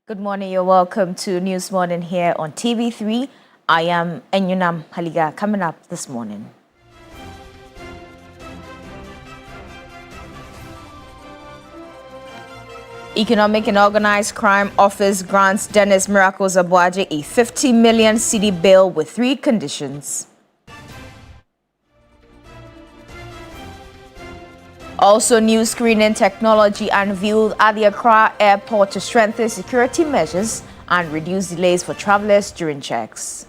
Good morning, you're welcome to News Morning here on TV3. I am Enyunam Haliga. Coming up this morning. Economic and Organized Crime Office grants Dennis Miracles Abuaje a 50 million cedi bail with 3 conditions. Also, new screening technology unveiled at the Accra airport to strengthen security measures and reduce delays for travelers during checks.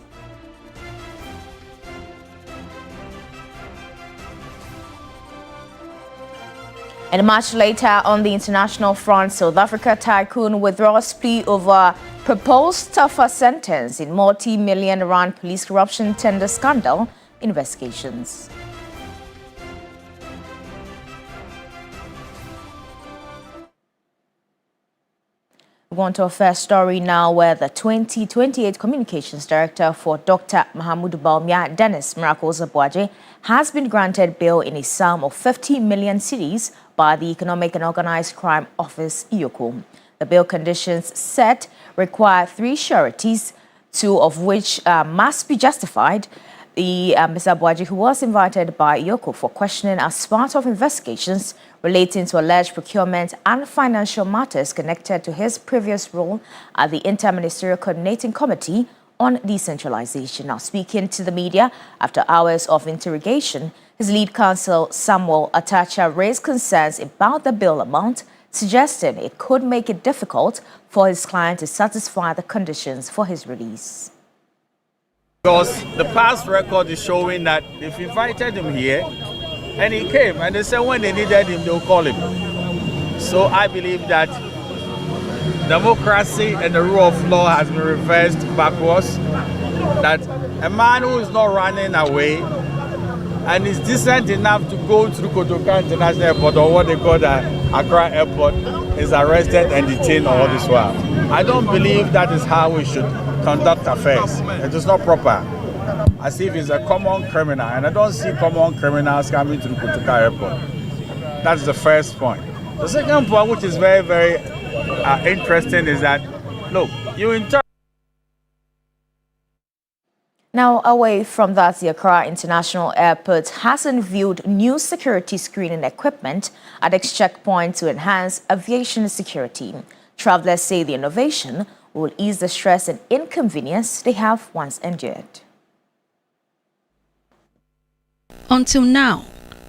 And much later on the international front, South Africa tycoon withdraws plea over proposed tougher sentence in multi-million rand police corruption tender scandal investigations. We go on to our first story now, where the 2028 Communications Director for Dr. Mahamudu Bawumia, Dennis Miracles Abuaje, has been granted bail in a sum of 50 million cedis by the Economic and Organized Crime Office, EOCO. The bail conditions set require 3 sureties, 2 of which must be justified. Mr. Abuaje, who was invited by EOCO for questioning as part of investigations relating to alleged procurement and financial matters connected to his previous role at the Interministerial Coordinating Committee on Decentralization. Now, speaking to the media after hours of interrogation, his lead counsel, Samuel Atacha, raised concerns about the bail amount, suggesting it could make it difficult for his client to satisfy the conditions for his release. Because the past record is showing that they've invited him here and he came, and they said when they needed him, they'll call him. So I believe that democracy and the rule of law has been reversed backwards, that a man who is not running away and is decent enough to go through Kotoka International Airport, or what they call the Accra Airport, is arrested and detained all this while. I don't believe that is how we should conduct affairs. It is not proper. As if he's a common criminal, and I don't see common criminals coming through Kotoka Airport. That's the first point. The second point, which is very, very interesting, is that, look, you interpret. Now, away from that, the Accra International Airport has unveiled new security screening equipment at its checkpoint to enhance aviation security. Travelers say the innovation will ease the stress and inconvenience they have once endured. Until now,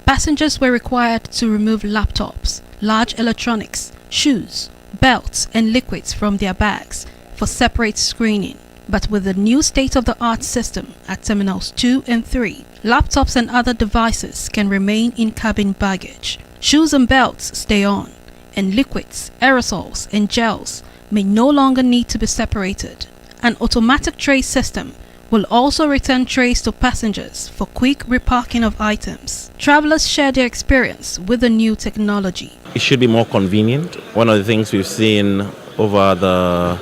passengers were required to remove laptops, large electronics, shoes, belts, and liquids from their bags for separate screening. But with the new state-of-the-art system at Terminals 2 and 3, laptops and other devices can remain in cabin baggage. Shoes and belts stay on, and liquids, aerosols, and gels may no longer need to be separated. An automatic tray system will also return trays to passengers for quick reparking of items. Travelers share their experience with the new technology. It should be more convenient. One of the things we've seen over the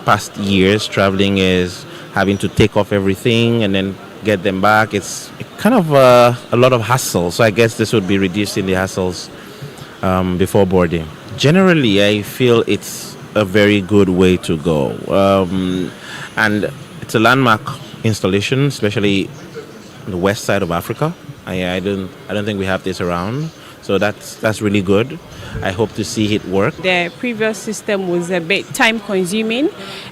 past years traveling is having to take off everything and then get them back. It's kind of a lot of hassle. So I guess this would be reducing the hassles before boarding. Generally, I feel it's a very good way to go. And it's a landmark installation, especially on the west side of Africa. I don't think we have this around, so that's really good. I hope to see it work. The previous system was a bit time consuming,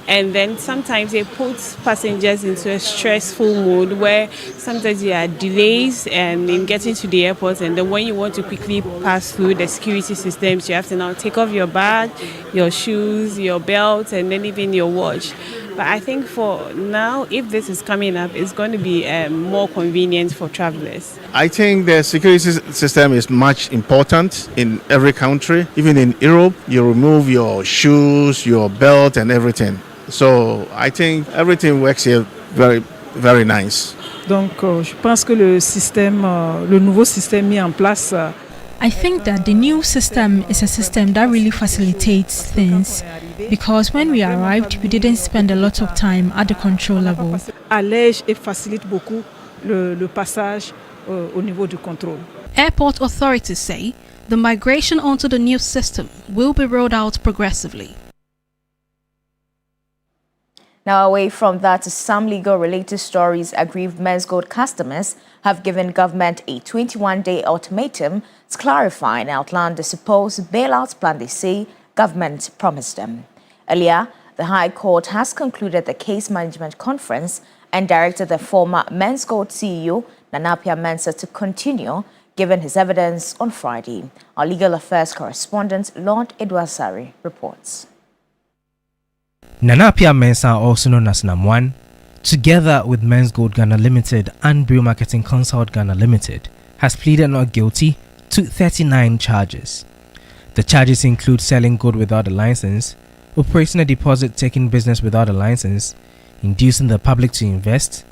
and then sometimes it puts passengers into a stressful mood where sometimes there are delays in getting to the airport, and then when you want to quickly pass through the security systems, you have to now take off your bag, your shoes, your belt, and then even your watch. But I think for now, if this is coming up, it's going to be more convenient for travelers. I think the security system is much important in every country. Even in Europe, you remove your shoes, your belt and everything. So I think everything works here very, very nice. Donc je pense que le nouveau système mis en place. I think that the new system is a system that really facilitates things, because when we arrived, we didn't spend a lot of time at the control level. Allège et facilite beaucoup le passage au niveau du contrôle. Airport authorities say the migration onto the new system will be rolled out progressively. Now, away from that, some legal-related stories. Aggrieved Men's Gold customers have given government a 21-day ultimatum to clarify and outline the supposed bailout plan they say government promised them. Earlier, the High Court has concluded the case management conference and directed the former Men's Gold CEO, Nanapia Mensah, to continue, given his evidence on Friday. Our legal affairs correspondent, Lord Edwasari, reports. Nanapia Mensah, also known as Nam1, together with Men's Gold Ghana Limited and Brew Marketing Consult Ghana Limited, has pleaded not guilty to 39 charges. The charges include selling gold without a license, operating a deposit-taking business without a license, inducing the public to invest,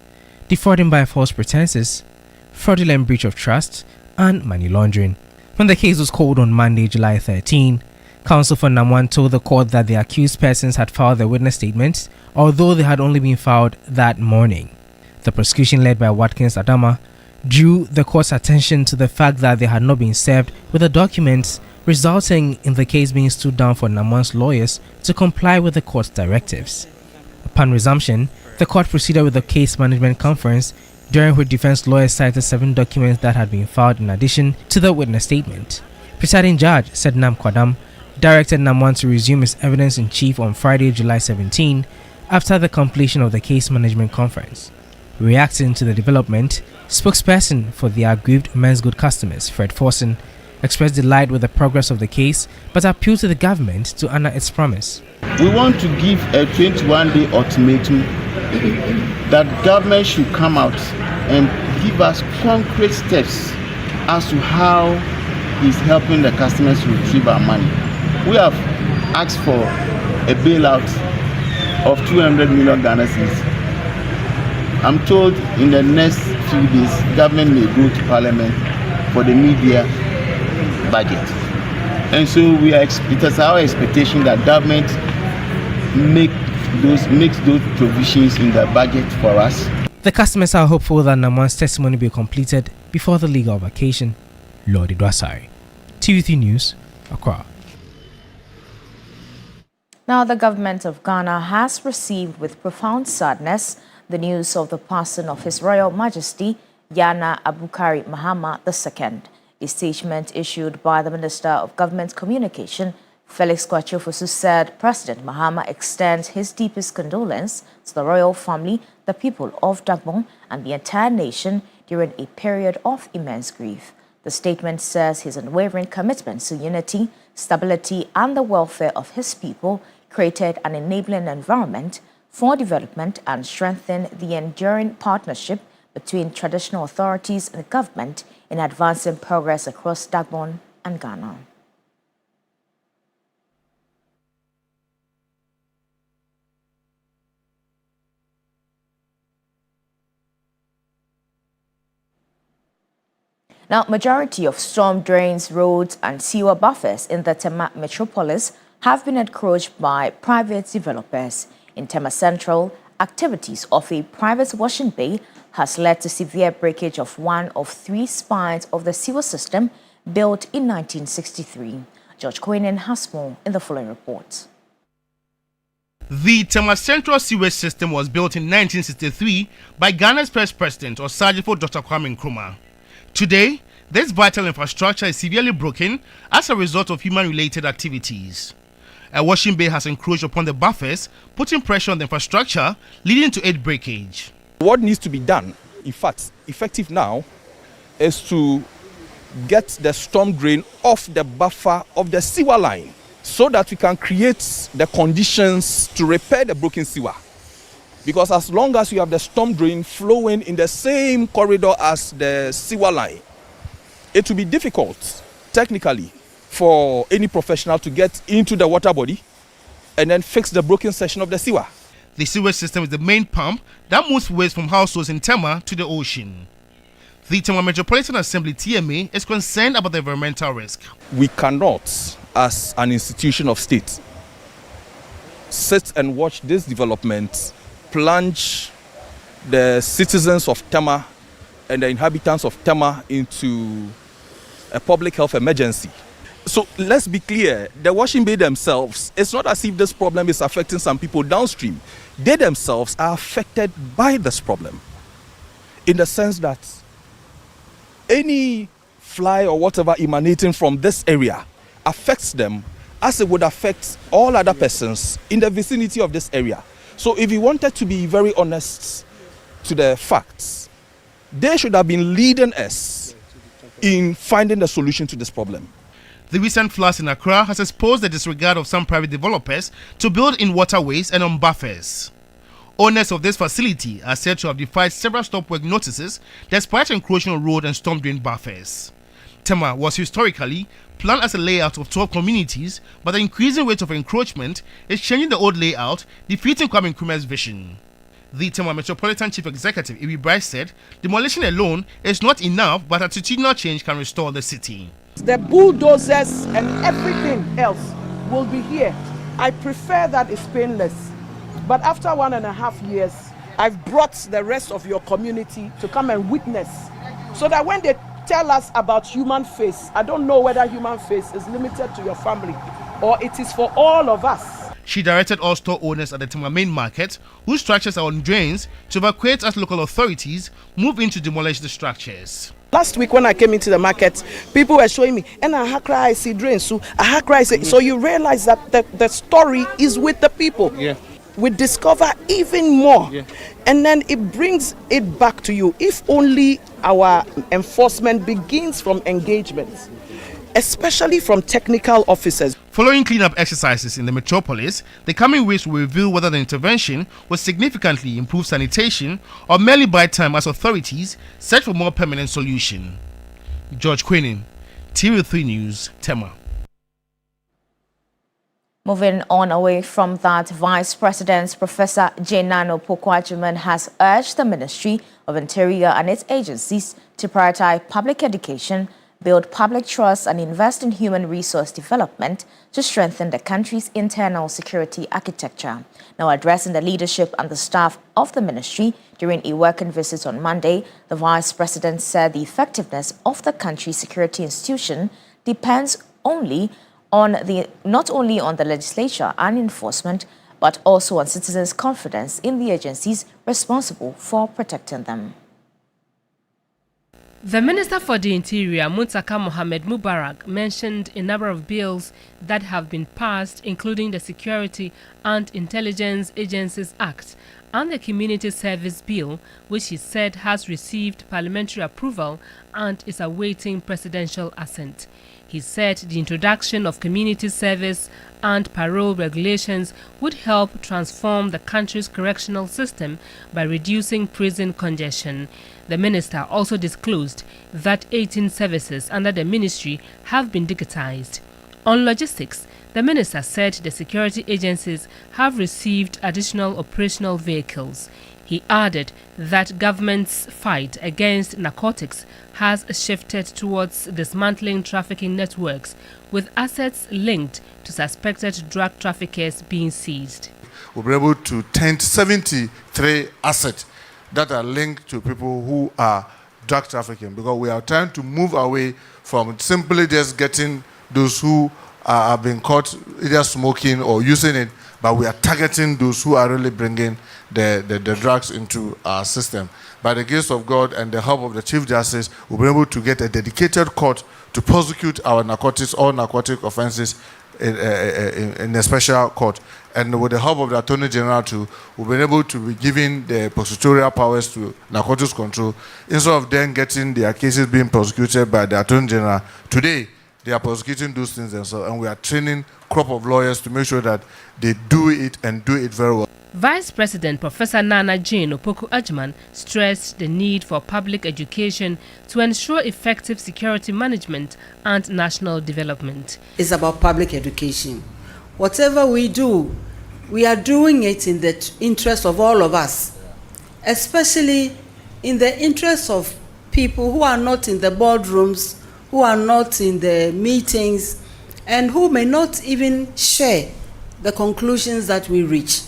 defrauding by false pretenses, fraudulent breach of trust, and money laundering. When the case was called on Monday, July 13, counsel for Nam1 told the court that the accused persons had filed their witness statements, although they had only been filed that morning. The prosecution, led by Watkins Adama, drew the court's attention to the fact that they had not been served with the documents, resulting in the case being stood down for Nam1's lawyers to comply with the court's directives. Upon resumption, the court proceeded with the case management conference, during which defense lawyers cited 7 documents that had been filed in addition to the witness statement. Presiding Judge Sednam Kwadam directed Nam1 to resume his evidence in chief on Friday, July 17, after the completion of the case management conference. Reacting to the development, spokesperson for the aggrieved Men's Good customers, Fred Forson, expressed delight with the progress of the case but appealed to the government to honor its promise. We want to give a 21-day ultimatum that government should come out and give us concrete steps as to how he's helping the customers to retrieve our money. We have asked for a bailout of 200 million Ghana cedis. I'm told in the next few days, government may go to parliament for the media budget. And so it is our expectation that government makes those provisions in the budget for us. The customers are hopeful that Nam1's testimony will be completed before the legal vacation. Lord Idwasari, TV3 News, Accra. Now, the government of Ghana has received with profound sadness the news of the passing of His Royal Majesty Yana Abukari Mahama II. A statement issued by the Minister of Government Communication, Felix Kwachofosu, said President Mahama extends his deepest condolence to the royal family, the people of Dagbon, and the entire nation during a period of immense grief. The statement says his unwavering commitment to unity, stability, and the welfare of his people created an enabling environment for development and strengthened the enduring partnership between traditional authorities and government in advancing progress across Dagbon and Ghana. Now, majority of storm drains, roads, and sewer buffers in the Tema metropolis have been encroached by private developers. In Tema Central, activities of a private washing bay has led to severe breakage of one of 3 spines of the sewer system built in 1963. George Quinen has more in the following report. The Tema Central sewage system was built in 1963 by Ghana's first president, Osagyefo Dr. Kwame Nkrumah. Today, this vital infrastructure is severely broken as a result of human-related activities. A washing bay has encroached upon the buffers, putting pressure on the infrastructure, leading to its breakage. What needs to be done, in fact, effective now, is to get the storm drain off the buffer of the sewer line so that we can create the conditions to repair the broken sewer. Because as long as you have the storm drain flowing in the same corridor as the sewer line, it will be difficult, technically, for any professional to get into the water body and then fix the broken section of the sewer. The sewage system is the main pump that moves waste from households in Tema to the ocean. The Tema Metropolitan Assembly, TMA, is concerned about the environmental risk. We cannot, as an institution of state, sit and watch this development plunge the citizens of Tema and the inhabitants of Tema into a public health emergency. So let's be clear, the washing bay themselves, it's not as if this problem is affecting some people downstream. They themselves are affected by this problem, in the sense that any fly or whatever emanating from this area affects them as it would affect all other persons in the vicinity of this area. So if you wanted to be very honest to the facts, they should have been leading us in finding the solution to this problem. The recent floods in Accra has exposed the disregard of some private developers to build in waterways and on buffers. Owners of this facility are said to have defied several stop work notices despite encroaching on road and storm drain buffers. Tema was historically planned as a layout of 12 communities, but the increasing rate of encroachment is changing the old layout, defeating Kwame Nkrumah's vision. The Tema Metropolitan Chief Executive Ibi Bryce said demolition alone is not enough, but attitudinal change can restore the city. The bulldozers and everything else will be here. I prefer that it's painless. But after 1.5 years, I've brought the rest of your community to come and witness, so that when they tell us about human face, I don't know whether human face is limited to your family or it is for all of us. She directed all store owners at the Tema main market, whose structures are on drains, to evacuate as local authorities move in to demolish the structures. Last week when I came into the market, people were showing me, and I see drains, so you realize that the story is with the people. Yeah. We discover even more, and then it brings it back to you. If only our enforcement begins from engagement, especially from technical officers. Following cleanup exercises in the metropolis, the coming weeks will reveal whether the intervention will significantly improve sanitation or merely buy time as authorities search for more permanent solution. George Queening, TV3 News, Tema. Moving on away from that, Vice President Professor Nana Opoku-Agyeman has urged the Ministry of Interior and its agencies to prioritize public education, build public trust and invest in human resource development to strengthen the country's internal security architecture. Now addressing the leadership and the staff of the ministry during a working visit on Monday, the Vice President said the effectiveness of the country's security institution depends not only on the legislature and enforcement, but also on citizens' confidence in the agencies responsible for protecting them. The Minister for the Interior, Muntaka Mohamed Mubarak, mentioned a number of bills that have been passed, including the Security and Intelligence Agencies Act and the Community Service Bill, which he said has received parliamentary approval and is awaiting presidential assent. He said the introduction of community service and parole regulations would help transform the country's correctional system by reducing prison congestion. The minister also disclosed that 18 services under the ministry have been digitized. On logistics, the minister said the security agencies have received additional operational vehicles. He added that government's fight against narcotics has shifted towards dismantling trafficking networks, with assets linked to suspected drug traffickers being seized. We'll be able to tend 73 assets that are linked to people who are drug trafficking, because we are trying to move away from simply just getting those who are being caught either smoking or using it, but we are targeting those who are really bringing the drugs into our system. By the grace of God and the help of the Chief Justice, we'll be able to get a dedicated court to prosecute our all narcotic offenses in a special court. And with the help of the Attorney General too, we'll be able to be giving the prosecutorial powers to narcotics control, instead of them getting their cases being prosecuted by the Attorney General. Today, they are prosecuting those things themselves, and we are training crop of lawyers to make sure that they do it and do it very well. Vice President Professor Nana Jane Opoku-Agyeman stressed the need for public education to ensure effective security management and national development. It's about public education. Whatever we do, we are doing it in the interest of all of us, especially in the interest of people who are not in the boardrooms, who are not in the meetings, and who may not even share the conclusions that we reach.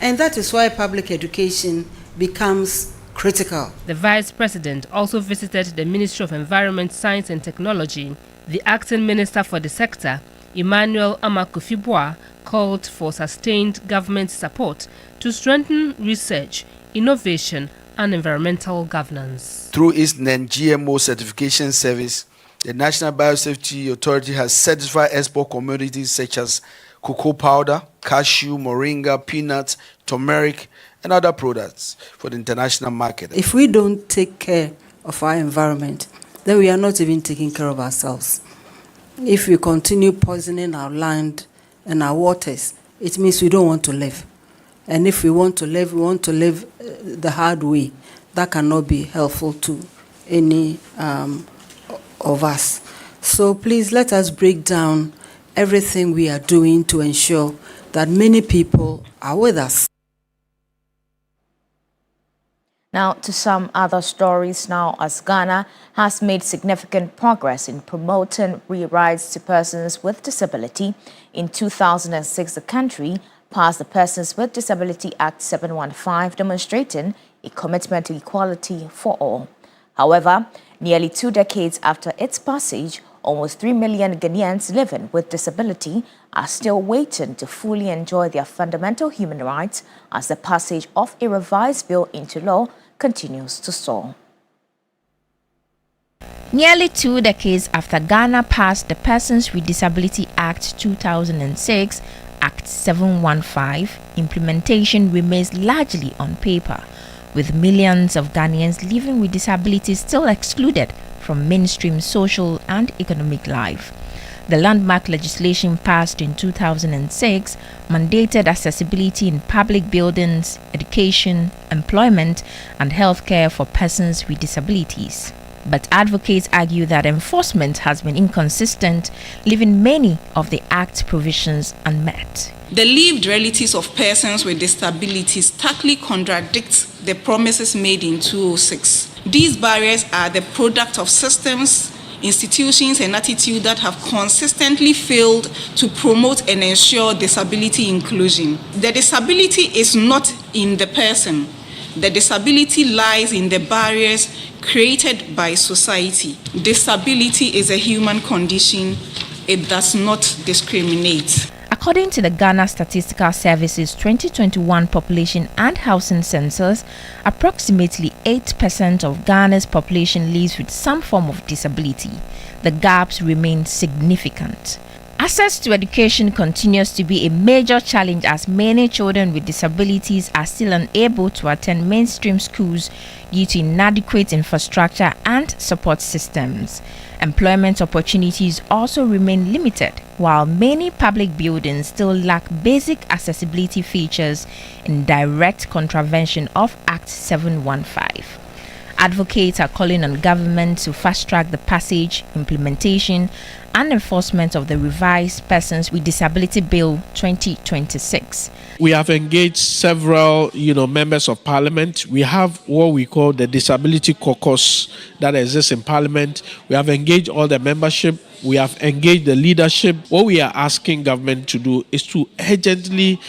And that is why public education becomes critical. The Vice President also visited the Ministry of Environment, Science and Technology. The acting minister for the sector, Emmanuel Amakufibwa, called for sustained government support to strengthen research, innovation and environmental governance. Through its non-GMO certification service, the National Biosafety Authority has certified export commodities such as cocoa powder, cashew, moringa, peanuts, turmeric, and other products for the international market. If we don't take care of our environment, then we are not even taking care of ourselves. If we continue poisoning our land and our waters, it means we don't want to live. And if we want to live the hard way. That cannot be helpful to any of us. So please let us break down everything we are doing to ensure that many people are with us. Now to some other stories now, as Ghana has made significant progress in promoting rights to persons with disability. In 2006, the country passed the Persons with Disability Act 715, demonstrating a commitment to equality for all. However, nearly 2 decades after its passage, almost 3 million Ghanaians living with disability are still waiting to fully enjoy their fundamental human rights as the passage of a revised bill into law continues to stall. Nearly 2 decades after Ghana passed the Persons with Disability Act 2006, Act 715, implementation remains largely on paper, with millions of Ghanaians living with disabilities still excluded from mainstream social and economic life. The landmark legislation passed in 2006 mandated accessibility in public buildings, education, employment, and healthcare for persons with disabilities. But advocates argue that enforcement has been inconsistent, leaving many of the Act's provisions unmet. The lived relatives of persons with disabilities starkly contradict the promises made in 2006. These barriers are the product of systems, institutions, and attitudes that have consistently failed to promote and ensure disability inclusion. The disability is not in the person. The disability lies in the barriers created by society. Disability is a human condition. It does not discriminate. According to the Ghana Statistical Service's 2021 Population and Housing Census, approximately 8% of Ghana's population lives with some form of disability. The gaps remain significant. Access to education continues to be a major challenge as many children with disabilities are still unable to attend mainstream schools due to inadequate infrastructure and support systems. Employment opportunities also remain limited, while many public buildings still lack basic accessibility features in direct contravention of Act 715. Advocates are calling on government to fast-track the passage, implementation, and enforcement of the revised Persons with Disability Bill 2026. We have engaged several, members of parliament. We have what we call the Disability Caucus that exists in parliament. We have engaged all the membership. We have engaged the leadership. What we are asking government to do is to urgently,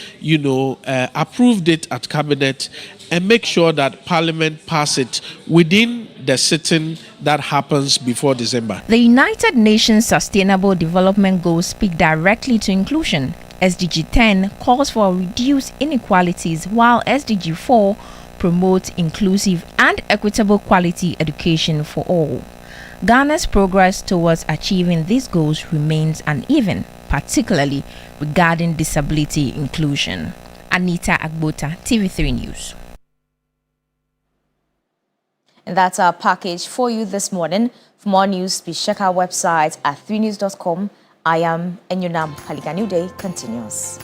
approve it at cabinet and make sure that Parliament pass it within the sitting that happens before December. The United Nations Sustainable Development Goals speak directly to inclusion. SDG 10 calls for reduced inequalities, while SDG 4 promotes inclusive and equitable quality education for all. Ghana's progress towards achieving these goals remains uneven, particularly regarding disability inclusion. Anita Agbota, TV3 News. And that's our package for you this morning. For more news, please check our website at 3news.com. I am Enyunam. TV3 Newday continues.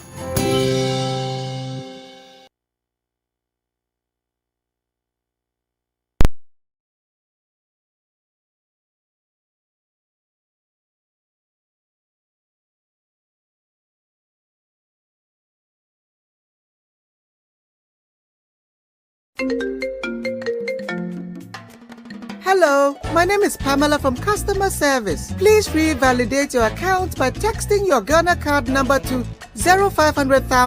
Hello, my name is Pamela from Customer Service. Please revalidate your account by texting your Ghana card number to 0500,000.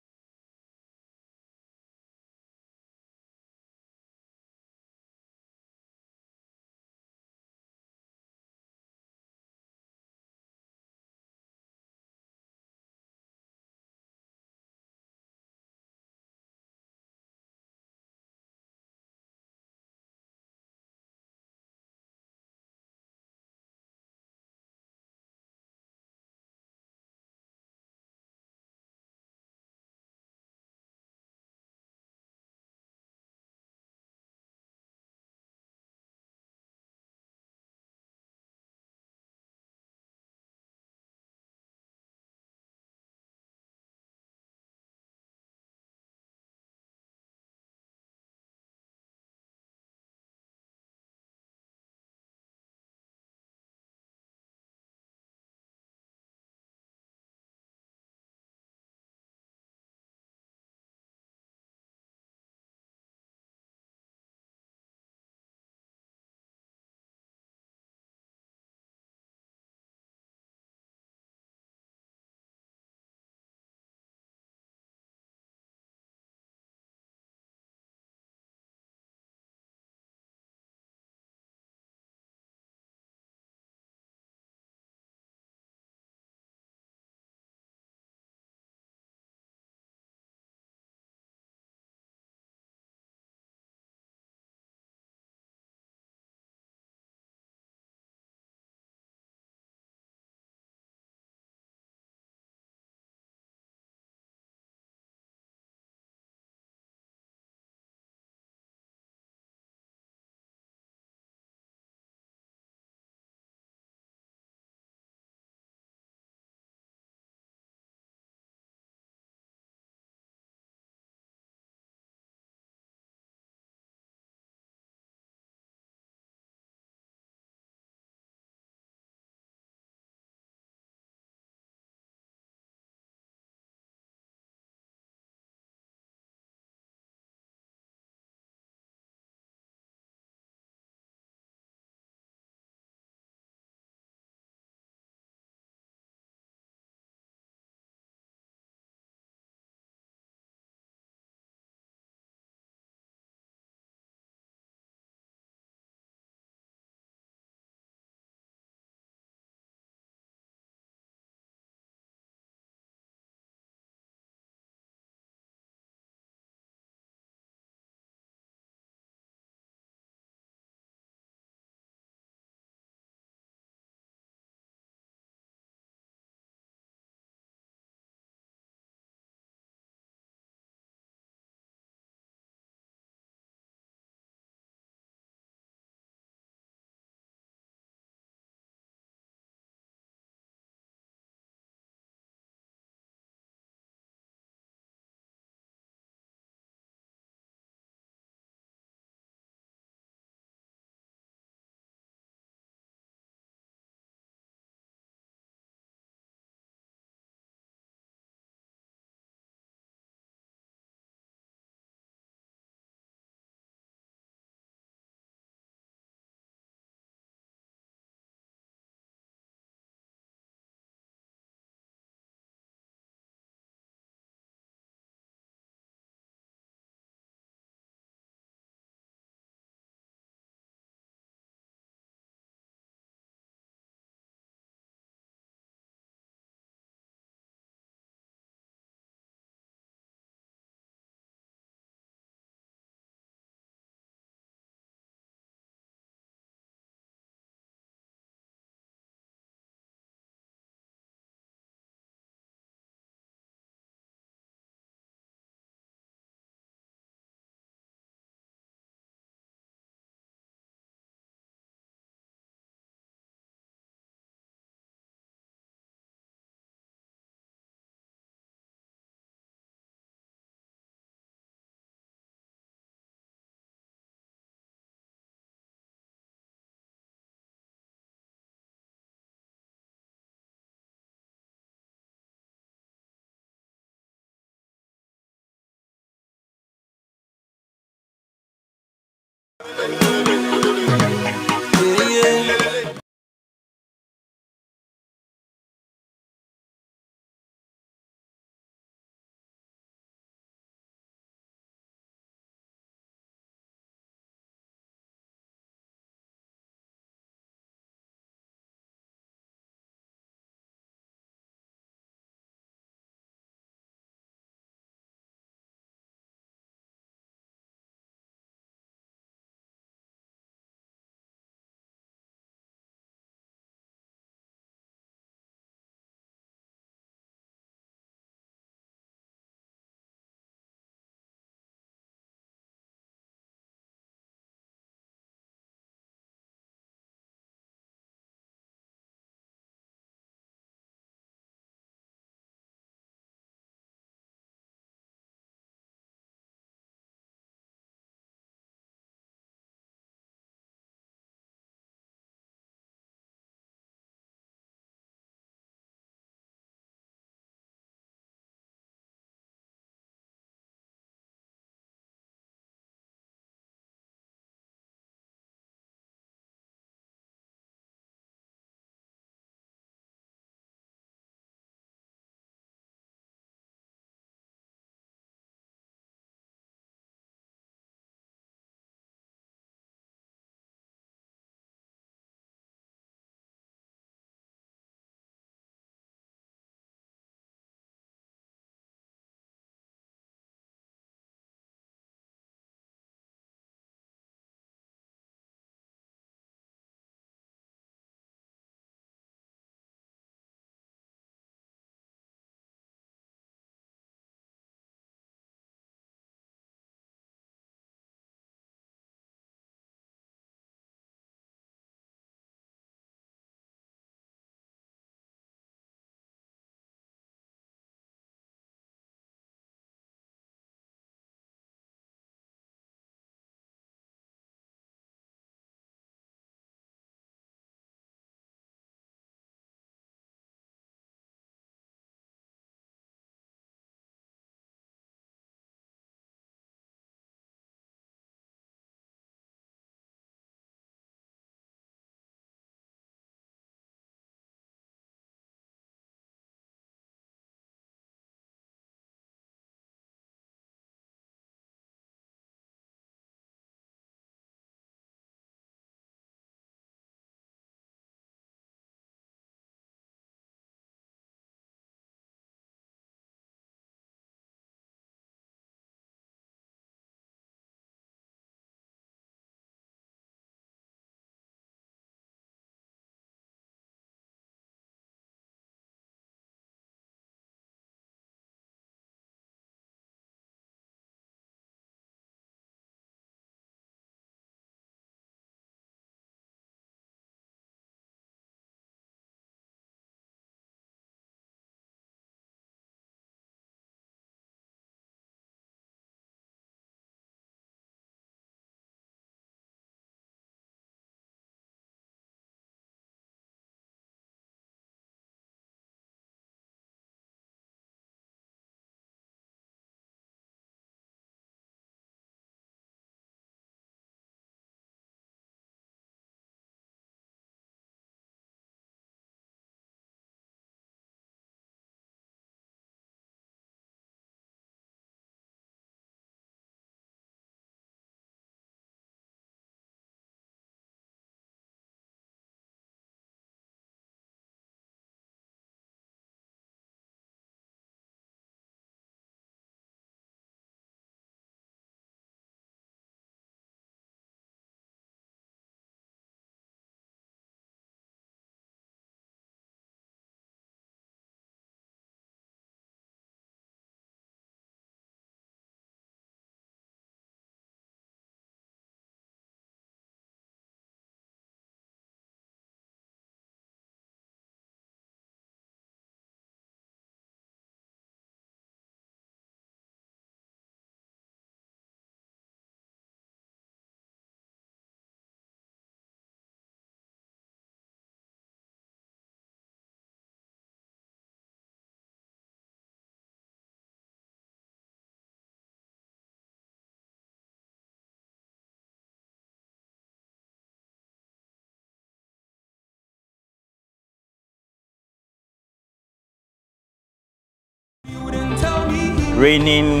reigning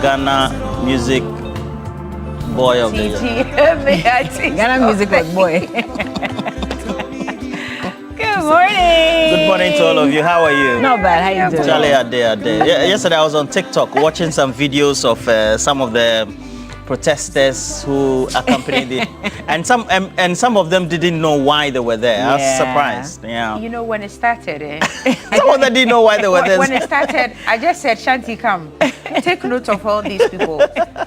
Ghana Music Boy of the Year. Ghana Music Boy. Good morning. Good morning to all of you. How are you? Not bad. How you doing? Charlie, Ade. Yesterday I was on TikTok watching some videos of some of the protesters who accompanied it, and some of them didn't know why they were there. I was surprised. Yeah. You know, when it started, some of them didn't know why they were there. When it started, I just said, Shanti, come, take note of all these people.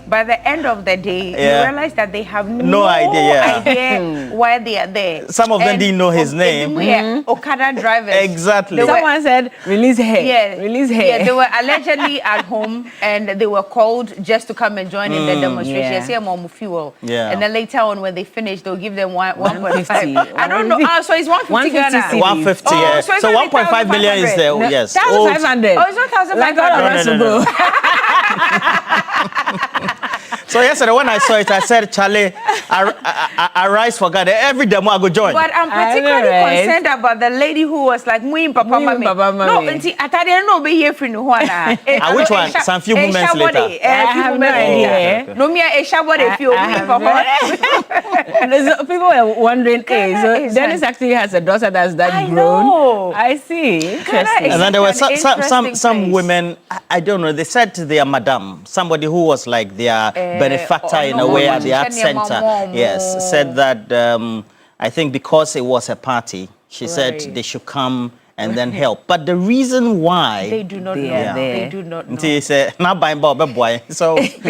By the end of the day, you realize that they have no idea why they are there. Some of them didn't know his name. Okada drivers. Exactly. Someone said, release her. Yeah, release her. Yeah, they were allegedly at home and they were called just to come and join in the demonstration. Fuel. Yeah. And then later on, when they finish, they'll give them 1.5. I don't know. So it's 150 Ghana. 150. Yeah. So 1.5 million is there. No, Yes. 1,500. Oh, it's 1,500. No. So yesterday when I saw it, I said, Charlie, I rise for God. Every demo I go join. But I'm particularly concerned about the lady who was like, Muim Papa Mami. No, I didn't know be here for no one. Which one? Some few moments later. I have no idea. No, me a shabody if you people were wondering, so Dennis actually has a daughter that's that grown. I see. Interesting. And then there were some women, I don't know, they said to their madam, somebody who was like their benefactor in a way at the art center, yes, said that I think because it was a party, she said they should come and then help. But the reason why they do not know. They do not know. So they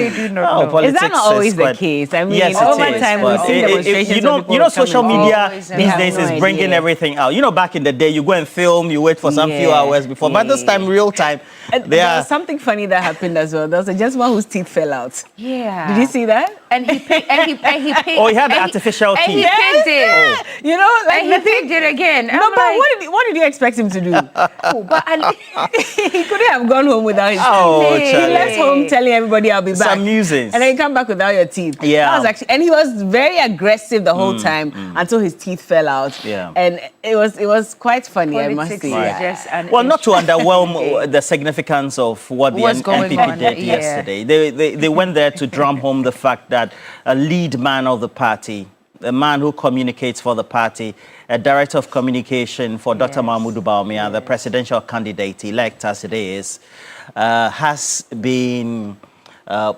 do not know. Is that not always the case? I mean, yes, over time we've seen demonstrations. You know, social media these days is bringing everything out. You know, back in the day, you go and film, you wait for some few hours before. But this time, real time. There was something funny that happened as well. There was a gentleman whose teeth fell out. Yeah. Did you see that? And he picked. Oh, he had the artificial teeth. And he picked it. Oh. You know, like and he picked it again. No, but what did you expect him to do? He couldn't have gone home without his teeth. He left home telling everybody, "I'll be back." Some musings. And then you come back without your teeth. Yeah. That was actually, and he was very aggressive the whole time until his teeth fell out. Yeah. And it was quite funny, I must say. Well, not to underwhelm the significance of what the NPP did yesterday. They went there to drum home the fact that a lead man of the party, a man who communicates for the party, a director of communication for Dr. Mahmoud Bawumia, the presidential candidate elect as it is, has been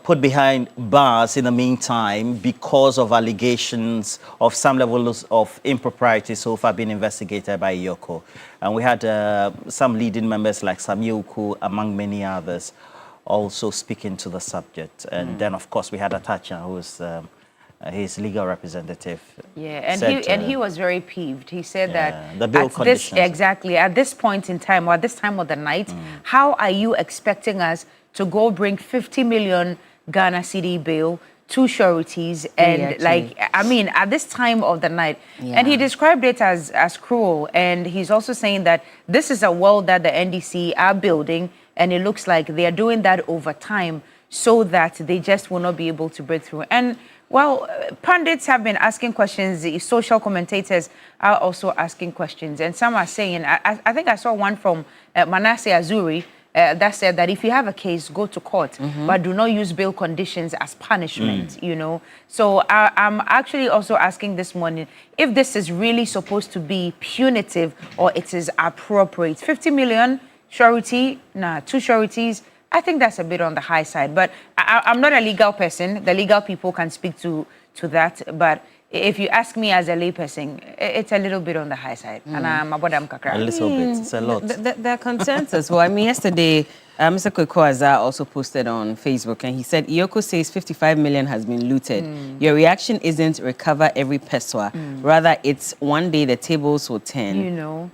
put behind bars in the meantime because of allegations of some levels of impropriety so far being investigated by Yoko. And we had some leading members like Samir Uku, among many others, also speaking to the subject. And then, of course, we had Atacha, who was his legal representative. Yeah, and he was very peeved. He said that the bill conditions. At this point in time, or at this time of the night, how are you expecting us to go bring 50 million Ghana cedi bill, 2 sureties, and at this time of the night. And he described it as cruel. And he's also saying that this is a wall that the NDC are building, and it looks like they are doing that over time so that they just will not be able to break through. And well, pundits have been asking questions. The social commentators are also asking questions. And some are saying, I think I saw one from Manasseh Azuri that said that if you have a case, go to court, but do not use bail conditions as punishment, you know. So I'm actually also asking this morning if this is really supposed to be punitive or it is appropriate. 50 million surety, 2 sureties. I think that's a bit on the high side, but I'm not a legal person. The legal people can speak to that, but if you ask me as a layperson, it's a little bit on the high side. And I'm about a little bit. It's a lot. There are concerns as well. I mean, yesterday, Mr. Kwekwaza also posted on Facebook, and he said, Iyoko says 55 million has been looted. Your reaction isn't recover every peswa. Rather, it's one day the tables will turn. You know.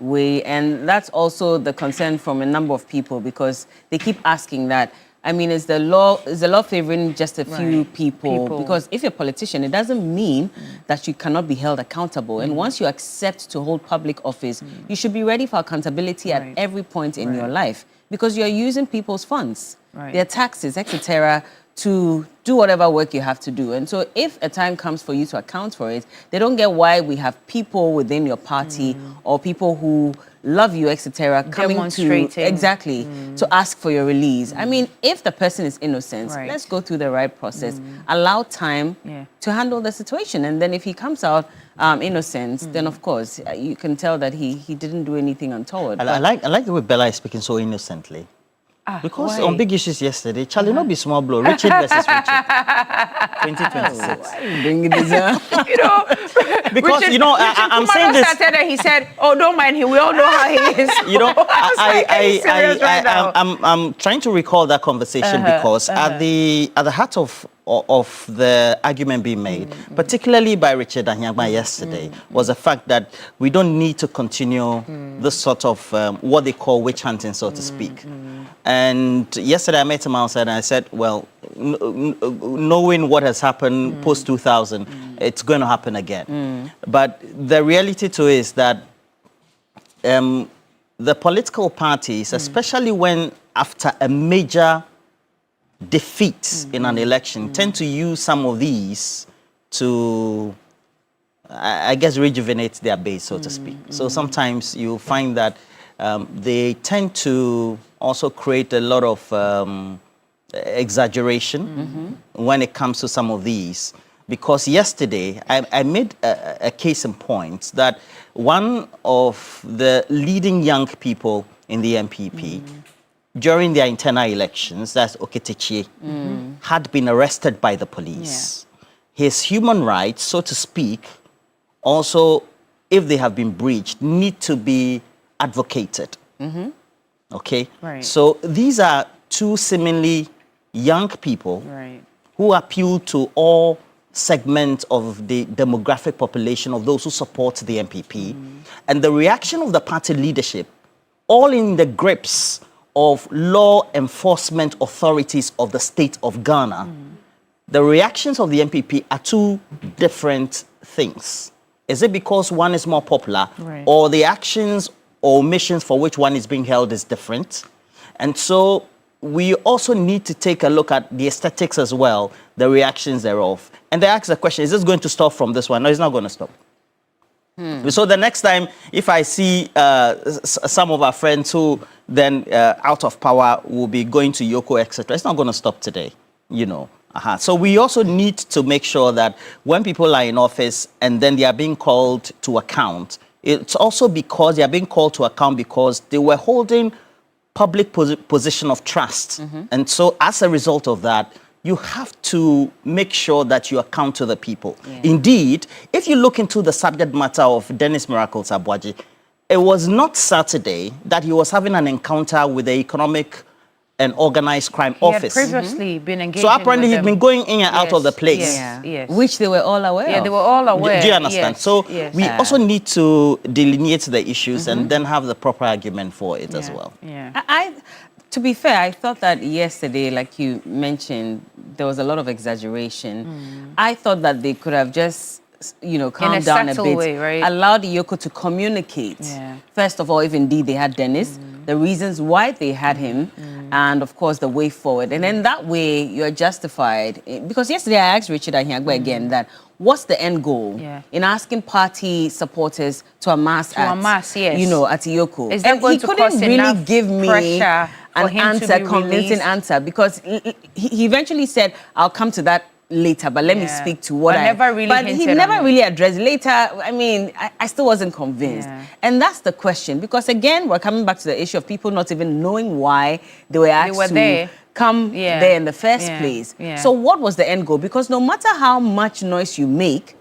And that's also the concern from a number of people, because they keep asking that. I mean, is the law favoring just a few people? Because if you're a politician, it doesn't mean that you cannot be held accountable. And once you accept to hold public office, you should be ready for accountability at every point in your life, because you're using people's funds, their taxes, etc., to do whatever work you have to do. And so if a time comes for you to account for it, they don't get why we have people within your party or people who love you, etc., coming to to ask for your release. I mean, if the person is innocent, let's go through the right process. Allow time to handle the situation. And then if he comes out innocent, then of course you can tell that he didn't do anything untoward. I like the way Bella is speaking so innocently. Because on big issues yesterday, Charlie, not be small blow. Richard versus Richard. 2026. Why are you bringing this up? Because, Richard, I'm saying this. Started and he said, oh, don't mind him. We all know how he is. I'm trying to recall that conversation because at the heart of the argument being made, particularly by Richard Ahiagba yesterday, was the fact that we don't need to continue this sort of what they call witch hunting, so to speak. And yesterday I met him outside and I said, well, knowing what has happened post-2000, it's going to happen again. But the reality too is that the political parties, especially when after a major defeat in an election, tend to use some of these to, I guess, rejuvenate their base, so to speak. So sometimes you find that they tend to also create a lot of exaggeration when it comes to some of these. Because yesterday, I made a case in point that one of the leading young people in the MPP, during their internal elections, that's Oketechie, had been arrested by the police. His human rights, so to speak, also, if they have been breached, need to be advocated. Okay? Right. So these are two seemingly young people who appeal to all segments of the demographic population of those who support the MPP. And the reaction of the party leadership, all in the grips of law enforcement authorities of the state of Ghana, the reactions of the MPP are two different things. Is it because one is more popular, or the actions or omissions for which one is being held is different? And so we also need to take a look at the aesthetics as well, the reactions thereof. And they ask the question, is this going to stop from this one? No, it's not going to stop. So the next time, if I see some of our friends who then out of power will be going to Yoko, etc., it's not going to stop today, you know. So we also need to make sure that when people are in office and then they are being called to account, it's also because they are being called to account because they were holding public position of trust. And so as a result of that, you have to make sure that you account to the people. Indeed, if you look into the subject matter of Dennis Miracles Abuaji, it was not Saturday that he was having an encounter with the Economic and Organized Crime Office. He had previously been engaging. So apparently he'd been going in and out of the place. Yes. Which they were all aware of. Yeah, they were all aware. Do you understand? So we also need to delineate the issues and then have the proper argument for it as well. To be fair, I thought that yesterday, like you mentioned, there was a lot of exaggeration. I thought that they could have just, you know, calmed down a bit, allowed Yoko to communicate. First of all, if indeed they had Dennis, the reasons why they had him, and of course the way forward. And then that way you're justified. Because yesterday I asked Richard Ahiagba again that what's the end goal in asking party supporters to amass you know, at Yoko? Is that going he to couldn't cause really enough give me pressure for an him to answer, be convincing released? answer, because he eventually said, I'll come to that later, but let me speak to what but he never really addressed later. I mean, I still wasn't convinced. And that's the question, because again, we're coming back to the issue of people not even knowing why they were asked to come there in the first place. So what was the end goal? Because no matter how much noise you make,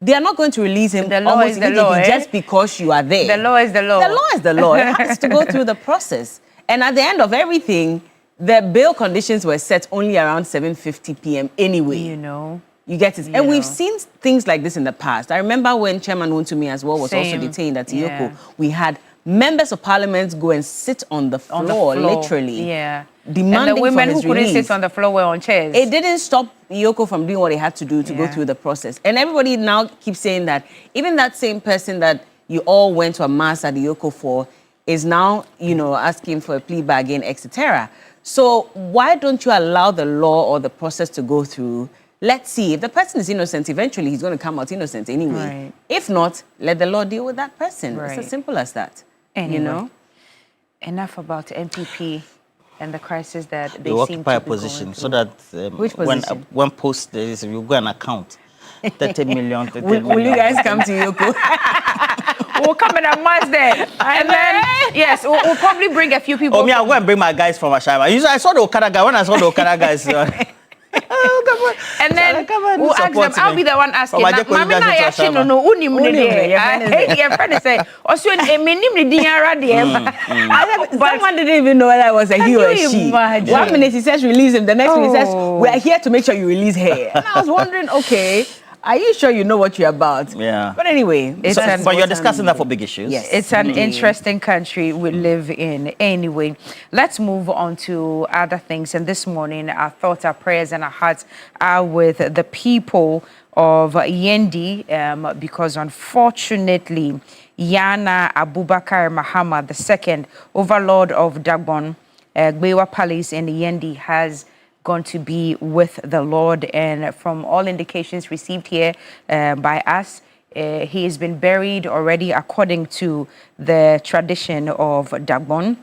they are not going to release him almost immediately just because you are there. The law is the law. The law is the law. It has to go through the process. And at the end of everything, the bail conditions were set only around 7:50 p.m. anyway. You know. You get it? And we've seen things like this in the past. I remember when Chairman Wontumi as well was also Same. detained at Yoko. We had members of parliament go and sit on the floor, literally. Demanding and the women for his who couldn't release. sit on the floor were on chairs. It didn't stop Yoko from doing what he had to do to go through the process. And everybody now keeps saying that even that same person that you all went to a mass at Yoko for is now, you know, asking for a plea bargain, etc. So why don't you allow the law or the process to go through? Let's see. If the person is innocent, eventually he's going to come out innocent anyway. Right. If not, let the law deal with that person. Right. It's as simple as that. Anyway, you know? Enough about MPP and the crisis that they You seem occupy to a be position going so through. that Which position? when post there is, you go an account. 30 million, 30 Will million. you guys come to Yoko? We'll come in and mass there. And then, yes, we'll probably bring a few people. Oh, me, I'll go and bring my guys from Ashaiba. I saw the Okada guy. When I saw the Okada guys... And then we'll ask them, I'll be the one asking. Mami na yashi no no unim ne de. Your friend say, "Osu eminim ne din ara de." Someone didn't even know whether it was a he or a she. 1 minute he says release him, the next minute he says we are here to make sure you release her. And I was wondering, okay, are you sure you know what you're about? Yeah. But anyway, but you're discussing that for big issues. Yes, it's an interesting country we live in. Anyway, let's move on to other things. And this morning, our thoughts, our prayers, and our hearts are with the people of Yendi, because unfortunately, Yana Abubakar Muhammad II, overlord of Dagbon, Gbewa Palace in Yendi, has going to be with the Lord, and from all indications received here by us, he has been buried already according to the tradition of Dagbon,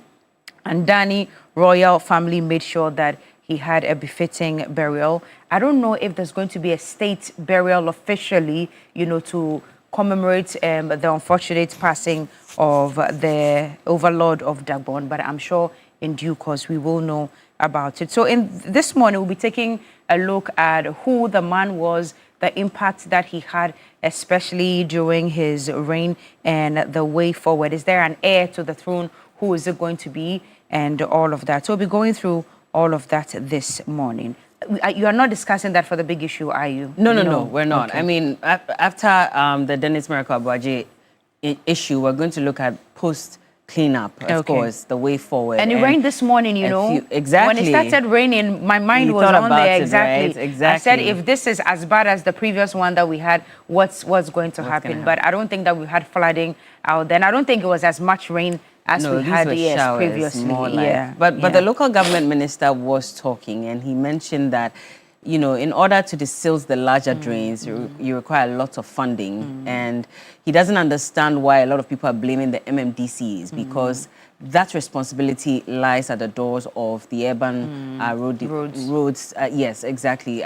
and Dani royal family made sure that he had a befitting burial. I don't know if there's going to be a state burial officially, to commemorate the unfortunate passing of the overlord of Dagbon, but I'm sure in due course we will know about it. So in this morning, we'll be taking a look at who the man was, the impact that he had, especially during his reign, and the way forward. Is there an heir to the throne? Who is it going to be? And all of that. So we'll be going through all of that this morning. You are not discussing that for the big issue, are you? No, we're not. Okay. I mean, after the Dennis Miracle Abuaje issue, we're going to look at post cleanup, of course, the way forward. And it rained this morning, exactly. When it started raining, my mind was on there. Exactly. I said, if this is as bad as the previous one that we had, what's going to happen? But I don't think that we had flooding out then. I don't think it was as much rain as we had previously. But the local government minister was talking, and he mentioned that, in order to desilts the larger drains, you require a lot of funding. And he doesn't understand why a lot of people are blaming the MMDCs, because that responsibility lies at the doors of the urban roads. Yes, exactly.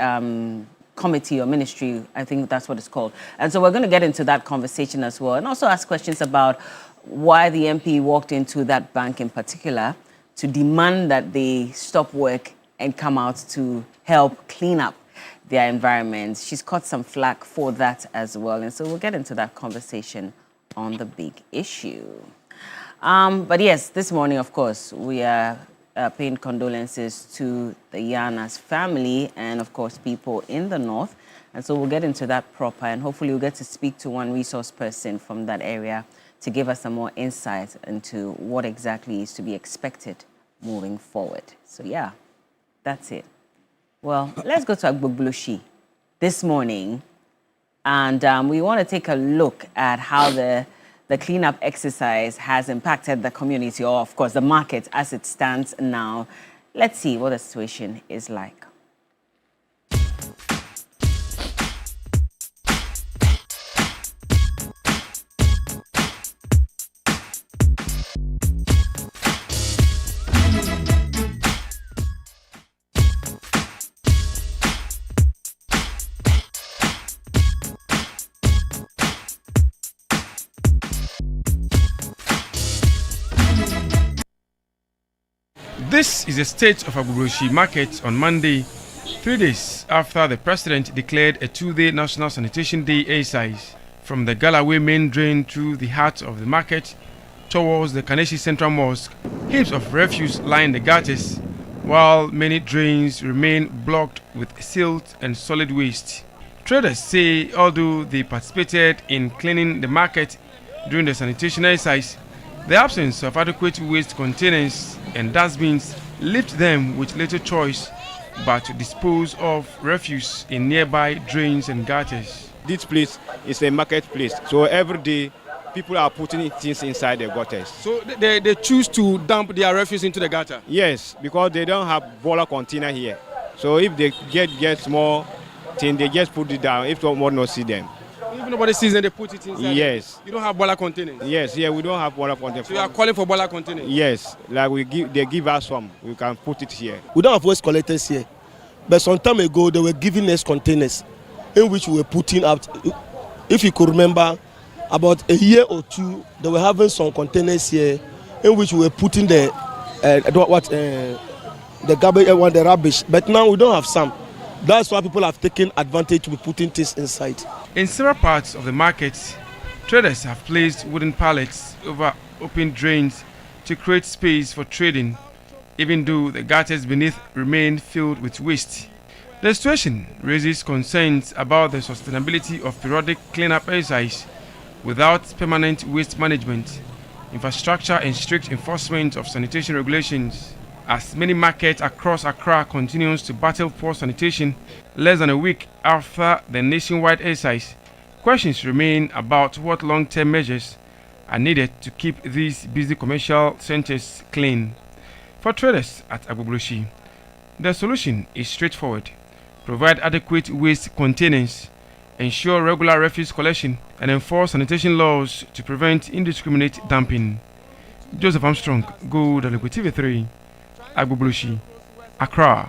Committee or ministry, I think that's what it's called. And so we're going to get into that conversation as well, and also ask questions about why the MP walked into that bank in particular to demand that they stop work and come out to help clean up their environment. She's caught some flack for that as well. And so we'll get into that conversation on the big issue. But yes, this morning, of course, we are paying condolences to the Yana's family and, of course, people in the north. And so we'll get into that proper, and hopefully we'll get to speak to one resource person from that area to give us some more insight into what exactly is to be expected moving forward. So yeah, that's it. Well, let's go to Agbogbloshi this morning, and we want to take a look at how the cleanup exercise has impacted the community, or of course the market as it stands now. Let's see what the situation is like. This is the state of Agbogbloshi market on Monday, 3 days after the president declared a 2-day National Sanitation Day exercise from the Galloway main drain through the heart of the market towards the Kaneshi Central Mosque. Heaps of refuse line the gutters, while many drains remain blocked with silt and solid waste. Traders say although they participated in cleaning the market during the sanitation exercise, the absence of adequate waste containers and dustbins left them with little choice but to dispose of refuse in nearby drains and gutters. This place is a marketplace, so every day people are putting things inside the gutters. So they choose to dump their refuse into the gutter? Yes, because they don't have boiler container here. So if they get small thing, they just put it down. If someone not see them. If nobody sees them, they put it inside? Yes. You don't have boiler containers? Yes, yeah, we don't have boiler container. So you are calling for boiler containers? Yes, like they give us some. We can put it here. We don't have waste collectors here. But some time ago, they were giving us containers in which we were putting out. If you could remember, about a year or two, they were having some containers here in which we were putting the garbage and the rubbish. But now we don't have some. That's why people have taken advantage to be putting things inside. In several parts of the market, traders have placed wooden pallets over open drains to create space for trading, even though the gutters beneath remain filled with waste. The situation raises concerns about the sustainability of periodic cleanup exercise without permanent waste management, infrastructure and strict enforcement of sanitation regulations. As many markets across Accra continues to battle poor sanitation less than a week after the nationwide exercise, questions remain about what long-term measures are needed to keep these busy commercial centers clean. For traders at Agbogboshi, the solution is straightforward. Provide adequate waste containers, ensure regular refuse collection, and enforce sanitation laws to prevent indiscriminate dumping. Joseph Armstrong, Gold Aliquid TV3, Agbogboshi, Accra.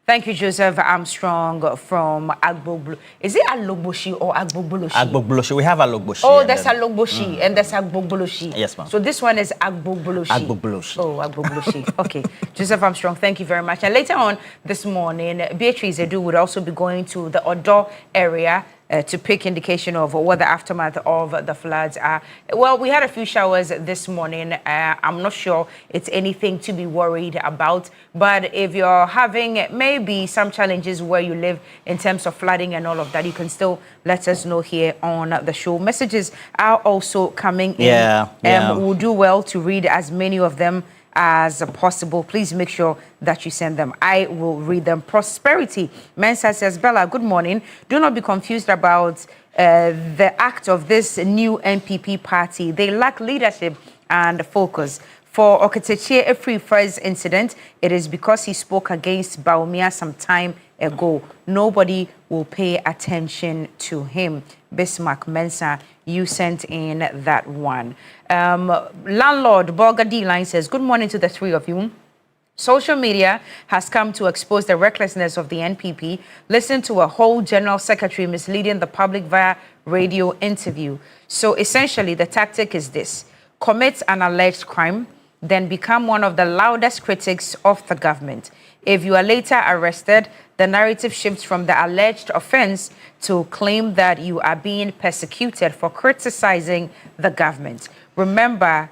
Thank you, Joseph Armstrong from Agbogboshi. Is it Alogboshi or Agbogboshi? Agbogboshi. We have Alogboshi. Oh, that's Alogboshi and that's Agbogboshi. Yes, ma'am. So this one is Agbogboshi. Agbogboshi. Oh, Agbogboshi. Okay. Joseph Armstrong, thank you very much. And later on this morning, Beatrice Edu would also be going to the Odo area to pick indication of what the aftermath of the floods are. Well, we had a few showers this morning. I'm not sure it's anything to be worried about, but if you're having maybe some challenges where you live in terms of flooding and all of that, you can still let us know here on the show. Messages are also coming in. We'll do well to read as many of them as possible. Please make sure that you send them. I will read them. Prosperity Mensa says, Bella, good morning. Do not be confused about the act of this new NPP party. They lack leadership and focus. For Oketechie Efrifa's incident, it is because he spoke against Baumia some time ago. Nobody will pay attention to him. Bismarck Mensa, you sent in that one. Landlord Borga D-Line says, good morning to the three of you. Social media has come to expose the recklessness of the NPP. Listen to a whole general secretary misleading the public via radio interview. So essentially, the tactic is this: commit an alleged crime, then become one of the loudest critics of the government. If you are later arrested, the narrative shifts from the alleged offense to claim that you are being persecuted for criticizing the government. Remember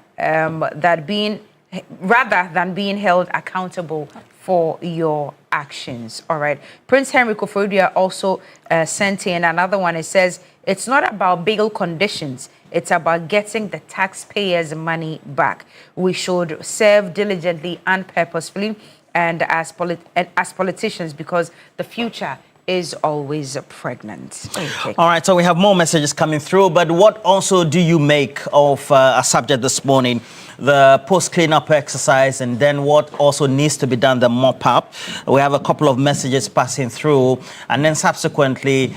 rather than being held accountable for your actions. All right. Prince Henry Koforidua also sent in another one. It says, it's not about bail conditions. It's about getting the taxpayers' money back. We should serve diligently and purposefully and as politicians, because the future is always pregnant. Okay. All right, so we have more messages coming through, but what also do you make of a subject this morning, the post-cleanup exercise, and then what also needs to be done, the mop-up? We have a couple of messages passing through, and then subsequently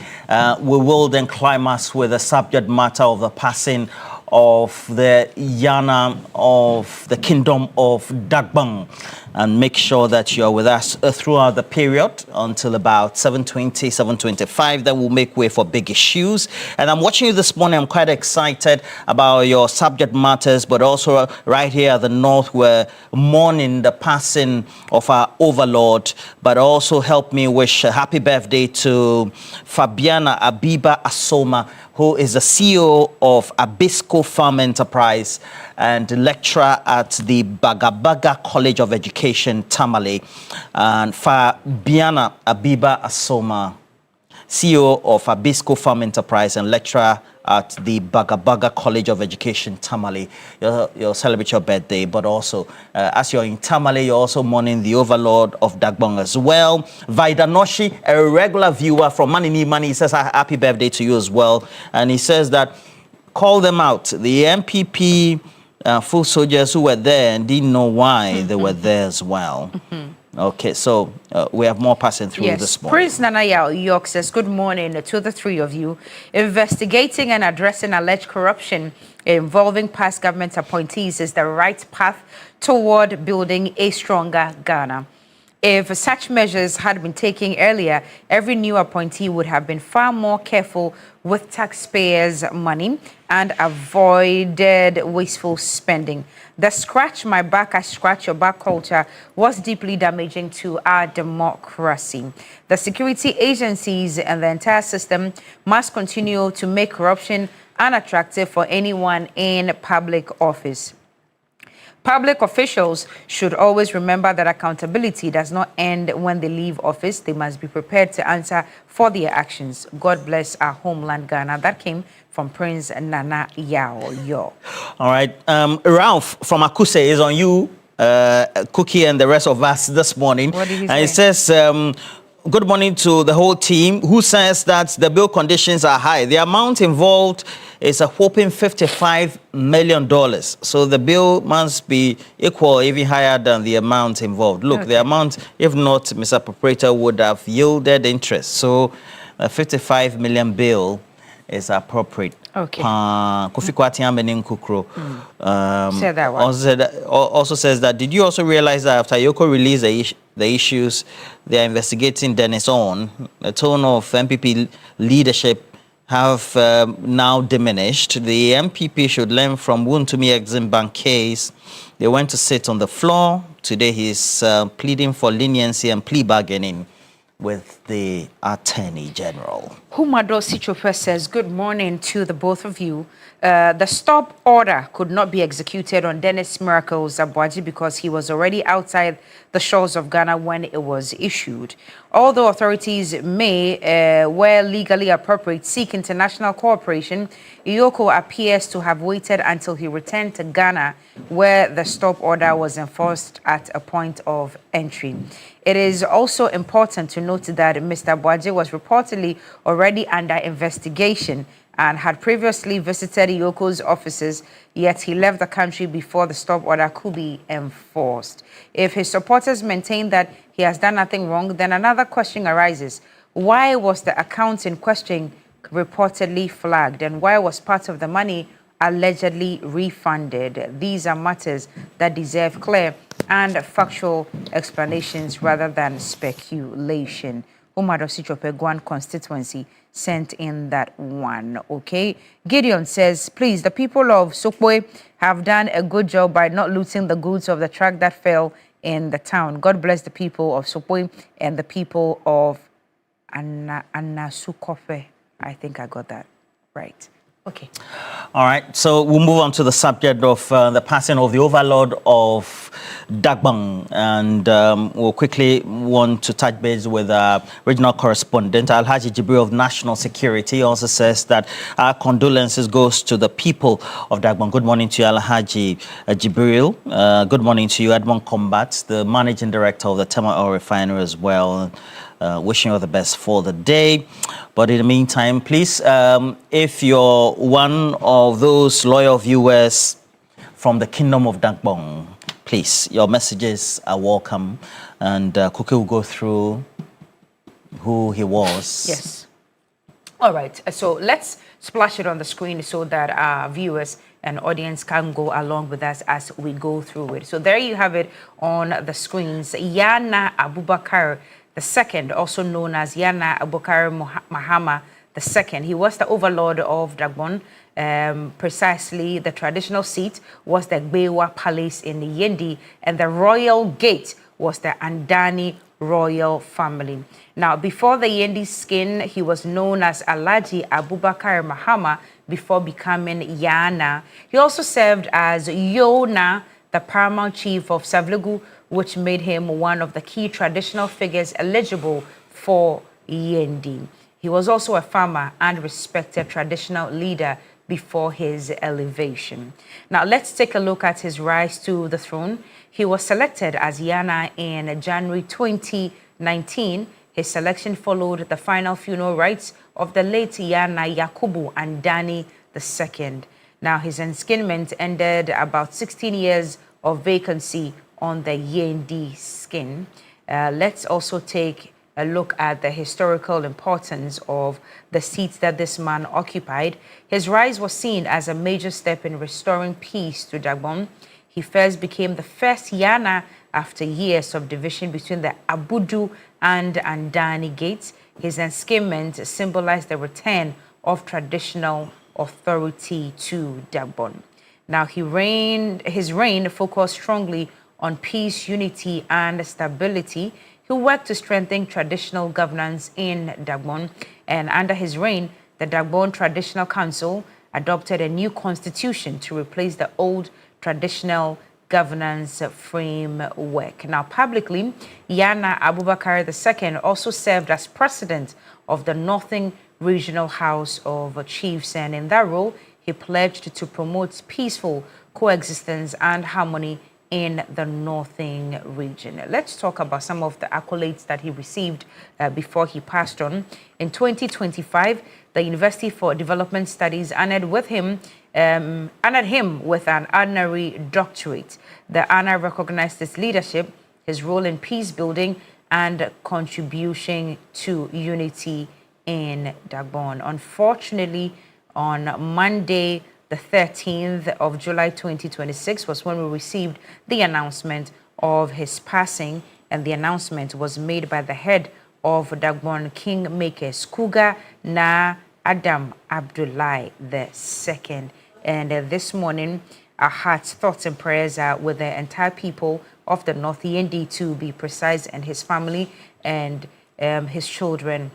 we will then climax with the subject matter of the passing of the Yana of the Kingdom of Dagbang, and make sure that you're with us throughout the period until about 7:20, 7:25. Then we'll make way for big issues. And I'm watching you this morning. I'm quite excited about your subject matters, but also right here at the North, we're mourning the passing of our overlord, but also help me wish a happy birthday to Fabiana Abiba Asoma, who is the CEO of Abisco Farm Enterprise and lecturer at the Bagabaga College of Education, Tamale. And Fabiana Abiba Asoma, CEO of Abisco Farm Enterprise and lecturer at the Bagabaga College of Education, Tamale. You'll celebrate your birthday, but also, as you're in Tamale, you're also mourning the overlord of Dagbon as well. Vida Noshi, a regular viewer from Manini Mani, says happy birthday to you as well. And he says that, call them out. The MPP full soldiers who were there and didn't know why they were there as well. Okay, so we have more passing through this morning. Prince Nanaya York says, good morning to the three of you. Investigating and addressing alleged corruption involving past government appointees is the right path toward building a stronger Ghana. If such measures had been taken earlier, every new appointee would have been far more careful with taxpayers' money and avoided wasteful spending. The scratch my back, I scratch your back culture was deeply damaging to our democracy. The security agencies and the entire system must continue to make corruption unattractive for anyone in public office. Public officials should always remember that accountability does not end when they leave office. They must be prepared to answer for their actions. God bless our homeland, Ghana. That came from Prince Nana Yao Yo. All right. Ralph from Akuse is on you, Cookie, and the rest of us this morning. What did he and say? It says, good morning to the whole team, who says that the bill conditions are high. The amount involved is a whopping $55 million. So the bill must be equal, even higher than the amount involved. Look, the amount, if not, Mr. Appropriator, would have yielded interest. So a 55 million bill is appropriate. Okay. Kofi Kwatiambenin Kukro said that one. Also says that, did you also realize that after Yoko released the issues they are investigating Dennis on, the tone of MPP leadership have now diminished? The MPP should learn from Wuntumi Exim Bank case. They went to sit on the floor. Today he's pleading for leniency and plea bargaining with the Attorney General. Humado Sichope says, good morning to the both of you. The stop order could not be executed on Dennis Miracles Abuaji because he was already outside the shores of Ghana when it was issued. Although authorities may, where legally appropriate, seek international cooperation, Iyoko appears to have waited until he returned to Ghana, where the stop order was enforced at a point of entry. It is also important to note that Mr. Abuaji was reportedly already under investigation and had previously visited Iyoko's offices, yet he left the country before the stop order could be enforced. If his supporters maintain that he has done nothing wrong, then another question arises. Why was the account in question reportedly flagged, and why was part of the money allegedly refunded? These are matters that deserve clear and factual explanations rather than speculation. Umaro Sichope Gwan constituency sent in that one. Okay. Gideon says, please, the people of Sokwe have done a good job by not looting the goods of the truck that fell in the town. God bless the people of Sokwe and the people of Anasukofe. I think I got that right. Okay. All right, so we'll move on to the subject of the passing of the overlord of Dagbang, and we'll quickly want to touch base with our regional correspondent, Alhaji Jibril of National Security. Also says that our condolences goes to the people of Dagbang. Good morning to you, Alhaji Jibril. Good morning to you, Edmond Combat, the Managing Director of the Tema Oil Refinery as well. Wishing you all the best for the day. But in the meantime, please, if you're one of those loyal viewers from the Kingdom of Dagbon, please, your messages are welcome. And Kuki will go through who he was. Yes. All right. So let's splash it on the screen so that our viewers and audience can go along with us as we go through it. So there you have it on the screens. Yana Abubakar II, also known as Yana Abubakar Mahama II. He was the overlord of Dagbon. Precisely, the traditional seat was the Gbewa Palace in Yendi, and the royal gate was the Andani royal family. Now, before the Yendi skin, he was known as Alhaji Abubakar Mahama before becoming Yana. He also served as Yona, the paramount chief of Savlugu, which made him one of the key traditional figures eligible for Yendi. He was also a farmer and respected traditional leader before his elevation. Now, let's take a look at his rise to the throne. He was selected as Yana in January 2019. His selection followed the final funeral rites of the late Yana Yakubu and Dani II. Now, his enskinment ended about 16 years of vacancy on the Yendi skin. Let's also take a look at the historical importance of the seats that this man occupied. His rise was seen as a major step in restoring peace to Dagbon. He first became the first Yana after years of division between the Abudu and Andani gates. His enskinment symbolized the return of traditional authority to Dagbon. Now, his reign focused strongly on peace, unity, and stability. He worked to strengthen traditional governance in Dagbon, and under his reign, the Dagbon Traditional Council adopted a new constitution to replace the old traditional governance framework. Now, publicly, Yana Abubakar II also served as president of the Northern Regional House of Chiefs, and in that role, he pledged to promote peaceful coexistence and harmony in the Northern region. Let's talk about some of the accolades that he received before he passed on. In 2025, the University for Development Studies honored him with an honorary doctorate. The honor recognized his leadership, his role in peace building, and contribution to unity in Dagbon. Unfortunately, on Monday, the 13th of July 2026 was when we received the announcement of his passing, and the announcement was made by the head of Dagbon Kingmakers, Kuga Na Adam Abdullahi II. And this morning, our hearts, thoughts, and prayers are with the entire people of the North, END to be precise, and his family and his children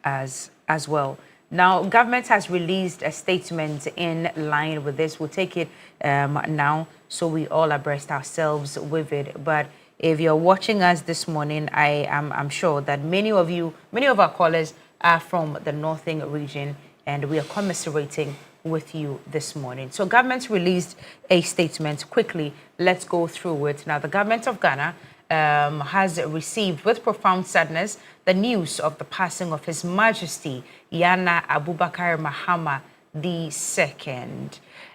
as well. Now, government has released a statement in line with this. We'll take it now so we all abreast ourselves with it. But if you're watching us this morning, I'm sure that many of our callers are from the Northern region, and we are commiserating with you this morning. So government released a statement. Quickly, let's go through it. Now, the government of Ghana has received with profound sadness the news of the passing of His Majesty Yana Abubakar Mahama II.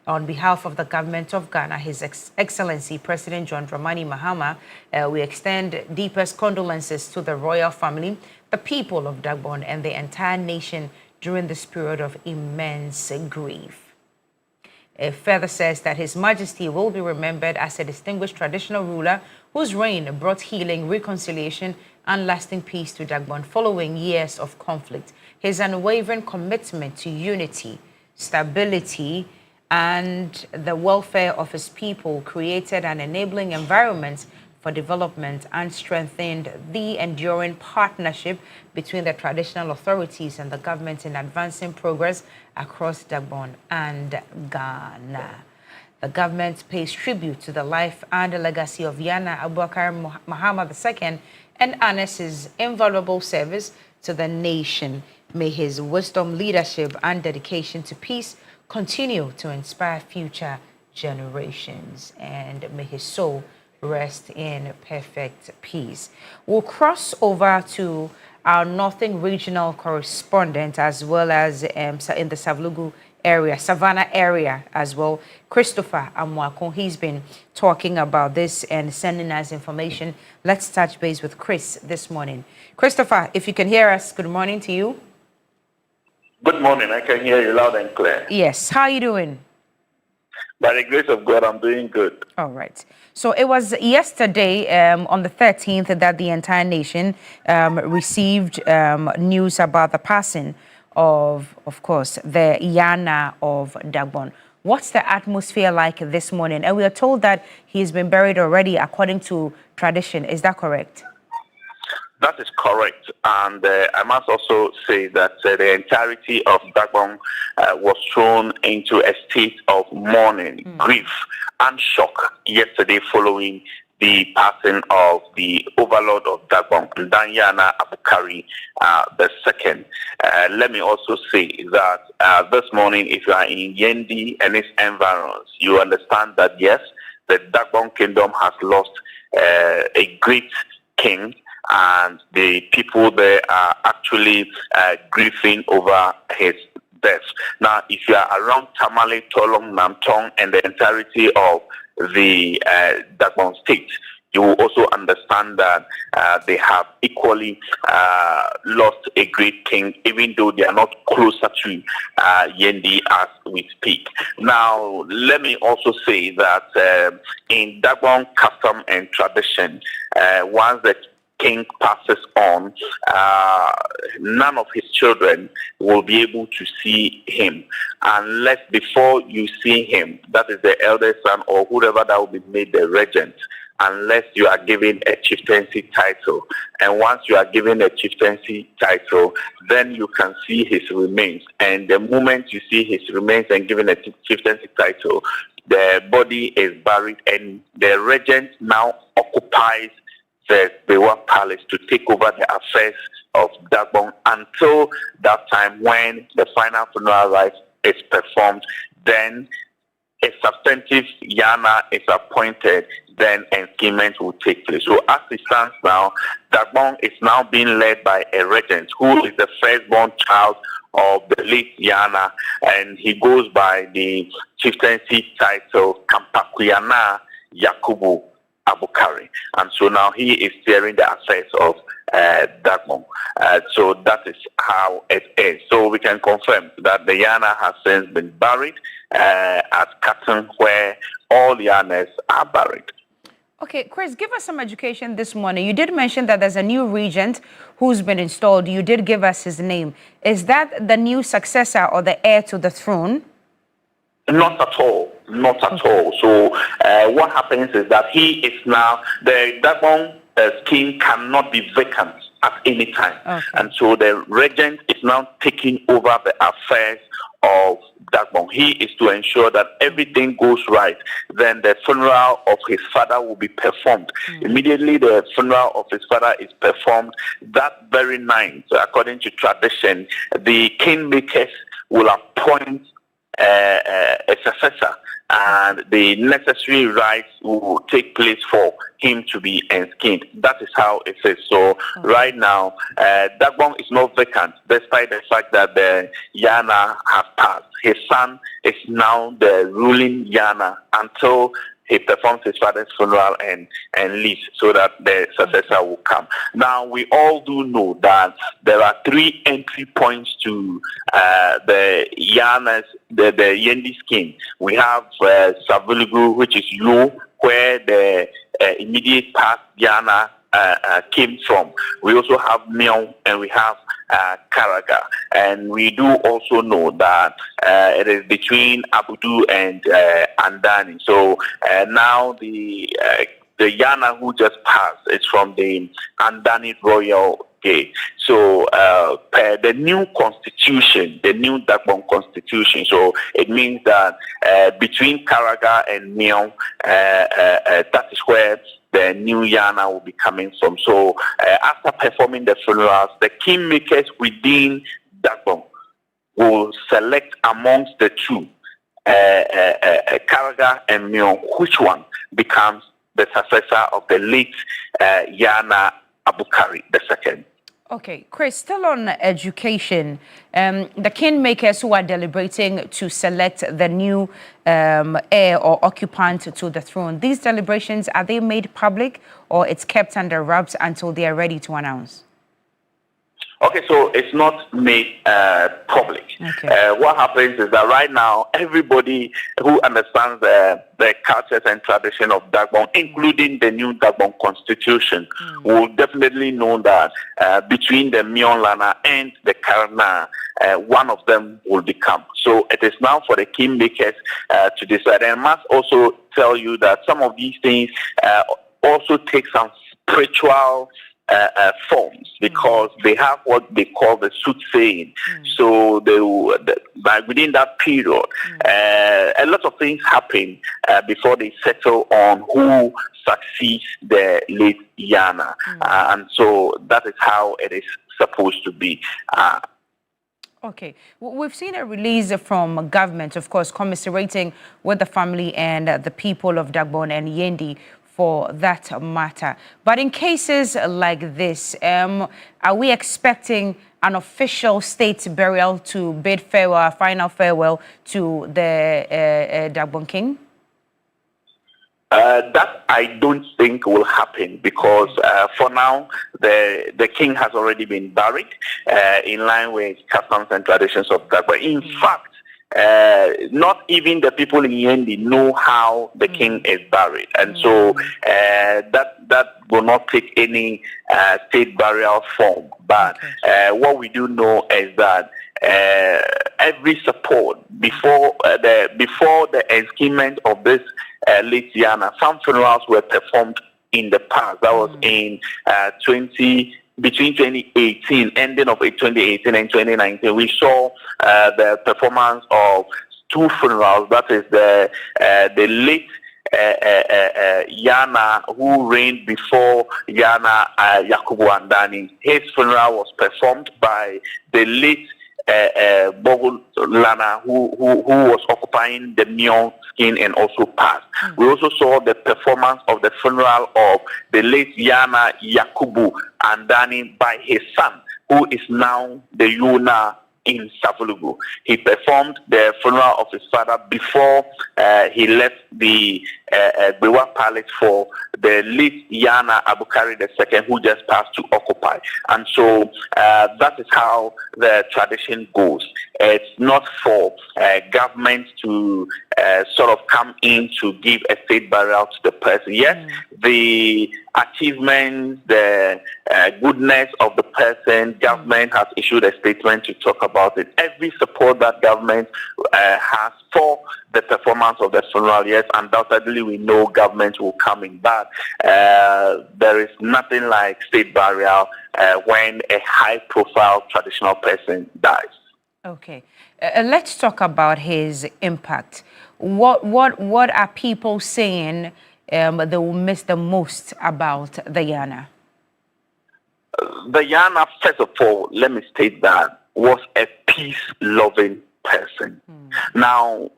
On behalf of the government of Ghana, His Excellency President John Dramani Mahama, we extend deepest condolences to the royal family, the people of Dagbon, and the entire nation during this period of immense grief. It further says that His Majesty will be remembered as a distinguished traditional ruler whose reign brought healing, reconciliation, and lasting peace to Dagbon following years of conflict. His unwavering commitment to unity, stability, and the welfare of his people created an enabling environment for development and strengthened the enduring partnership between the traditional authorities and the government in advancing progress across Dagbon and Ghana. The government pays tribute to the life and the legacy of Yana Abubakar Mahama II and honors his invaluable service to the nation. May his wisdom, leadership, and dedication to peace continue to inspire future generations, and may his soul rest in perfect peace. We'll cross over to our Northern Regional correspondent, as well as in the Savlugu area, Savannah area as well, Christopher Amwako. He's been talking about this and sending us information. Let's touch base with Chris this morning. Christopher, if you can hear us, good morning to you. Good morning. I can hear you loud and clear. Yes. How are you doing? By the grace of God, I'm doing good. All right. So it was yesterday, on the 13th, that the entire nation received news about the passing of course, the Yana of Dagbon. What's the atmosphere like this morning? And we are told that he's been buried already according to tradition. Is that correct? That is correct. And I must also say that the entirety of Dagbon was thrown into a state of mourning, grief, and shock yesterday following the passing of the overlord of Dagbon, Danyana Abukari II. Let me also say that this morning, if you are in Yendi and its environs, you understand that yes, the Dagbon kingdom has lost a great king, and the people there are actually grieving over his death. Now, if you are around Tamale, Tolong, Namtong, and the entirety of the Dagbon state, you will also understand that they have equally lost a great king, even though they are not closer to Yendi as we speak. Now, let me also say that in Dagbon custom and tradition, once the king passes on, none of his children will be able to see him unless before you see him, that is the eldest son or whoever that will be made the regent, unless you are given a chieftaincy title. And once you are given a chieftaincy title, then you can see his remains. And the moment you see his remains and given a chieftaincy title, the body is buried, and the regent now occupies the Bewa Palace to take over the affairs of Dagbon until that time when the final funeral rites is performed. Then a substantive Yana is appointed, then enthronement will take place. So as it stands now, Dagbon is now being led by a regent who is the firstborn child of the late Yana, and he goes by the chieftaincy title Kampakuyana Yakubu Abukari, and so now he is steering the affairs of Dagbon. So that is how it is. So we can confirm that the Yana has since been buried at Katten, where all Yanas are buried. Okay, Chris, give us some education this morning. You did mention that there's a new regent who's been installed. You did give us his name. Is that the new successor or the heir to the throne? Not at all. Not at all. So what happens is that he is now, the Dagbon king cannot be vacant at any time. Okay. And so the regent is now taking over the affairs of Dagbon. He is to ensure that everything goes right. Then the funeral of his father will be performed. Immediately the funeral of his father is performed, that very night, according to tradition, the kingmakers will appoint a successor, and the necessary rites will take place for him to be enskinned. That is how it is. So right now, Dagbon is not vacant, despite the fact that the Yana has passed. His son is now the ruling Yana until he performs his father's funeral and leaves, so that the successor will come. Now, we all do know that there are 3 entry points to the Yanas, the Yendi scheme. We have Savulugu, which is Lu, where the immediate past Yana came from. We also have Mion, and we have Karaga, and we do also know that it is between Abudu and Andani. So now the Yana who just passed is from the Andani Royal Gate. So per the new constitution, the new Dagbon constitution, so it means that between Karaga and Mion, that is where the new Yana will be coming from. So after performing the funerals, the kingmakers within Dagbon will select amongst the two, Karaga and Mion, which one becomes the successor of the late Yana Abukari II. Okay, Chris, still on education, the kingmakers who are deliberating to select the new heir or occupant to the throne, these deliberations, are they made public or it's kept under wraps until they are ready to announce? Okay, so it's not made public. Okay. What happens is that right now, everybody who understands the cultures and tradition of Dagbon, including the new Dagbon constitution, will definitely know that between the Mion Lana and the Karana, one of them will become. So it is now for the kingmakers to decide. And I must also tell you that some of these things also take some spiritual forms because they have what they call the soothsaying. So within that period, a lot of things happen before they settle on who succeeds the late Yana. And so that is how it is supposed to be. Okay, we've seen a release from government, of course, commiserating with the family and the people of Dagbon and Yendi for that matter. But in cases like this, are we expecting an official state burial to bid farewell, final farewell to the Dagbon King? That I don't think will happen because for now the king has already been buried in line with customs and traditions of Dagbon. In fact, not even the people in Yendi know how the king is buried, and so that will not take any state burial form. But what we do know is that every support before the enskinment of this late Yana, some funerals were performed in the past. That was in between 2018, ending of 2018 and 2019. We saw the performance of two funerals. That is the late Yana, who reigned before Yana Yakubu Andani. His funeral was performed by the late Bogu Lana, who was occupying the Nyon skin and also passed. We also saw the performance of the funeral of the late Yana Yakubu Andani by his son, who is now the Yuna in Savulugu. He performed the funeral of his father before he left the Bewa Palace for the late Yana Abukari II, who just passed to occupy. And so that is how the tradition goes. It's not for government to sort of come in to give a state burial to the person. Yes, the achievements, the goodness of the person, government has issued a statement to talk about it. Every support that government has for the performance of the funeral, yes, undoubtedly we know government will come in, but there is nothing like state burial when a high-profile traditional person dies. Okay, let's talk about his impact. What are people saying they will miss the most about the Yana? The Yana, first of all, let me state that, was a peace-loving person. Now,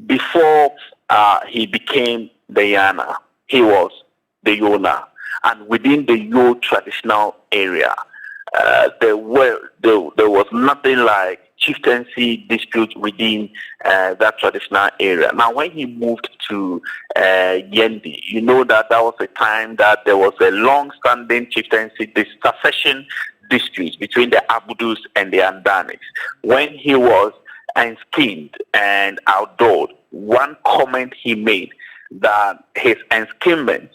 before he became the Yana, he was the Yona. And within the Yo traditional area, there was nothing like chieftaincy dispute within that traditional area. Now, when he moved to Yendi, you know that was a time that there was a long-standing chieftaincy succession dispute between the Abudus and the Andanis. When he was enskinned and outlawed, one comment he made that his enskinment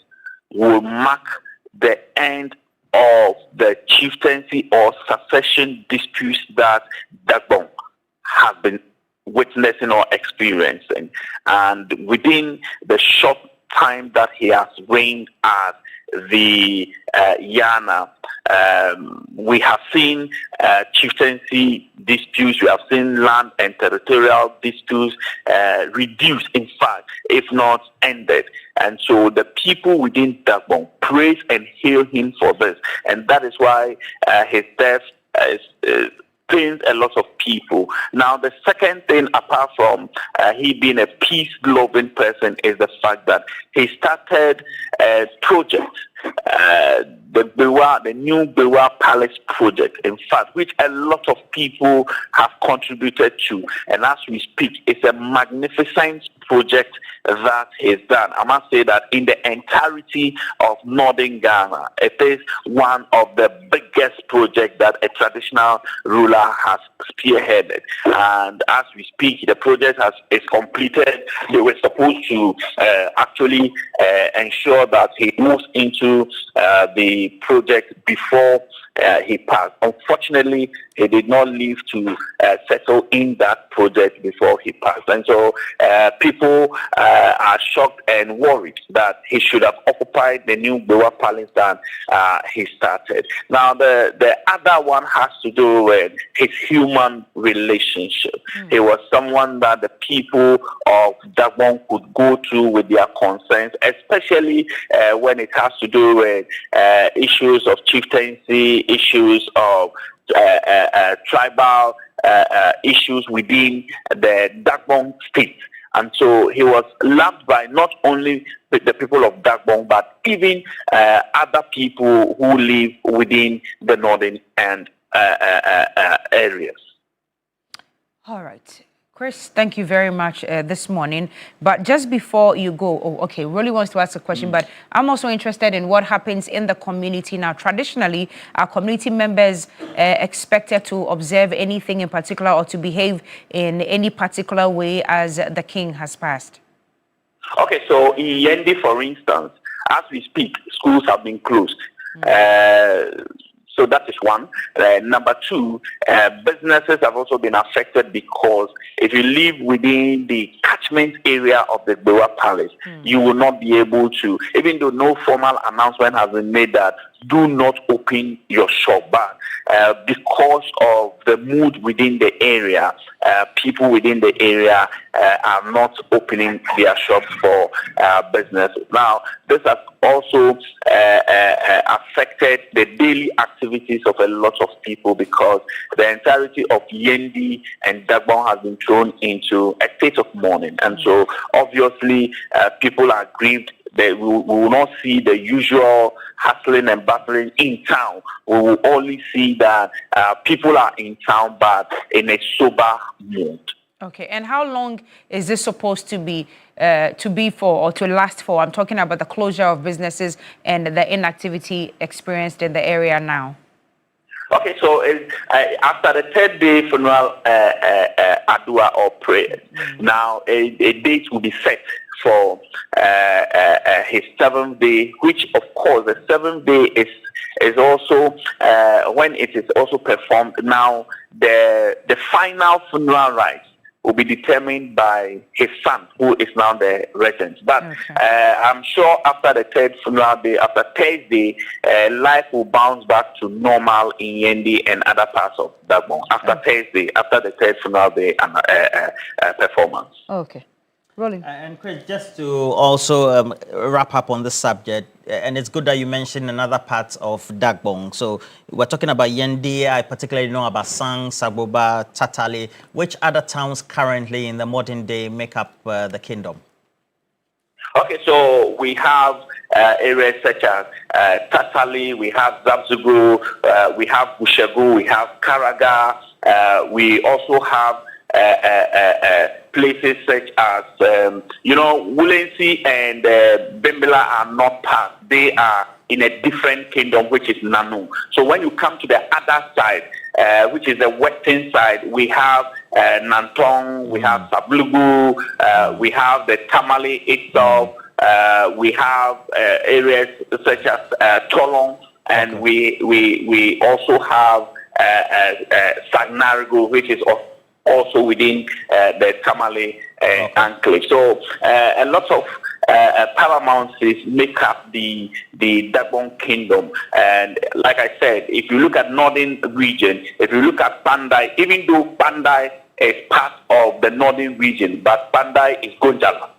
will mark the end of the chieftaincy or succession disputes that Dagbon has been witnessing or experiencing. And within the short time that he has reigned as the Yana, we have seen chieftaincy disputes, we have seen land and territorial disputes reduced, in fact, if not ended. And so the people within Dagbon praise and hail him for this. And that is why his death pains a lot of people. Now, the second thing, apart from he being a peace-loving person, is the fact that he started a project, the new Bewa Palace project, in fact, which a lot of people have contributed to. And as we speak, it's a magnificent project that he's done. I must say that in the entirety of northern Ghana, it is one of the biggest projects that a traditional ruler has spearheaded. And as we speak, the project is completed. They were supposed to actually ensure that he moves into the project before he passed. Unfortunately, he did not live to settle in that project before he passed. And so people are shocked and worried that he should have occupied the new Bewa Palace that he started. Now, the other one has to do with his human relationship. He was someone that the people of Dagbon could go to with their concerns, especially when it has to do with issues of chieftaincy, issues of tribal issues within the Dagbon state. And so he was loved by not only the people of Dagbon, but even other people who live within the northern and areas. All right. Chris, thank you very much this morning. But just before you go, Rolly wants to ask a question, but I'm also interested in what happens in the community now. Traditionally, are community members expected to observe anything in particular or to behave in any particular way as the king has passed? Okay, so in Yendi, for instance, as we speak, schools have been closed. So that is one. Number two, businesses have also been affected because if you live within the catchment area of the Bewa Palace, you will not be able to, even though no formal announcement has been made that do not open your shop. But because of the mood within the area, people within the area are not opening their shops for business. Now, this has also affected the daily activities of a lot of people because the entirety of Yendi and Dagbon has been thrown into a state of mourning. And so, obviously, people are grieved. We will not see the usual hustling and bustling in town. We will only see that people are in town, but in a sober mood. Okay, and how long is this supposed to be for or to last for? I'm talking about the closure of businesses and the inactivity experienced in the area now. Okay, so after the third day funeral adua or prayer, now a date will be set for his 7th day, which of course the 7th day is also when it is also performed. Now the final funeral rites will be determined by his son, who is now the regent. But I'm sure after the third funeral day, after Thursday, life will bounce back to normal in Yendi and other parts of Dagbon. After Thursday, after the third funeral day and performance. Okay. Rolling. And Chris, just to also wrap up on this subject, and it's good that you mentioned another part of Dagbon. So we're talking about Yendi. I particularly know about Sang, Saboba, Tatale. Which other towns currently in the modern day make up the kingdom? Okay, so we have areas such as Tatale, we have Zabzugu, we have Bushegu, we have Karaga, we also have places such as, Wulensi and Bembela are not part. They are in a different kingdom, which is Nanu. So when you come to the other side, which is the western side, we have Nantong, we have Sablugu, we have the Tamale itself, we have areas such as Tolong, and we also have Sagnarigo, which is also within the Tamale enclave. So a lot of paramounts make up the Dagbon kingdom. And like I said, if you look at northern region, if you look at Pandai, even though Pandai is part of the northern region, but Pandai is Gonjaland.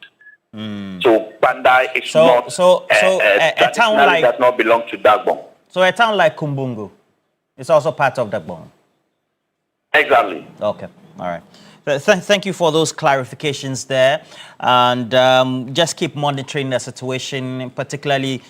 So Pandai is not a town like does not belong to Dagbon. So a town like Kumbungu is also part of Dagbon. Exactly. Okay. All right. Thank you for those clarifications there. And just keep monitoring the situation, particularly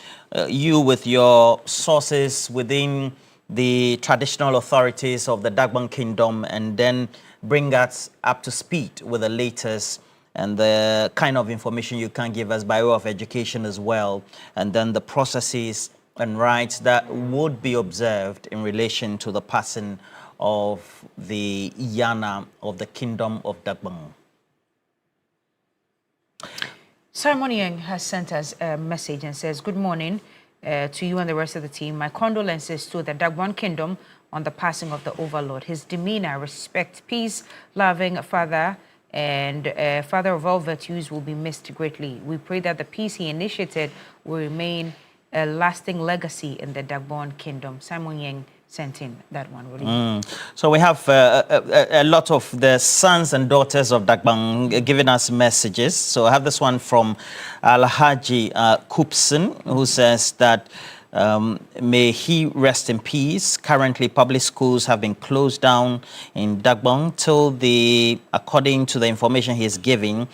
you with your sources within the traditional authorities of the Dagbon Kingdom, and then bring us up to speed with the latest and the kind of information you can give us by way of education as well, and then the processes and rights that would be observed in relation to the passing of the Yana of the Kingdom of Dagbon. Simon Yang has sent us a message and says, good morning. to you and the rest of the team, my condolences to the Dagbon Kingdom on the passing of the overlord. His demeanor, respect, peace, loving father, and father of all virtues will be missed greatly. We pray that the peace he initiated will remain a lasting legacy in the Dagbon Kingdom. Simon Yang sent in that one. So we have a lot of the sons and daughters of Dagbang giving us messages. So I have this one from Alhaji Kupson, who says that may he rest in peace. Currently, public schools have been closed down in Dagbang till according to the information he is giving,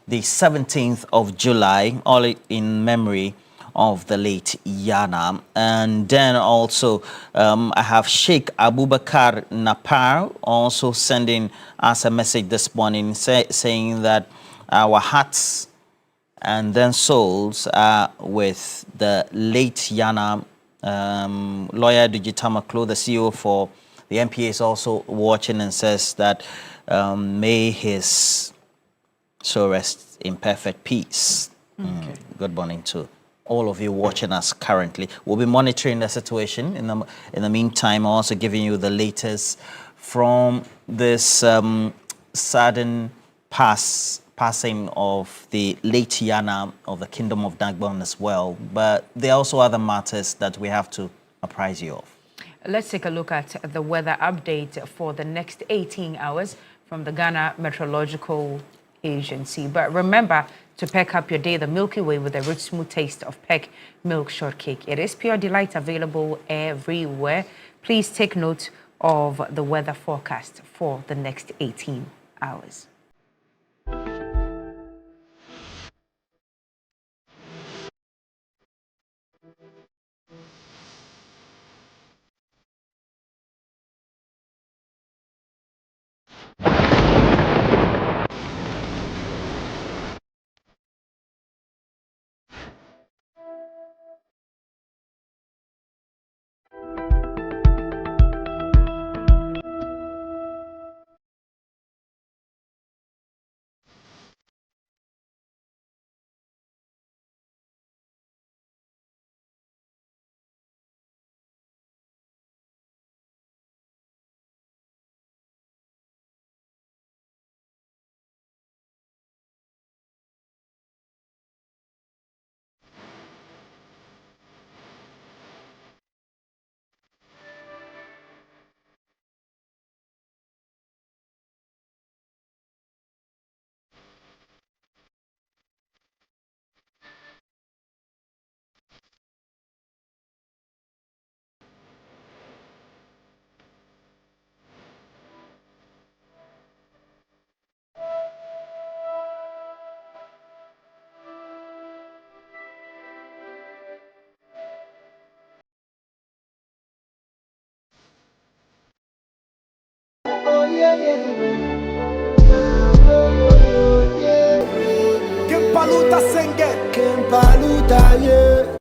the 17th of July, all in memory of the late Yana. And then also I have Sheikh Abubakar Napar also sending us a message this morning saying that our hearts and then souls are with the late Yana. Lawyer Digitama Klo, the CEO for the MPA, is also watching and says that may his soul rest in perfect peace. Good morning to all of you watching us currently. We'll be monitoring the situation. In the meantime, also giving you the latest from this sudden passing of the late Yana of the Kingdom of Dagbon as well. But there are also other matters that we have to apprise you of. Let's take a look at the weather update for the next 18 hours from the Ghana Meteorological Agency. But remember to peck up your day the Milky Way with a rich, smooth taste of Peck Milk Shortcake. It is pure delight, available everywhere. Please take note of the weather forecast for the next 18 hours. Kempaluta senge, Kempaluta ye.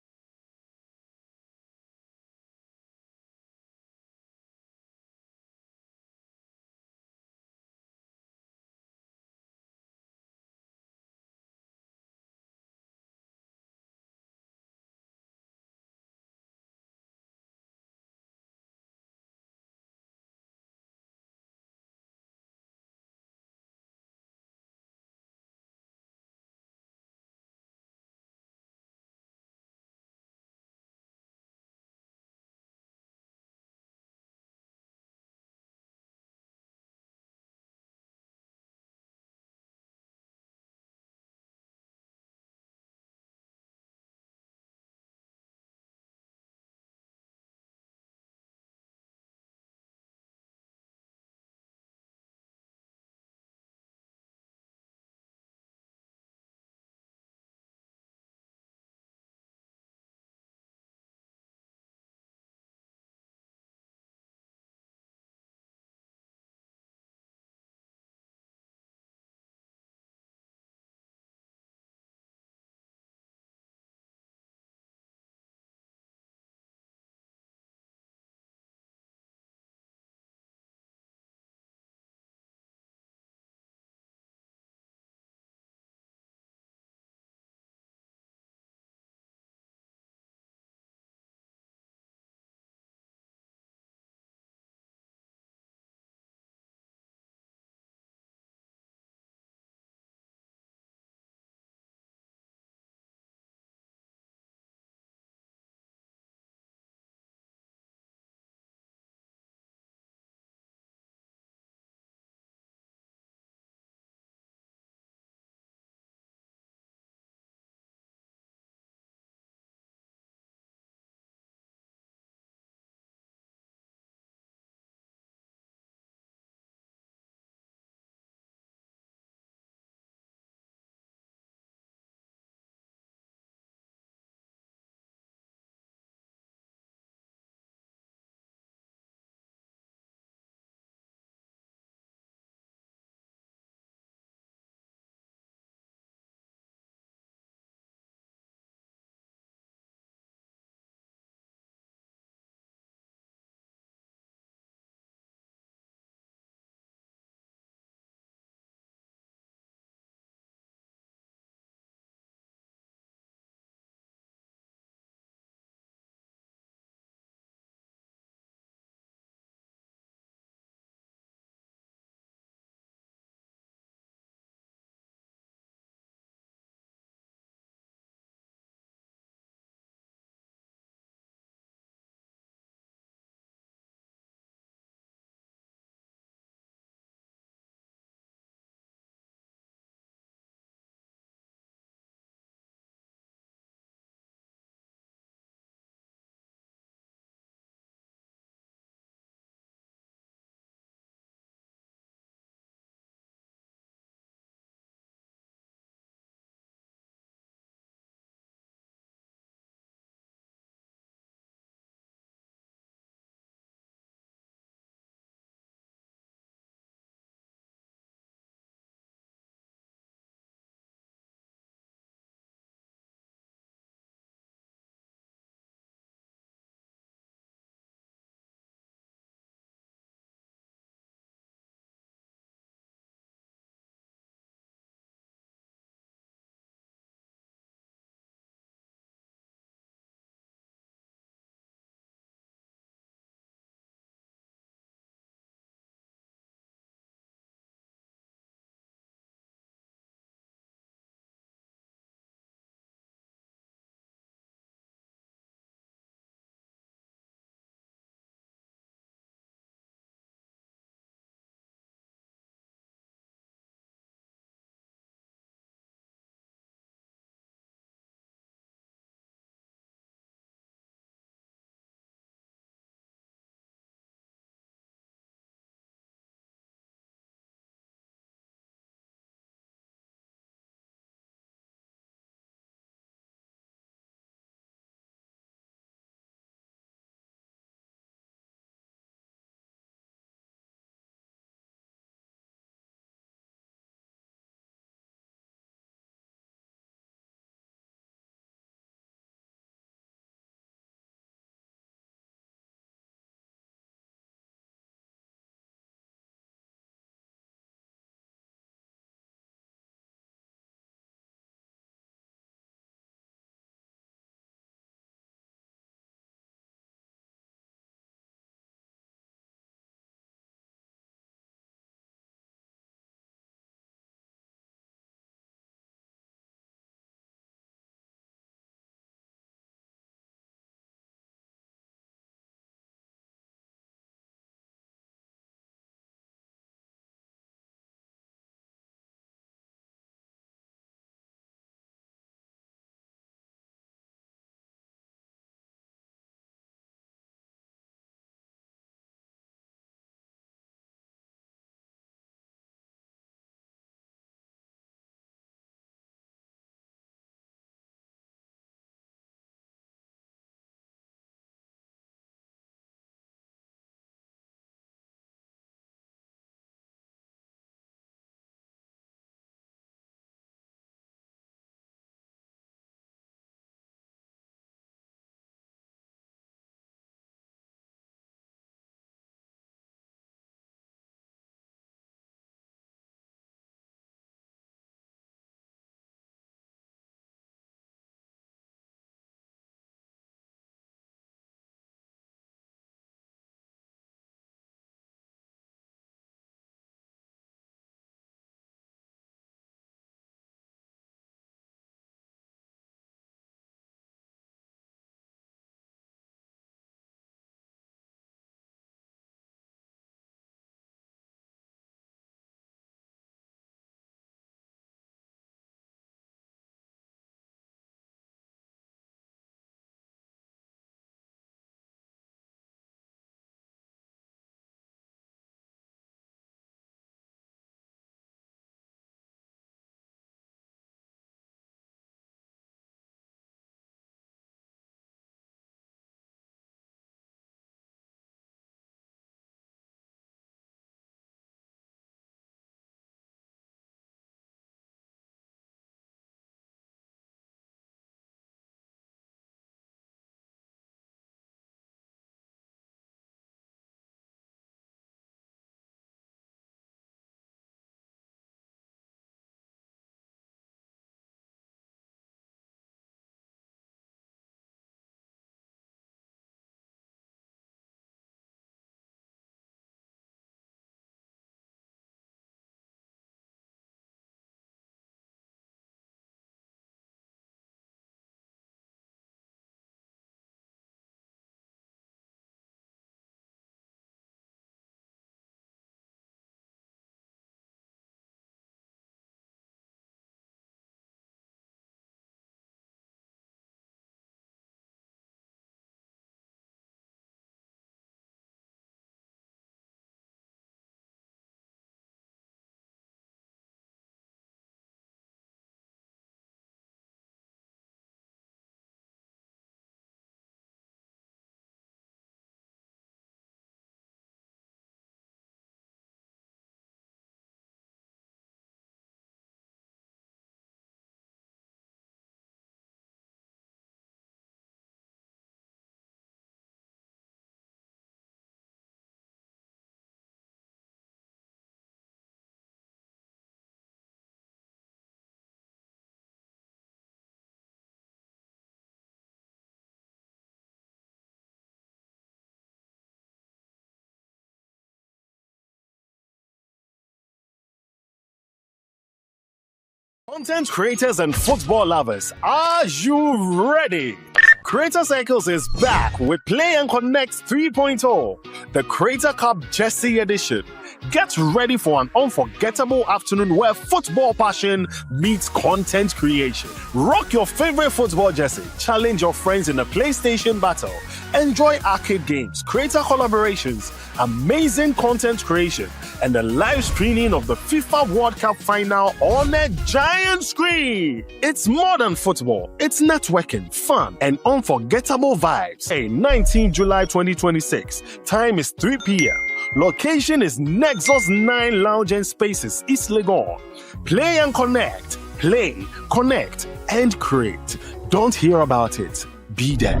Content creators and football lovers, are you ready? Creator Cycles is back with Play and Connect 3.0, the Creator Cup Jersey Edition. Get ready for an unforgettable afternoon where football passion meets content creation. Rock your favorite football jersey, challenge your friends in a PlayStation battle, enjoy arcade games, creator collaborations, amazing content creation, and the live streaming of the FIFA World Cup final on a giant screen. It's more than football. It's networking, fun, and unforgettable vibes. Hey, 19 July 2026. Time is 3 p.m. Location is Nexus 9 Lounge and Spaces, East Legon. Play and connect. Play, connect, and create. Don't hear about it. Be there.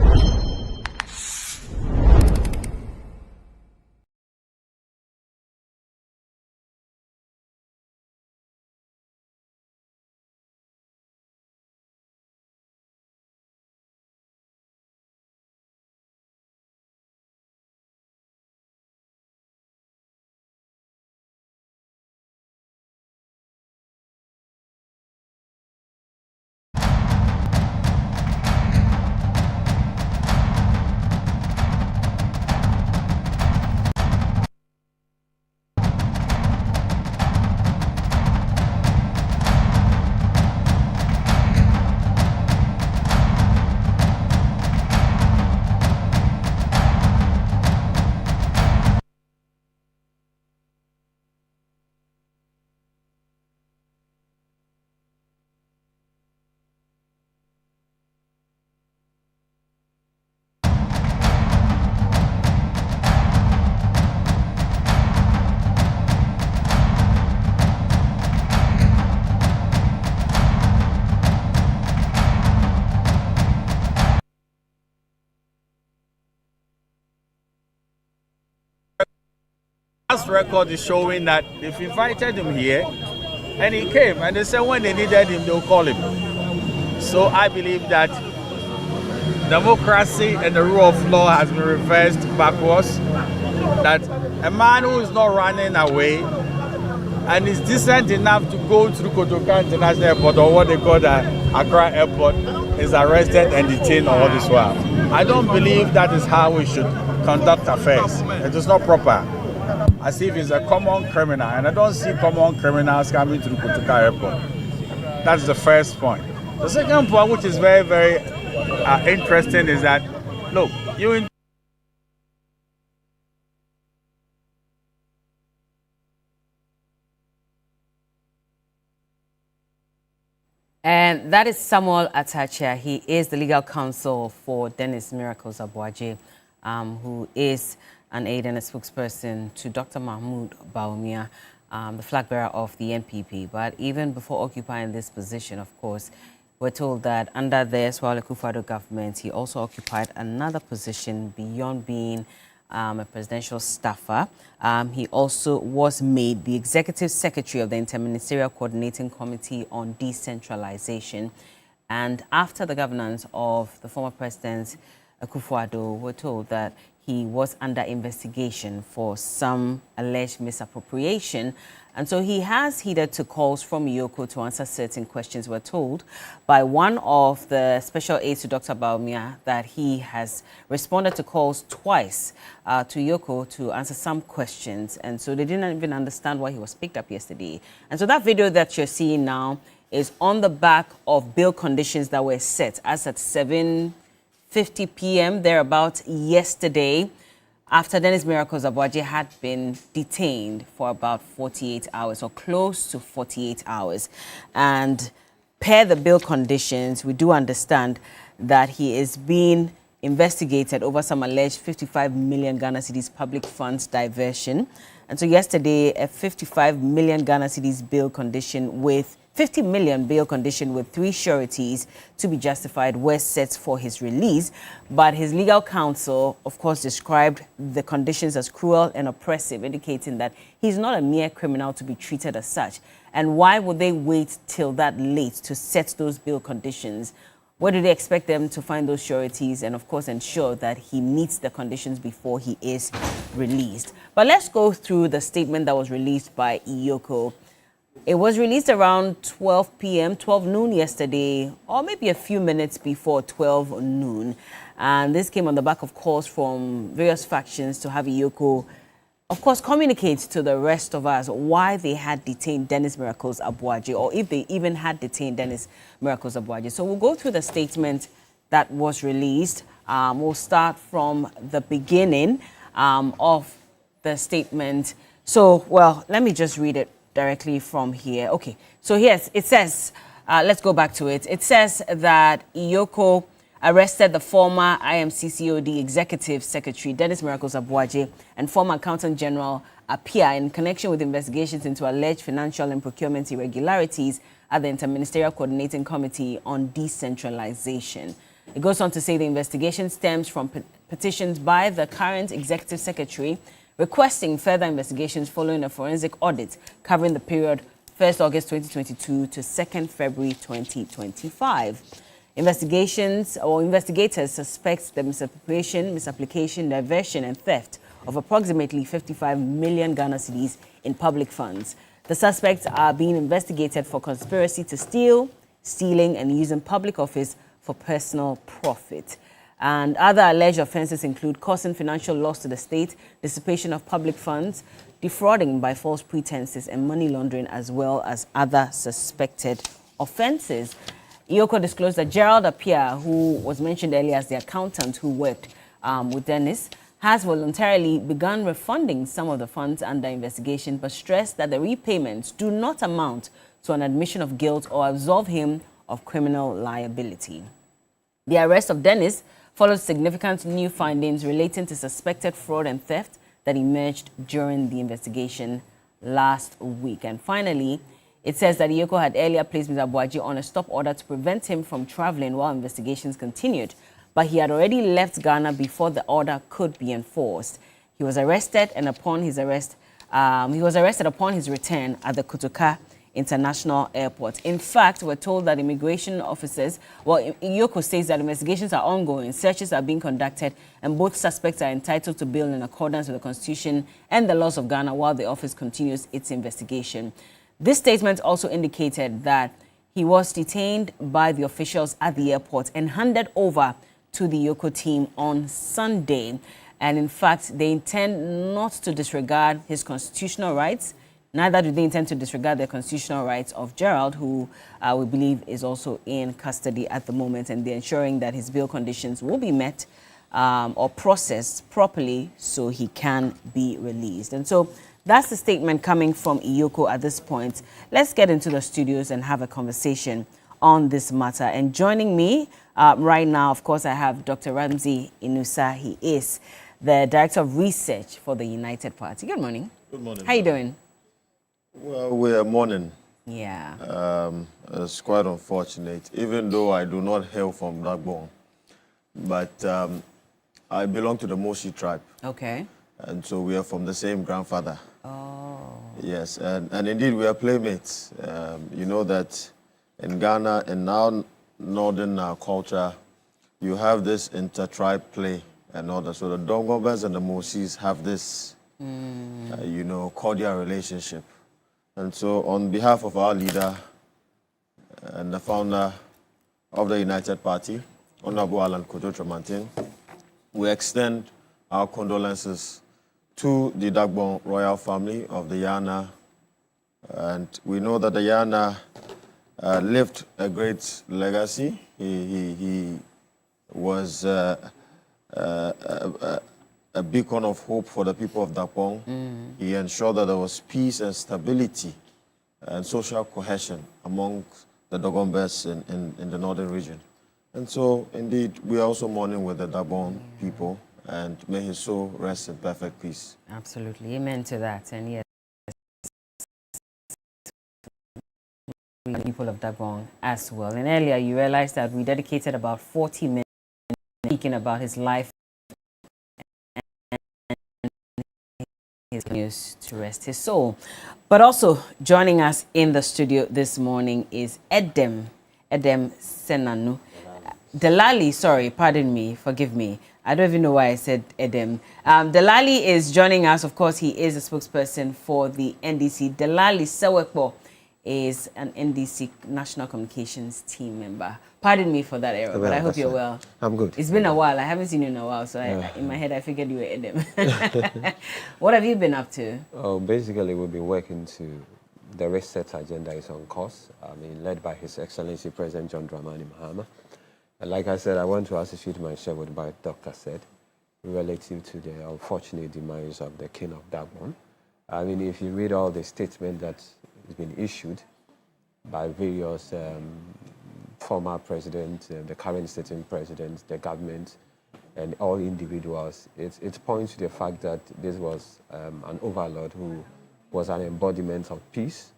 Last record is showing that they've invited him here and he came, and they said when they needed him, they'll call him. So I believe that democracy and the rule of law has been reversed backwards, that a man who is not running away and is decent enough to go through Kotoka International Airport, or what they call the Accra Airport, is arrested and detained all this while. I don't believe that is how we should conduct affairs. It is not proper. As if he's a common criminal, and I don't see common criminals coming through Kotoka Airport. That's the first point. The second point, which is very, very interesting, is that, look, And that is Samuel Atachia. He is the legal counsel for Dennis Miracles Abuaje, who is an aide and a spokesperson to Dr. Mahmoud Bawumia, the flag bearer of the NPP. But even before occupying this position, of course, we're told that under the Swale Akufo-Addo government, he also occupied another position beyond being a presidential staffer. He also was made the executive secretary of the Interministerial Coordinating Committee on Decentralization. And after the governance of the former president Akufo-Addo, we're told that he was under investigation for some alleged misappropriation. And so he has heeded to calls from Yoko to answer certain questions. We're told by one of the special aides to Dr. Bawumia that he has responded to calls twice to Yoko to answer some questions. And so they didn't even understand why he was picked up yesterday. And so that video that you're seeing now is on the back of bail conditions that were set as at 7:50 p.m. thereabout yesterday, after Dennis Miracles Abuaje had been detained for about 48 hours or close to 48 hours. And per the bail conditions, we do understand that he is being investigated over some alleged 55 million Ghana cedis public funds diversion. And so yesterday, a 55 million Ghana cedis bail condition with 50 million bail condition with 3 sureties to be justified were set for his release. But his legal counsel, of course, described the conditions as cruel and oppressive, indicating that he's not a mere criminal to be treated as such. And why would they wait till that late to set those bail conditions? Where do they expect them to find those sureties and, of course, ensure that he meets the conditions before he is released? But let's go through the statement that was released by Iyoko. It was released around 12 p.m., 12 noon yesterday, or maybe a few minutes before 12 noon. And this came on the back of calls from various factions to have Iyoko, of course, communicate to the rest of us why they had detained Dennis Miracles Abuaje, or if they even had detained Dennis Miracles Abuaje. So we'll go through the statement that was released. We'll start from the beginning of the statement. So, well, let me just read it directly from here. Okay, so yes, it says, let's go back to it. It says that Iyoko arrested the former IMCCOD Executive Secretary Dennis Miracles Abuaje and former Accountant General Apia in connection with investigations into alleged financial and procurement irregularities at the Interministerial Coordinating Committee on Decentralization. It goes on to say the investigation stems from petitions by the current Executive Secretary requesting further investigations following a forensic audit covering the period 1st August 2022 to 2nd February 2025. Investigators suspect the misapplication, diversion, and theft of approximately 55 million Ghana cedis in public funds. The suspects are being investigated for conspiracy to steal, stealing, and using public office for personal profit. And other alleged offenses include causing financial loss to the state, dissipation of public funds, defrauding by false pretenses, and money laundering, as well as other suspected offenses. Iyoko disclosed that Gerald Apia, who was mentioned earlier as the accountant who worked with Dennis, has voluntarily begun refunding some of the funds under investigation, but stressed that the repayments do not amount to an admission of guilt or absolve him of criminal liability. The arrest of Dennis followed significant new findings relating to suspected fraud and theft that emerged during the investigation last week. And finally, it says that Iyoko had earlier placed Mr. Abuaje on a stop order to prevent him from traveling while investigations continued, but he had already left Ghana before the order could be enforced. He was arrested, and upon his arrest, upon his return at the Kotoka International Airport. In fact, we're told that immigration officers, Iyoko says that investigations are ongoing, searches are being conducted, and both suspects are entitled to bail in accordance with the Constitution and the laws of Ghana while the office continues its investigation. This statement also indicated that he was detained by the officials at the airport and handed over to the Iyoko team on Sunday. And in fact, they intend not to disregard his constitutional rights. Neither do they intend to disregard the constitutional rights of Gerald, who we believe is also in custody at the moment, and they're ensuring that his bail conditions will be met or processed properly so he can be released. And so that's the statement coming from Iyoko at this point. Let's get into the studios and have a conversation on this matter. And joining me right now, of course, I have Dr. Ramsey Inusa. He is the Director of Research for the United Party. Good morning. Good morning. How are you doing? Well, we are mourning. Yeah. It's quite unfortunate, even though I do not hail from Dagbon. But I belong to the Moshi tribe. Okay. And so we are from the same grandfather. Oh. Yes, and indeed we are playmates. You know that in Ghana and our northern culture, you have this inter-tribe play and all that. So the Dongobas and the Moshis have this, you know, cordial relationship. And so on behalf of our leader and the founder of the United Party, Honorable Alan Kojo Tremantin, we extend our condolences to the Dagbon royal family of the Yana. And we know that the Yana lived a great legacy. He was a beacon of hope for the people of Dagbon. He ensured that there was peace and stability and social cohesion among the Dogombes in the northern region. And so, indeed, we are also mourning with the Dagbon people, and may his soul rest in perfect peace. Absolutely. Amen to that. And yes, people of Dagbon as well. And earlier, you realized that we dedicated about 40 minutes speaking about his life and his news to rest his soul. But also joining us in the studio this morning is Edem Senanu. Delali, sorry, pardon me, forgive me. I don't even know why I said Edem. Delali is joining us. Of course, he is a spokesperson for the NDC. Delali Sewekbo is an NDC National Communications team member. Pardon me for that error, but I hope you're well. I'm good. It's been a while. I haven't seen you in a while, so in my head I figured you were Edem. What have you been up to? Oh, basically, we've been working to the reset agenda is on course. I mean, led by His Excellency President John Dramani Mahama. And like I said, I want to associate myself with what the doctor said relative to the unfortunate demise of the King of Dagbon. I mean, if you read all the statements that has been issued by various former presidents, the current sitting president, the government, and all individuals, it points to the fact that this was an overlord who was an embodiment of peace.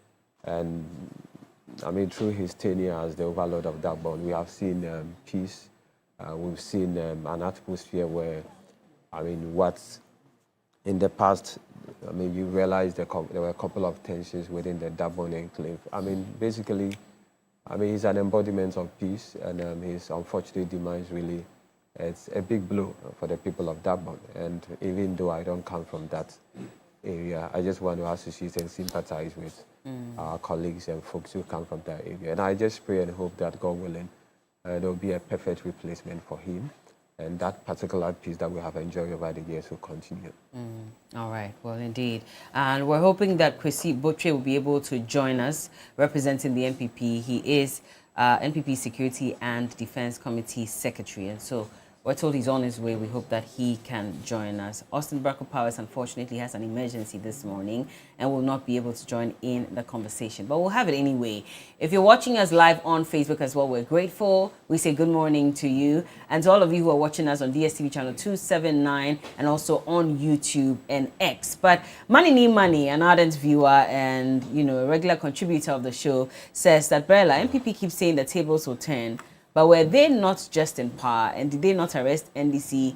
And I mean, through his tenure as the overlord of Dagbon, we have seen peace. We've seen an atmosphere where, I mean, what's in the past, I mean, you realize there were a couple of tensions within the Dagbon enclave. I mean, basically, I mean, he's an embodiment of peace, and his unfortunate demise really, it's a big blow for the people of Dagbon. And even though I don't come from that area, I just want to associate and sympathize with our colleagues and folks who come from that area. And I just pray and hope that, God willing, there will be a perfect replacement for him. And that particular peace that we have enjoyed over the years will continue. All right, well, indeed. And we're hoping that Kwesi Botre will be able to join us representing the NPP. He is NPP Security and Defense Committee Secretary. And so we're told he's on his way. We hope that he can join us. Austin Braco Powers, unfortunately, has an emergency this morning and will not be able to join in the conversation. But we'll have it anyway. If you're watching us live on Facebook as well, we're grateful. We say good morning to you. And to all of you who are watching us on DSTV channel 279 and also on YouTube and X. But Money Need Money, an ardent viewer and, you know, a regular contributor of the show, says that, Bella, NPP keeps saying the tables will turn. But were they not just in power, and did they not arrest NDC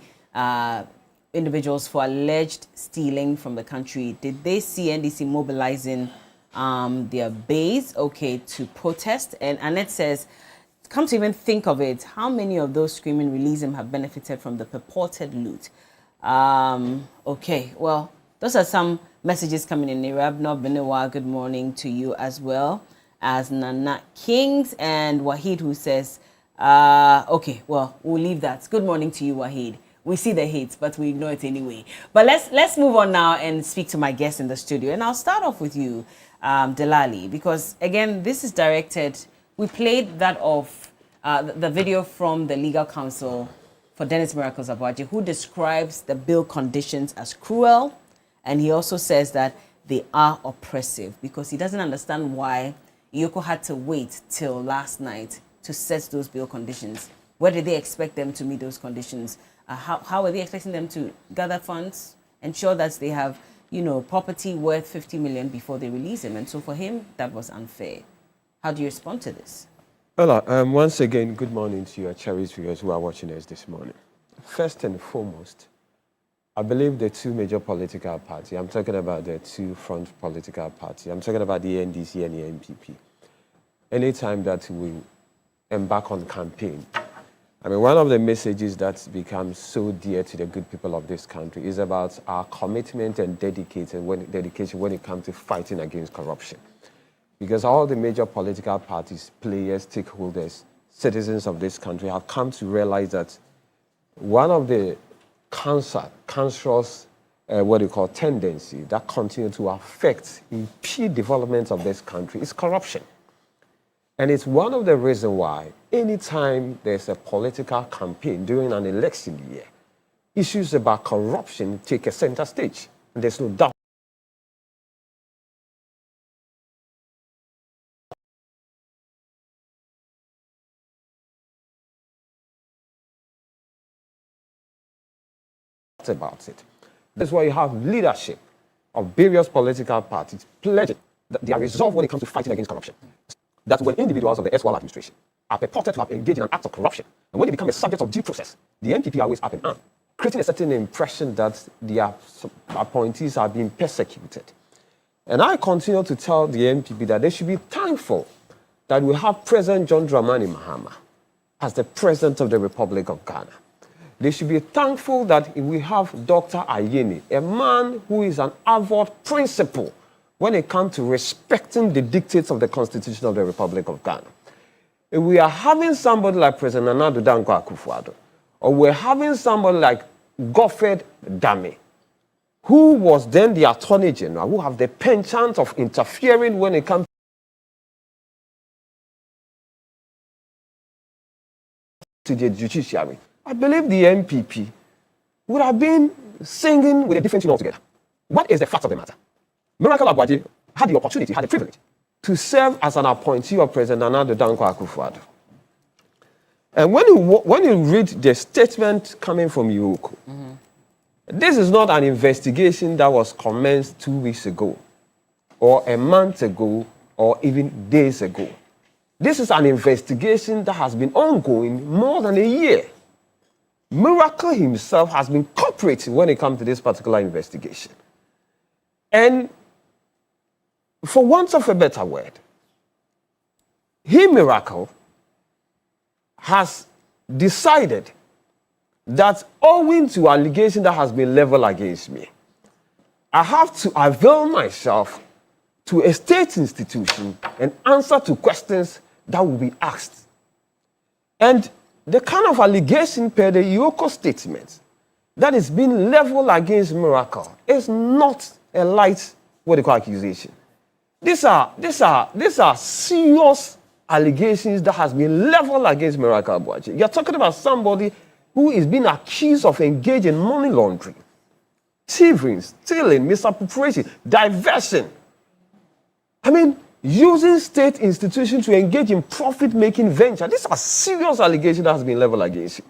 individuals for alleged stealing from the country? Did they see NDC mobilizing their base, to protest? And Annette says, come to even think of it, how many of those screaming release him have benefited from the purported loot? Well, those are some messages coming in. Nirabna Benewa, good morning to you as well as Nana Kings and Wahid, who says, we'll leave that. Good morning to you, Wahid. We see the hate, but we ignore it anyway. But let's move on now and speak to my guest in the studio. And I'll start off with you, Delali, because again, this is directed. We played that of the video from the legal counsel for Dennis Miracles Abuaji, who describes the bill conditions as cruel, and he also says that they are oppressive because he doesn't understand why Yoko had to wait till last night to set those bill conditions. Where did they expect them to meet those conditions? How are they expecting them to gather funds, ensure that they have, property worth 50 million before they release him? And so for him, that was unfair. How do you respond to this? Well, once again, good morning to your cherished viewers who are watching us this morning. First and foremost, I believe the two major political parties, I'm talking about the two front political parties, I'm talking about the NDC and the NPP. Anytime that we embark on campaign, I mean, one of the messages that becomes so dear to the good people of this country is about our commitment and dedication when it comes to fighting against corruption. Because all the major political parties, players, stakeholders, citizens of this country have come to realize that one of the cancerous tendency that continue to affect, impede development of this country is corruption. And it's one of the reasons why anytime there's a political campaign during an election year, issues about corruption take a center stage. And there's no doubt about it. That's why you have leadership of various political parties pledging that they are resolved when it comes to fighting against corruption. That when individuals of the erstwhile administration are purported to have engaged in an act of corruption, and when they become a subject of due process, the NPP always up and arm, creating a certain impression that their appointees are being persecuted. And I continue to tell the NPP that they should be thankful that we have President John Dramani Mahama as the President of the Republic of Ghana. They should be thankful that we have Dr. Ayeni, a man who is an avowed principal when it comes to respecting the dictates of the Constitution of the Republic of Ghana. If we are having somebody like President Nana Addo Dankwa Akufo-Addo, or we're having somebody like Godfred Dame, who was then the Attorney General, who have the penchant of interfering when it comes to the judiciary, I believe the NPP would have been singing with a different tune altogether. What is the fact of the matter? Miracle Abuaji had the opportunity, had the privilege to serve as an appointee of President Nana Addo Dankwa Akufo-Addo. And when you read the statement coming from Yoko, this is not an investigation that was commenced 2 weeks ago, or a month ago, or even days ago. This is an investigation that has been ongoing more than a year. Miracle himself has been cooperating when it comes to this particular investigation. And for want of a better word, Miracle has decided that owing to allegation that has been leveled against me, I have to avail myself to a state institution and answer to questions that will be asked. And the kind of allegation per the Yoko statement that is being leveled against Miracle is not a light, what they call accusation. These are serious allegations that has been leveled against Miracle Abuaji. You're talking about somebody who is being accused of engaging in money laundering, thievery, stealing, misappropriation, diversion. I mean, using state institutions to engage in profit-making venture. These are serious allegations that has been leveled against him.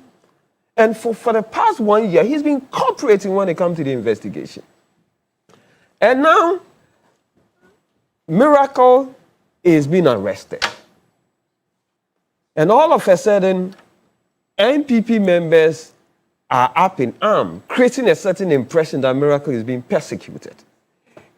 And for the past 1 year, he's been cooperating when it comes to the investigation. And now, Miracle is being arrested. And all of a sudden, NPP members are up in arms, creating a certain impression that Miracle is being persecuted.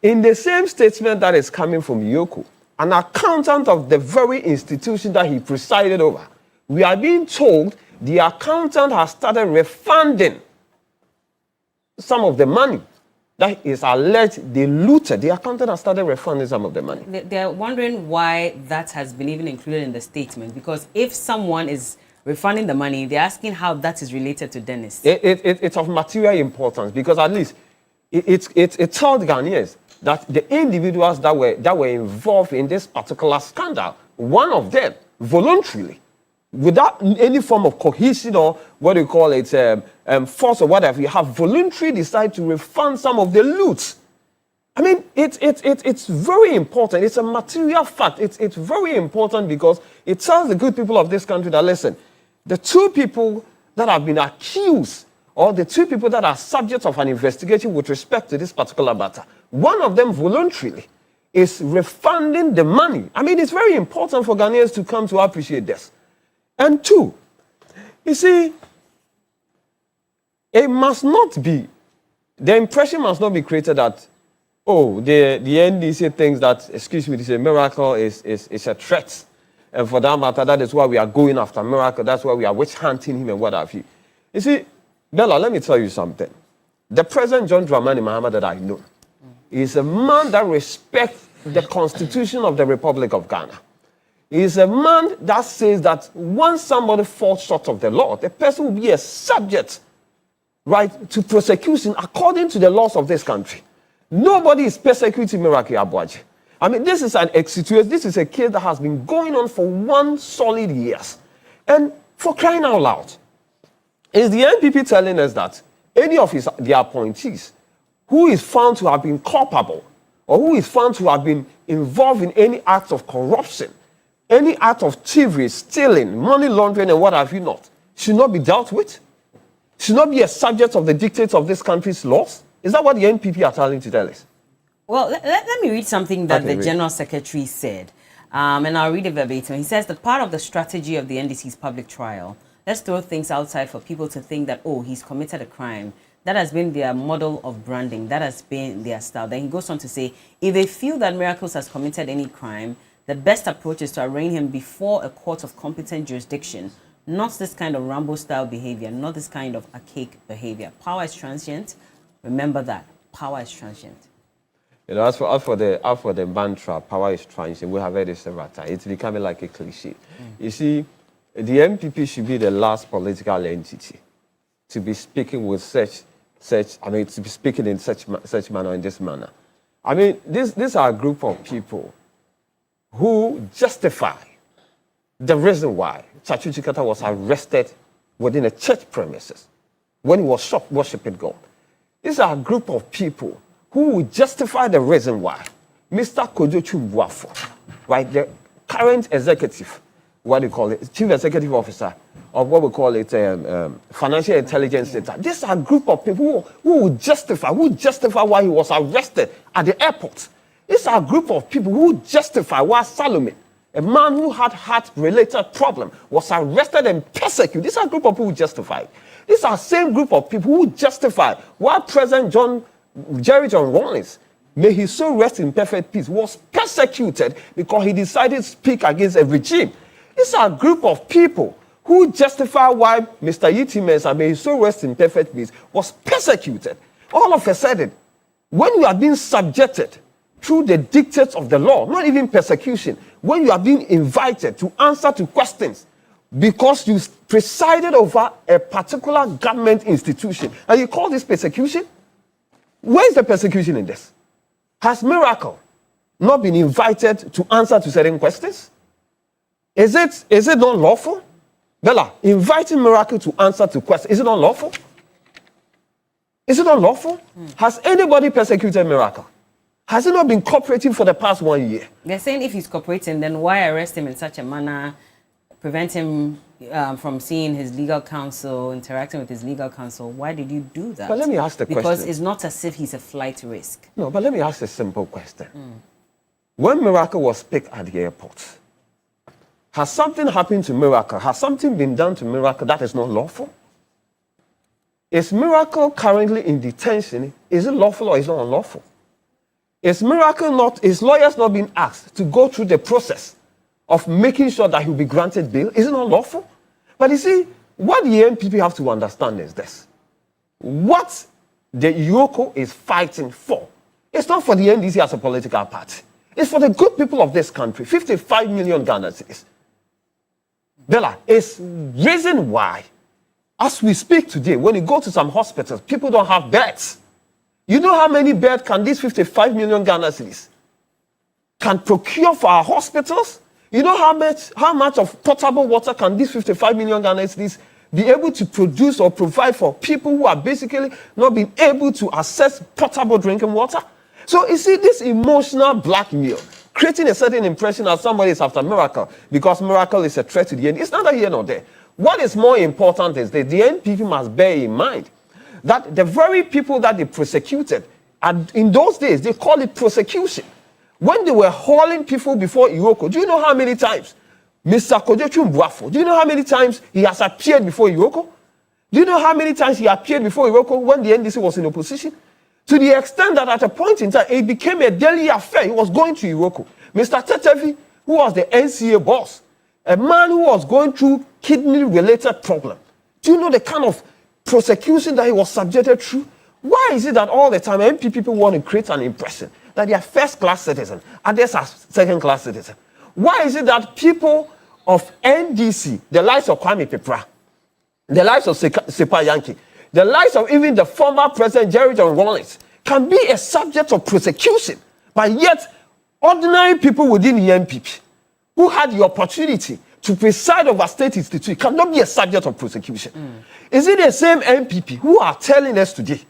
In the same statement that is coming from Yoko, an accountant of the very institution that he presided over, we are being told the accountant has started refunding some of the money that is alleged they looted. The accountant has started refunding some of the money. They're wondering why that has been even included in the statement, because if someone is refunding the money, they're asking how that is related to Dennis. It's of material importance, because at least it told Ghanaians that the individuals that were involved in this particular scandal, one of them voluntarily, without any form of cohesion or what do you call it, force or whatever, you have voluntarily decided to refund some of the loot. I mean, it's very important. It's a material fact. It's very important because it tells the good people of this country that, listen, the two people that have been accused, or the two people that are subject of an investigation with respect to this particular matter, one of them voluntarily is refunding the money. I mean, it's very important for Ghanaians to come to appreciate this. And two, you see, it must not be, the impression must not be created that, oh, the NDC thinks that, excuse me, this Miracle is a threat. And for that matter, that is why we are going after Miracle. That's why we are witch hunting him and what have you. You see, Bella, let me tell you something. The President John Dramani Mahama that I know is a man that respects the Constitution of the Republic of Ghana. He is a man that says that once somebody falls short of the law, the person will be a subject, right, to prosecution according to the laws of this country. Nobody is persecuting Miracle Abuaji. I mean, this is this is a case that has been going on for 1 solid year. And for crying out loud, is the NPP telling us that any of their appointees who is found to have been culpable or who is found to have been involved in any act of corruption, any act of thievery, stealing, money laundering, and what have you not, should not be dealt with? Should not be a subject of the dictates of this country's laws? Is that what the NPP are trying to tell us? Well, let me read something that the General Secretary said, and I'll read it verbatim. He says that part of the strategy of the NDC's public trial, let's throw things outside for people to think that, oh, he's committed a crime. That has been their model of branding. That has been their style. Then he goes on to say, if they feel that Miracles has committed any crime, the best approach is to arraign him before a court of competent jurisdiction, not this kind of Rambo-style behavior, not this kind of archaic behavior. Power is transient. Remember that. Power is transient. You know, as for the mantra, power is transient, we have heard it several times. It's becoming like a cliche. You see, the MPP should be the last political entity to be speaking with to be speaking in such manner, in this manner. I mean, these are a group of people who justify the reason why Chachu Chikata was arrested within a church premises when he was worshiping God. These are a group of people who will justify the reason why Mr. Kojochu Buafo, right, the current executive, what do you call it, chief executive officer of what we call it, financial intelligence center. These are a group of people who will justify why he was arrested at the airport. These are a group of people who justify why Salome, a man who had heart-related problem, was arrested and persecuted. These are a group of people who justify. These are the same group of people who justify why President Jerry John Rawlings, may he so rest in perfect peace, was persecuted because he decided to speak against a regime. These are a group of people who justify why Mr. Yiti Mensah, may he so rest in perfect peace, was persecuted. All of a sudden, when you are being subjected through the dictates of the law, not even persecution, when you are being invited to answer to questions because you presided over a particular government institution, and you call this persecution? Where is the persecution in this? Has Miracle not been invited to answer to certain questions? Is it not lawful? Bella, inviting Miracle to answer to questions, is it not lawful? Is it not lawful? Has anybody persecuted Miracle? Has he not been cooperating for the past 1 year? They're saying if he's cooperating, then why arrest him in such a manner, prevent him from seeing his legal counsel, interacting with his legal counsel? Why did you do that? But let me ask the question. Because it's not as if he's a flight risk. No, but let me ask a simple question. When Miracle was picked at the airport, has something happened to Miracle? Has something been done to Miracle that is not lawful? Is Miracle currently in detention? Is it lawful or is it not unlawful? Is his lawyers not being asked to go through the process of making sure that he will be granted bail? Is it not lawful? But you see, what the MPP have to understand is this. What the Yoko is fighting for, it's not for the NDC as a political party. It's for the good people of this country, 55 million Ghana citizens. Bella, it's reason why, as we speak today, when you go to some hospitals, people don't have beds. You know how many beds can these 55 million Ghana citizens can procure for our hospitals? You know how much of potable water can these 55 million Ghana citizens be able to produce or provide for people who are basically not being able to access potable drinking water? So you see, this emotional blackmail, creating a certain impression that somebody is after Miracle because Miracle is a threat to the end. It's neither here nor there. What is more important is that the NPP must bear in mind that the very people that they persecuted, and in those days, they call it prosecution. When they were hauling people before Iroko, do you know how many times Mr. Kojochu Buafo, do you know how many times he has appeared before Iroko? Do you know how many times he appeared before Iroko when the NDC was in opposition? To the extent that at a point in time, it became a daily affair. He was going to Iroko. Mr. Tetevi, who was the NCA boss, a man who was going through kidney-related problem. Do you know the kind of prosecution that he was subjected to? Why is it that all the time MP people want to create an impression that they are first-class citizens, others are second-class citizens? Why is it that people of NDC, the likes of Kwame Pepra, the likes of Sepa Yankee, the likes of even the former President Jerry John Rawlings can be a subject of prosecution, but yet ordinary people within the NPP who had the opportunity to preside over state institutions cannot be a subject of prosecution. Is it the same NPP who are telling us today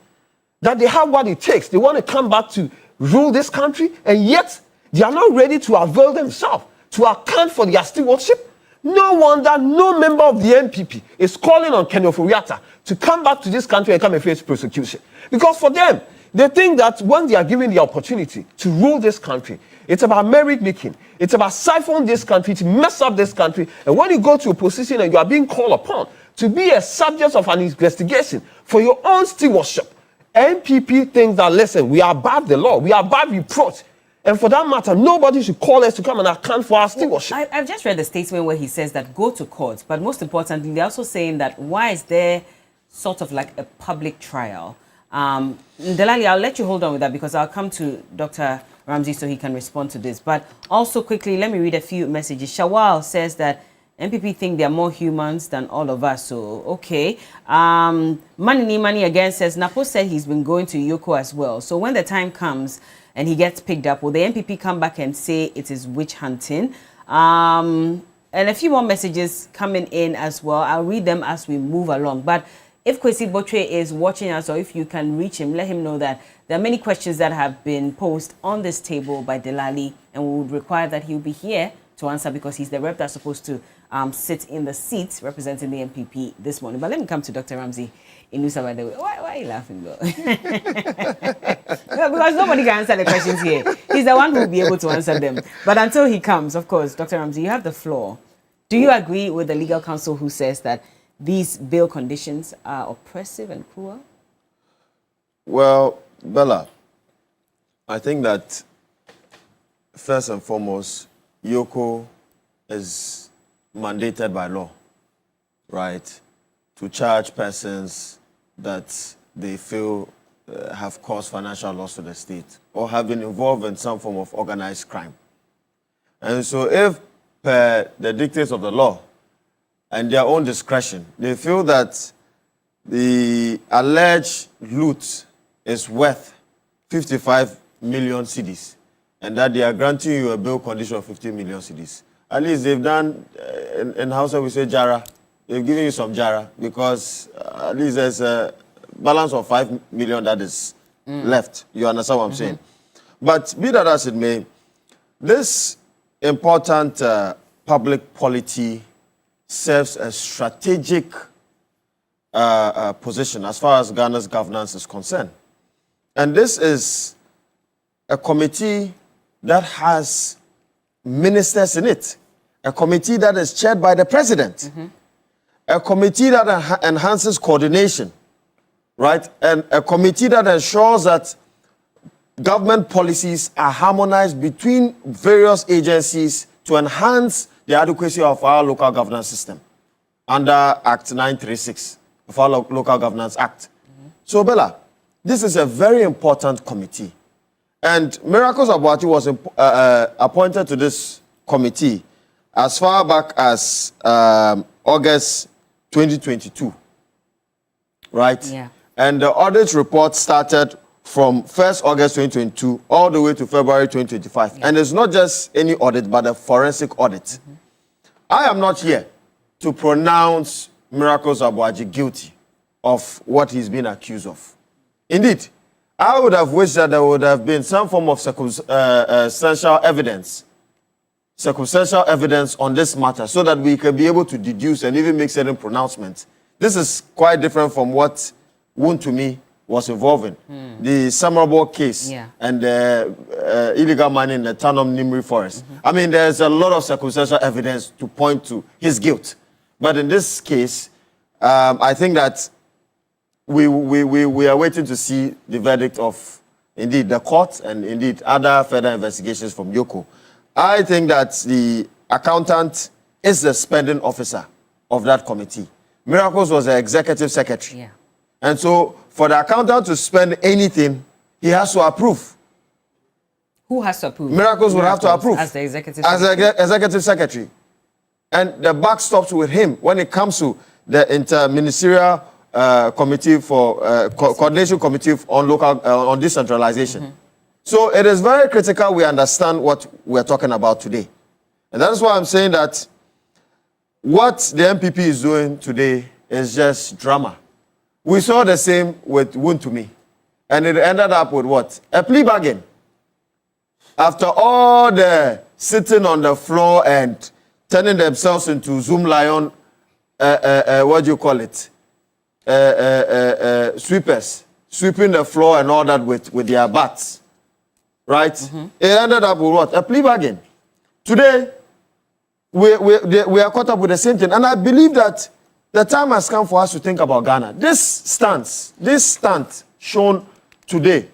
that they have what it takes, they want to come back to rule this country, and yet they are not ready to avail themselves to account for their stewardship? No wonder no member of the NPP is calling on Kenneth Oforiatta to come back to this country and come and face prosecution. Because for them, they think that when they are given the opportunity to rule this country, it's about merit making. It's about siphoning this country, to mess up this country. And when you go to a position and you are being called upon to be a subject of an investigation for your own stewardship, NPP thinks that, listen, we are above the law, we are above reproach. And for that matter, nobody should call us to come and account for our stewardship. I've just read the statement where he says that go to court. But most importantly, they're also saying that why is there sort of like a public trial? Delali, I'll let you hold on with that because I'll come to Dr. Ramsey so he can respond to this. But also quickly, let me read a few messages. Shawal says that MPP think they're more humans than all of us. So, okay. Money again says, Napo said he's been going to Yoko as well. So when the time comes and he gets picked up, will the MPP come back and say it is witch hunting? And a few more messages coming in as well. I'll read them as we move along. But if Kwesi Botre is watching us, or if you can reach him, let him know that there are many questions that have been posed on this table by Delali, and we would require that he'll be here to answer because he's the rep that's supposed to sit in the seat representing the MPP this morning. But let me come to Dr. Ramsey Inusa, by the way. Why are you laughing, though? No, because nobody can answer the questions here. He's the one who will be able to answer them. But until he comes, of course, Dr. Ramsey, you have the floor. Do you agree with the legal counsel who says that these bail conditions are oppressive and cruel? Well, Bella, I think that first and foremost, Yoko is mandated by law, right, to charge persons that they feel have caused financial loss to the state or have been involved in some form of organized crime. And so if, per the dictates of the law and their own discretion, they feel that the alleged loot is worth 55 million cedis and that they are granting you a bail condition of 50 million cedis. At least they've done, in Hausa we say jara, they've given you some jara because at least there's a balance of 5 million that is left. You understand what I'm saying? But be that as it may, this important public polity serves a strategic position as far as Ghana's governance is concerned. And this is a committee that has ministers in it, a committee that is chaired by the president, a committee that enhances coordination, right? And a committee that ensures that government policies are harmonized between various agencies to enhance the adequacy of our local governance system under Act 936 of our Local Governance Act. So, Bella, this is a very important committee. And Miracles Abuati was appointed to this committee as far back as August 2022, right? Yeah. And the audit report started from 1st August 2022 all the way to February 2025. Yeah. And it's not just any audit, but a forensic audit. I am not here to pronounce Miracles Abuaji guilty of what he's been accused of. Indeed, I would have wished that there would have been some form of circumstantial evidence on this matter so that we can be able to deduce and even make certain pronouncements. This is quite different from what Wontumi was involved in. The Samarabo case and the illegal mining in the Tanum Nimri forest. I mean, there's a lot of circumstantial evidence to point to his guilt. But in this case, I think that we are waiting to see the verdict of, indeed, the court and, indeed, other further investigations from Yoko. I think that the accountant is the spending officer of that committee. Miracles was the executive secretary. Yeah. And so, for the accountant to spend anything, he has to approve. Who has to approve? Miracles will have to approve. As the executive secretary. As the executive secretary. And the buck stops with him when it comes to the interministerial committee for coordination committee on local on decentralization. So it is very critical we understand what we're talking about today. And that is why I'm saying that what the MPP is doing today is just drama. We saw the same with Wontumi. And it ended up with what? A plea bargain. After all the sitting on the floor and turning themselves into Zoom lion, what do you call it? Sweepers. Sweeping the floor and all that with their bats. Right? It ended up with what? A plea bargain. Today, we are caught up with the same thing. And I believe that the time has come for us to think about Ghana. This stance shown today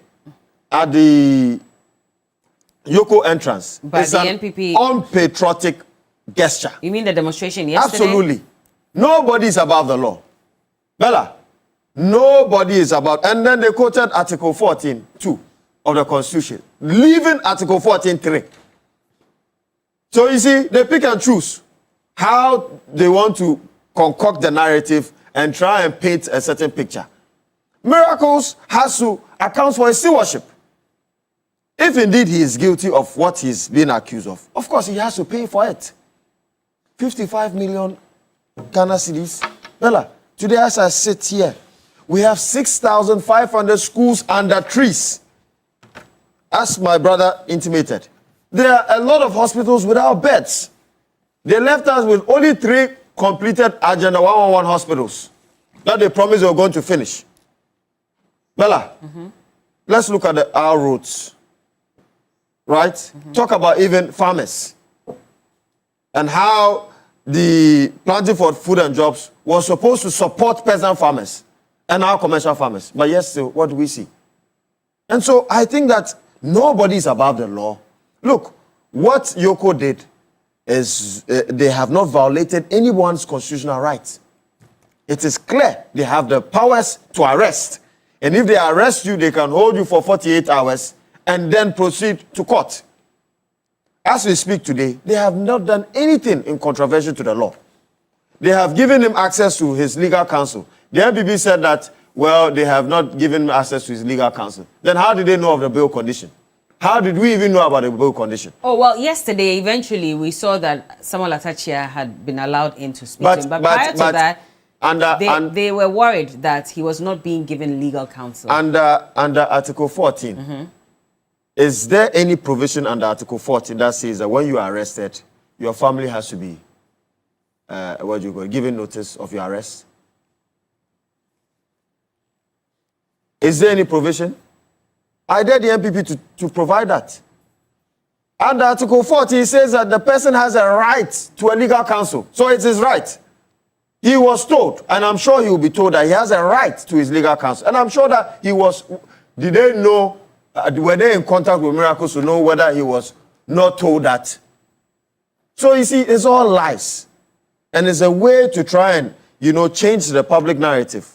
at the Yoko entrance is an unpatriotic gesture. You mean the demonstration yesterday? Absolutely. Nobody is above the law. Bella, Nobody is about. And then they quoted Article 14.2 of the Constitution, leaving Article 14.3. So you see, they pick and choose how they want to concoct the narrative and try and paint a certain picture. Miracles has to account for his stewardship. If indeed he is guilty of what he's being accused of course he has to pay for it. 55 million Ghana cedis. Bella, today as I sit here, we have 6,500 schools under trees. As my brother intimated, there are a lot of hospitals without beds. They left us with only 3 completed Agenda 111 hospitals that they promised they were going to finish. Bella, let's look at our roads, right? Talk about even farmers and how the planting for food and jobs was supposed to support peasant farmers and our commercial farmers. But yes, still, what do we see? And so I think that nobody is above the law. Look, what Yoko did is they have not violated anyone's constitutional rights. It is clear they have the powers to arrest. And if they arrest you, they can hold you for 48 hours and then proceed to court. As we speak today, they have not done anything in contravention to the law. They have given him access to his legal counsel. The NPP said that, well, they have not given him access to his legal counsel. Then how did they know of the bail condition? How did we even know about the bail condition? Oh, well, yesterday, eventually, we saw that Samuel Atachia had been allowed in to speak to him. But prior to that, they were worried that he was not being given legal counsel. Under Article 14, is there any provision under Article 14 that says that when you are arrested, your family has to be, given notice of your arrest? Is there any provision? I dare the MPP to provide that. Under Article 40, it says that the person has a right to a legal counsel. So it's his right. He was told, and I'm sure he will be told that he has a right to his legal counsel. And I'm sure that he was, did they know, were they in contact with Miracles to know whether he was not told that? So you see, it's all lies. And it's a way to try and, change the public narrative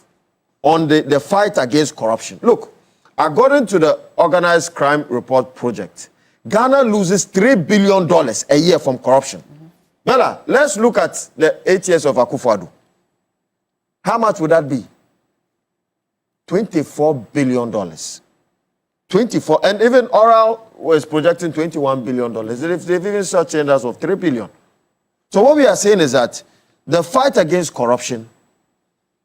on the fight against corruption. Look, according to the Organized Crime Report Project, Ghana loses $3 billion a year from corruption. Bella, let's look at the 8 years of Akufo-Addo. How much would that be? $24 billion. 24, and even Oral was projecting $21 billion. They've even saw changes of $3 billion. So what we are saying is that the fight against corruption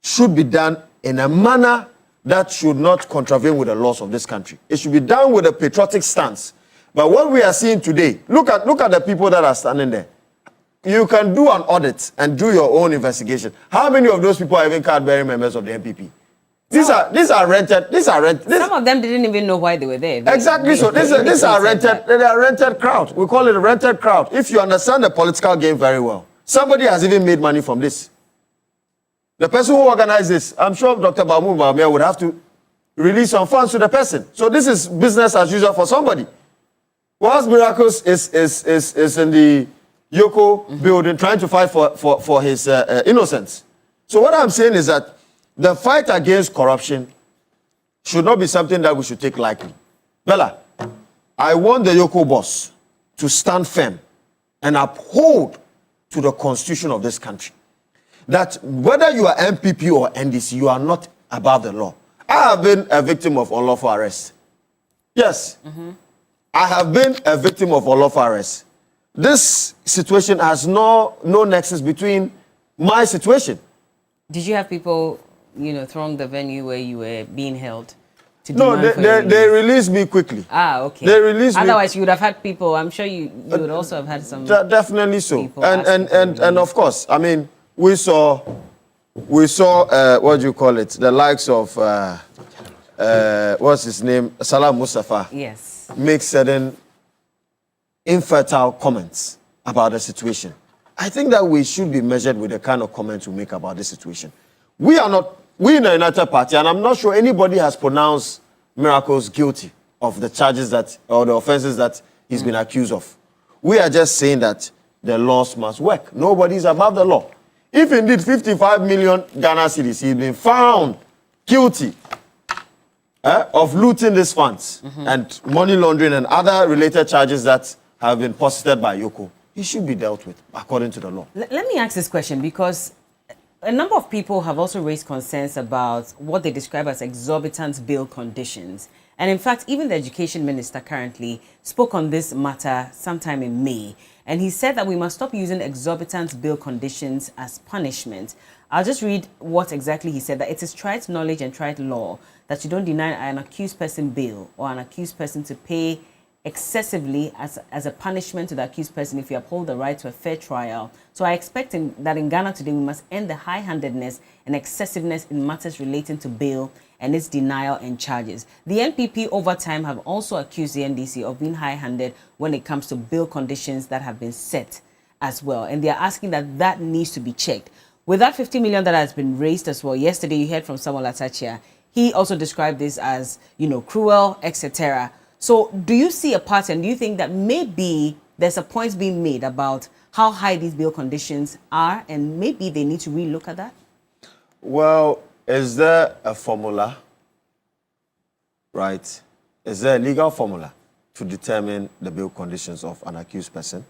should be done in a manner that should not contravene with the laws of this country. It should be done with a patriotic stance. But what we are seeing today, look at the people that are standing there. You can do an audit and do your own investigation. How many of those people are even card-bearing members of the NPP? These are rented. Some of them didn't even know why they were there. Exactly. So these are rented. They are rented crowd. We call it a rented crowd. If you understand the political game very well, somebody has even made money from this. The person who organized this, I'm sure Dr. Bamu Bamia would have to release some funds to the person. So this is business as usual for somebody. Whilst Miracles is in the Yoko building trying to fight for his innocence. So what I'm saying is that the fight against corruption should not be something that we should take lightly. Bella, I want the Yoko boss to stand firm and uphold to the constitution of this country. That whether you are MPP or NDC, you are not above the law. I have been a victim of unlawful arrest. Yes. I have been a victim of unlawful arrest. This situation has no nexus between my situation. Did you have people, throng the venue where you were being held? No, they released me quickly. Ah, okay. They released me. Otherwise, you would have had people. I'm sure you would also have had some. Definitely so. And of course, I mean, we saw what do you call it? The likes of what's his name, Salah Mustafa. Yes. Make certain infertile comments about the situation. I think that we should be measured with the kind of comments we make about this situation. We in the United Party, and I'm not sure anybody has pronounced Miracles guilty of the charges or the offenses that he's been accused of. We are just saying that the laws must work. Nobody is above the law. If indeed 55 million Ghana cedis he's been found guilty of looting these funds and money laundering and other related charges that have been posited by Yoko, he should be dealt with according to the law. Let me ask this question because a number of people have also raised concerns about what they describe as exorbitant bail conditions. And in fact, even the education minister currently spoke on this matter sometime in May. And he said that we must stop using exorbitant bail conditions as punishment. I'll just read what exactly he said, that it is tried knowledge and tried law that you don't deny an accused person bail or an accused person to pay excessively as a punishment to the accused person if you uphold the right to a fair trial. So I expect that in Ghana today we must end the high-handedness and excessiveness in matters relating to bail and its denial and charges. The NPP over time have also accused the NDC of being high-handed when it comes to bail conditions that have been set as well. And they are asking that needs to be checked. With that 50 million that has been raised as well, yesterday you heard from Samuel Atachia. He also described this as, cruel, etc. So do you see a pattern? Do you think that maybe there's a point being made about how high these bail conditions are and maybe they need to relook at that? Well, is there a formula, right? Is there a legal formula to determine the bail conditions of an accused person?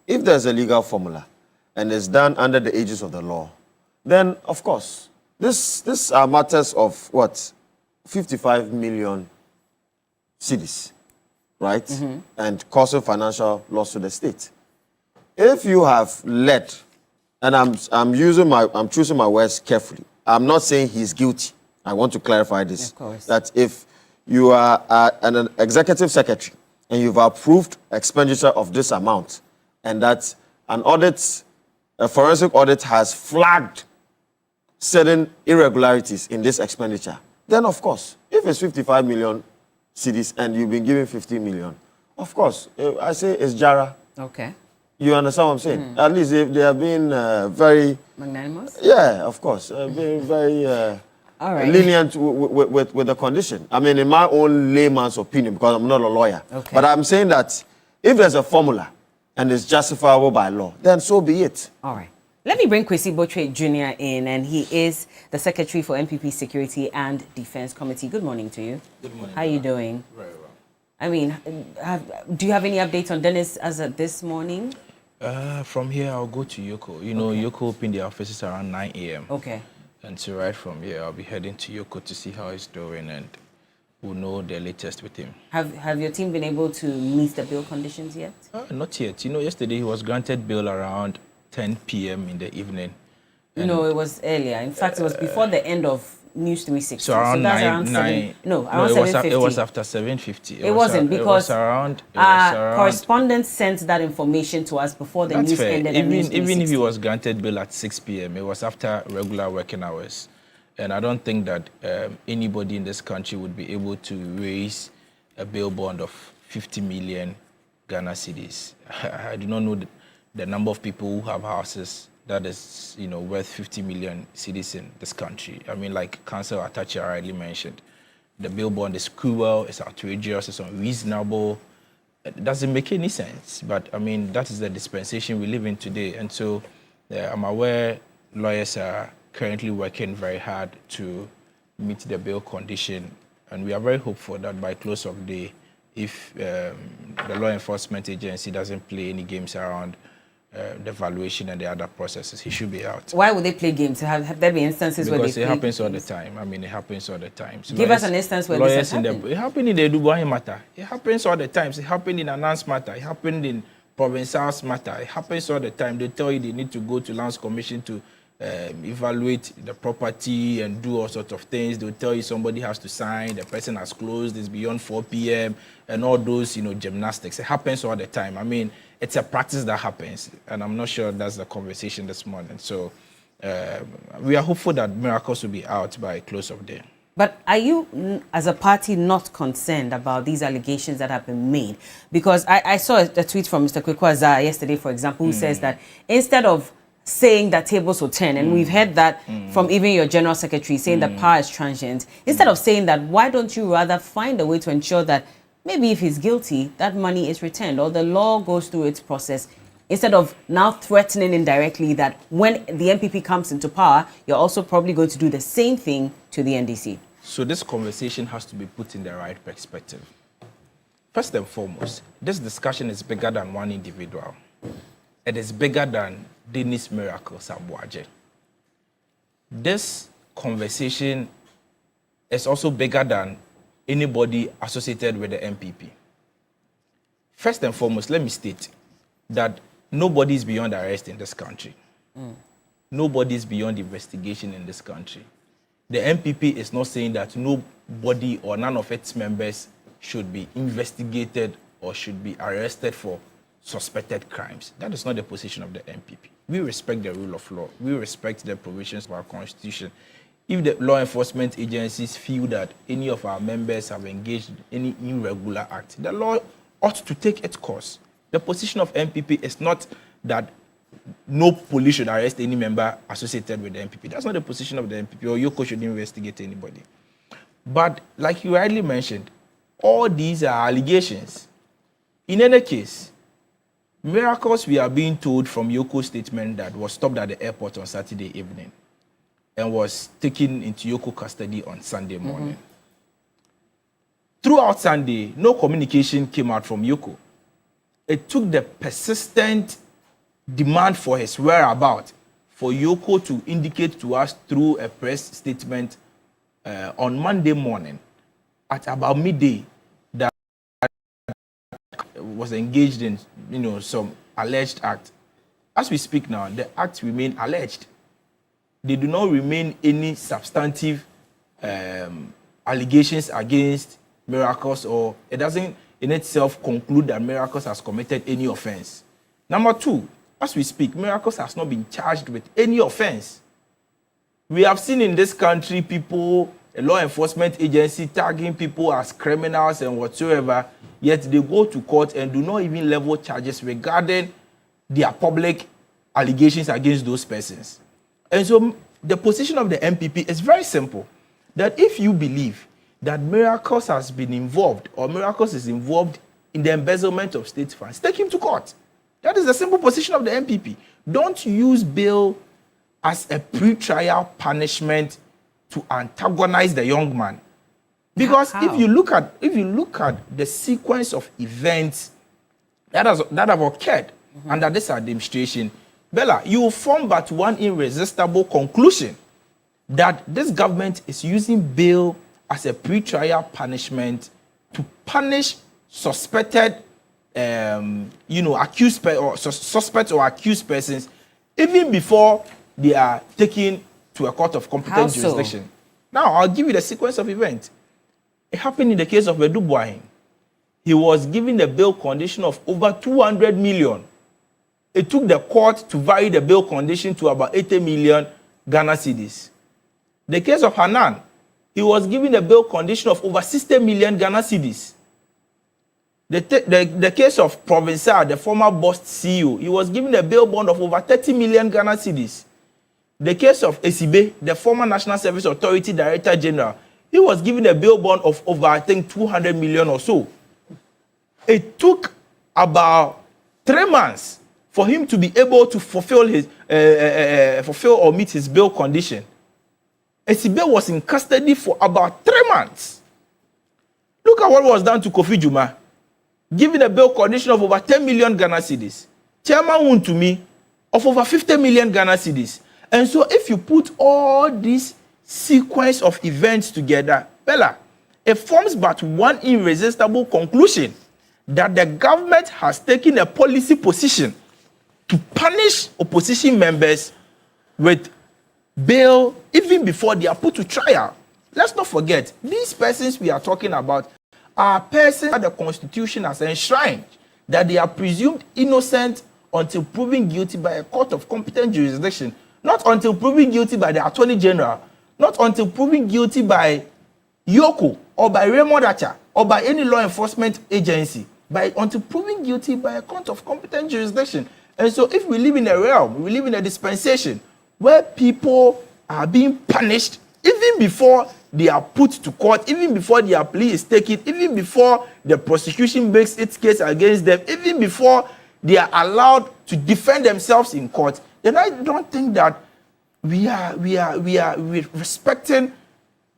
If there's a legal formula and it's done under the aegis of the law, then of course, this are matters of what? 55 million cedis, right? And causing financial loss to the state. If you have led, and I'm choosing my words carefully. I'm not saying he's guilty. I want to clarify this. Of course. That if you are an executive secretary and you've approved expenditure of this amount, and that a forensic audit has flagged certain irregularities in this expenditure, then of course, if it's 55 million cedis and you've been given 15 million, of course, I say it's Jara. Okay. You understand what I'm saying? At least if they have been very... Magnanimous? Yeah, of course. Being very all right. lenient with the condition. I mean, in my own layman's opinion, because I'm not a lawyer. Okay. But I'm saying that if there's a formula and it's justifiable by law, then so be it. All right. Let me bring Kwesi Botre Jr. in, and he is the Secretary for NPP Security and Defense Committee. Good morning to you. Good morning. How are you doing? Very well. I mean, do you have any updates on Dennis as of this morning? From here, I'll go to Yoko. Yoko opened the offices around 9 a.m. Okay. And so right from here, I'll be heading to Yoko to see how he's doing, and we'll know the latest with him. Have your team been able to meet the bail conditions yet? Not yet. Yesterday he was granted bail around 10 p.m. in the evening. No, it was earlier. In fact, it was before the end of News 360. So around around 7:50. It was after 7:50. It wasn't because our correspondent sent that information to us before the news ended. Even if he was granted bail at 6 p.m., it was after regular working hours. And I don't think that anybody in this country would be able to raise a bail bond of 50 million Ghana cedis. I do not know the number of people who have houses that is, worth 50 million cedis in this country. I mean, like Councillor Atachia rightly mentioned, the bail bond is cruel, it's outrageous, it's unreasonable. It doesn't make any sense. But, I mean, that is the dispensation we live in today. And so I'm aware lawyers are currently working very hard to meet the bail condition. And we are very hopeful that by close of day, if the law enforcement agency doesn't play any games around the valuation and the other processes, he should be out. Why would they play games? Have there been instances where they play Because it happens all the time. I mean, it happens all the time. So give us an instance where this has happened. It happened in the Dubai matter. It happens all the time. It happened in Anans matter. It happened in Provincial's matter. It happens all the time. They tell you they need to go to Lands Commission to evaluate the property and do all sorts of things. They'll tell you somebody has to sign, the person has closed, it's beyond 4 p.m. and all those, gymnastics. It happens all the time. I mean, it's a practice that happens, and I'm not sure that's the conversation this morning. So we are hopeful that miracles will be out by close of day. But are you, as a party, not concerned about these allegations that have been made? Because I saw a tweet from Mr. Kwekwaza yesterday, for example, who says that instead of saying that tables will turn, and we've heard that from even your general secretary, saying that power is transient, instead of saying that, why don't you rather find a way to ensure that maybe if he's guilty, that money is returned, or the law goes through its process, instead of now threatening indirectly that when the NPP comes into power, you're also probably going to do the same thing to the NDC? So this conversation has to be put in the right perspective. First and foremost, this discussion is bigger than one individual. It is bigger than Dennis Miracle Sambuaje. This conversation is also bigger than anybody associated with the NPP. First and foremost, let me state that nobody is beyond arrest in this country. Nobody is beyond investigation in this country. The NPP is not saying that nobody or none of its members should be investigated or should be arrested for suspected crimes. That is not the position of the NPP. We respect the rule of law. We respect the provisions of our constitution. If the law enforcement agencies feel that any of our members have engaged in any irregular act, the law ought to take its course. The position of NPP is not that no police should arrest any member associated with the NPP. That's not the position of the NPP, or Yoko should investigate anybody. But like you rightly mentioned, all these are allegations. In any case, Miracles, we are being told from Yoko's statement that was stopped at the airport on Saturday evening and was taken into Yoko custody on Sunday morning. Throughout Sunday, no communication came out from Yoko. It took the persistent demand for his whereabouts for Yoko to indicate to us through a press statement on Monday morning at about midday that was engaged in, some alleged act. As we speak now, the acts remain alleged. They do not remain any substantive allegations against Miracles, or it doesn't in itself conclude that Miracles has committed any offense. Number two, as we speak, Miracles has not been charged with any offense. We have seen in this country people, a law enforcement agency tagging people as criminals and whatsoever, yet they go to court and do not even level charges regarding their public allegations against those persons. And so the position of the NPP is very simple, that if you believe that Miracles has been involved or Miracles is involved in the embezzlement of state funds, take him to court. That is the simple position of the NPP. Don't use bail as a pre-trial punishment to antagonize the young man. Because if you look at the sequence of events that have occurred under this administration, Bella, you will form but one irresistible conclusion, that this government is using bail as a pre-trial punishment to punish suspected, accused or suspect or accused persons, even before they are taken to a court of competent jurisdiction. Now, I'll give you the sequence of events. It happened in the case of Bedu Boahin. He was given a bail condition of over 200 million. It took the court to vary the bail condition to about 80 million Ghana cedis. The case of Hanan, he was given a bail condition of over 60 million Ghana cedis. The case of Provincial, the former Bost CEO, he was given a bail bond of over 30 million Ghana cedis. The case of Esibe, the former National Service Authority Director General, he was given a bail bond of over, I think, 200 million or so. It took about 3 months for him to be able to fulfill or meet his bail condition. Esibe was in custody for about 3 months. Look at what was done to Kofi Juma, given a bail condition of over 10 million Ghana cedis. Chairman Wuntumi of over 50 million Ghana cedis. And so if you put all this sequence of events together, Bella, it forms but one irresistible conclusion, that the government has taken a policy position to punish opposition members with bail even before they are put to trial. Let's not forget, these persons we are talking about are persons that the Constitution has enshrined, that they are presumed innocent until proven guilty by a court of competent jurisdiction, not until proven guilty by the Attorney General, not until proven guilty by Yoko or by Raymond Acha or by any law enforcement agency, until proven guilty by a court of competent jurisdiction. And so if we live in a realm, we live in a dispensation where people are being punished even before they are put to court, even before their plea is taken, even before the prosecution makes its case against them, even before they are allowed to defend themselves in court, then I don't think that we're respecting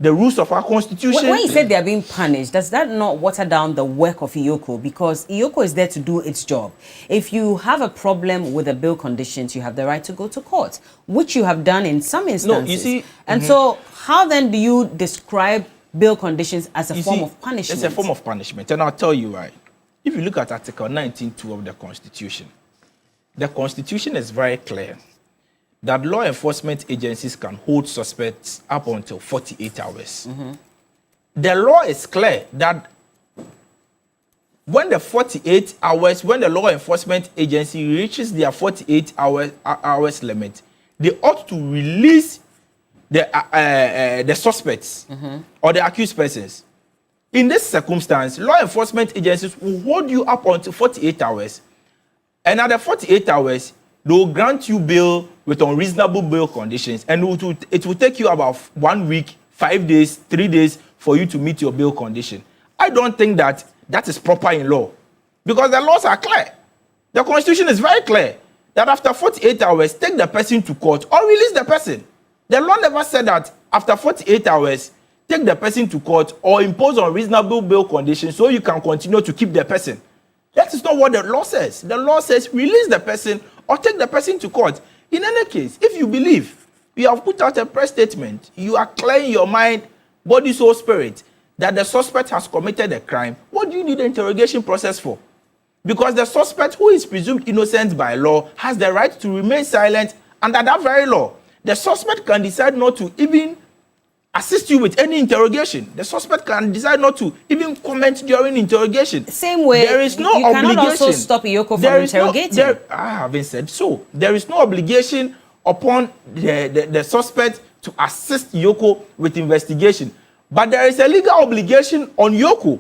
the rules of our constitution. When you say they are being punished, does that not water down the work of IOCO? Because IOCO is there to do its job. If you have a problem with the bill conditions, you have the right to go to court, which you have done in some instances. No, you see, and so how then do you describe bill conditions as a form of punishment? It's a form of punishment, and I'll tell you why. If you look at Article 19.2 of the Constitution is very clear that law enforcement agencies can hold suspects up until 48 hours. The law is clear that when the law enforcement agency reaches their 48 hours limit, they ought to release the suspects or the accused persons. In this circumstance, law enforcement agencies will hold you up until 48 hours, and at the 48 hours, they will grant you bail with unreasonable bail conditions, and it will take you about 1 week, 5 days, 3 days for you to meet your bail condition. I don't think that is proper in law, because the laws are clear. The Constitution is very clear that after 48 hours, take the person to court or release the person. The law never said that after 48 hours, take the person to court or impose unreasonable bail conditions so you can continue to keep the person. That is not what the law says. The law says release the person or take the person to court. In any case, if you believe you have put out a press statement, you are clear in your mind, body, soul, spirit, that the suspect has committed a crime, what do you need the interrogation process for? Because the suspect, who is presumed innocent by law, has the right to remain silent under that very law. The suspect can decide not to even assist you with any interrogation. The suspect can decide not to even comment during interrogation. Same way, there is no you obligation. cannot also stop IOCO from interrogating. I haven't said so. There is no obligation upon the suspect to assist IOCO with investigation. But there is a legal obligation on IOCO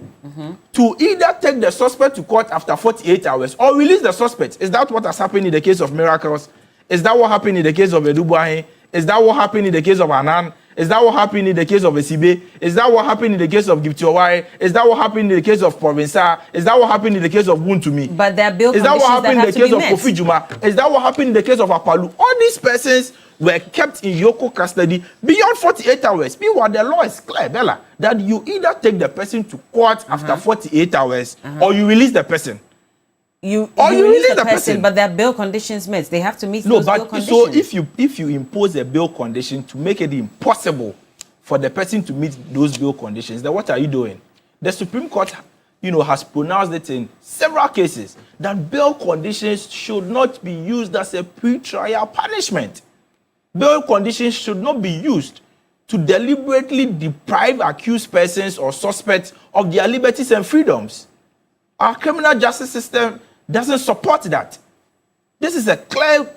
to either take the suspect to court after 48 hours or release the suspect. Is that what has happened in the case of Miracles? Is that what happened in the case of Edubuahi? Is that what happened in the case of Anan? Is that what happened in the case of Esibe? Is that what happened in the case of Giptiowai? Is that what happened in the case of Provensa? Is that what happened in the case of Wuntumi? But there are bill Is that what conditions happened in the case of that have to Kofi Juma? Is that what happened in the case of Apalu? All these persons were kept in IOCO custody beyond 48 hours. Meanwhile, the law is clear, Bella, that you either take the person to court after 48 hours or you release the person. You release the person, but there are bail conditions met. They have to meet those bail conditions. So if you impose a bail condition to make it impossible for the person to meet those bail conditions, then what are you doing? The Supreme Court, has pronounced it in several cases that bail conditions should not be used as a pre-trial punishment. Bail conditions should not be used to deliberately deprive accused persons or suspects of their liberties and freedoms. Our criminal justice system doesn't support that. This is a clear,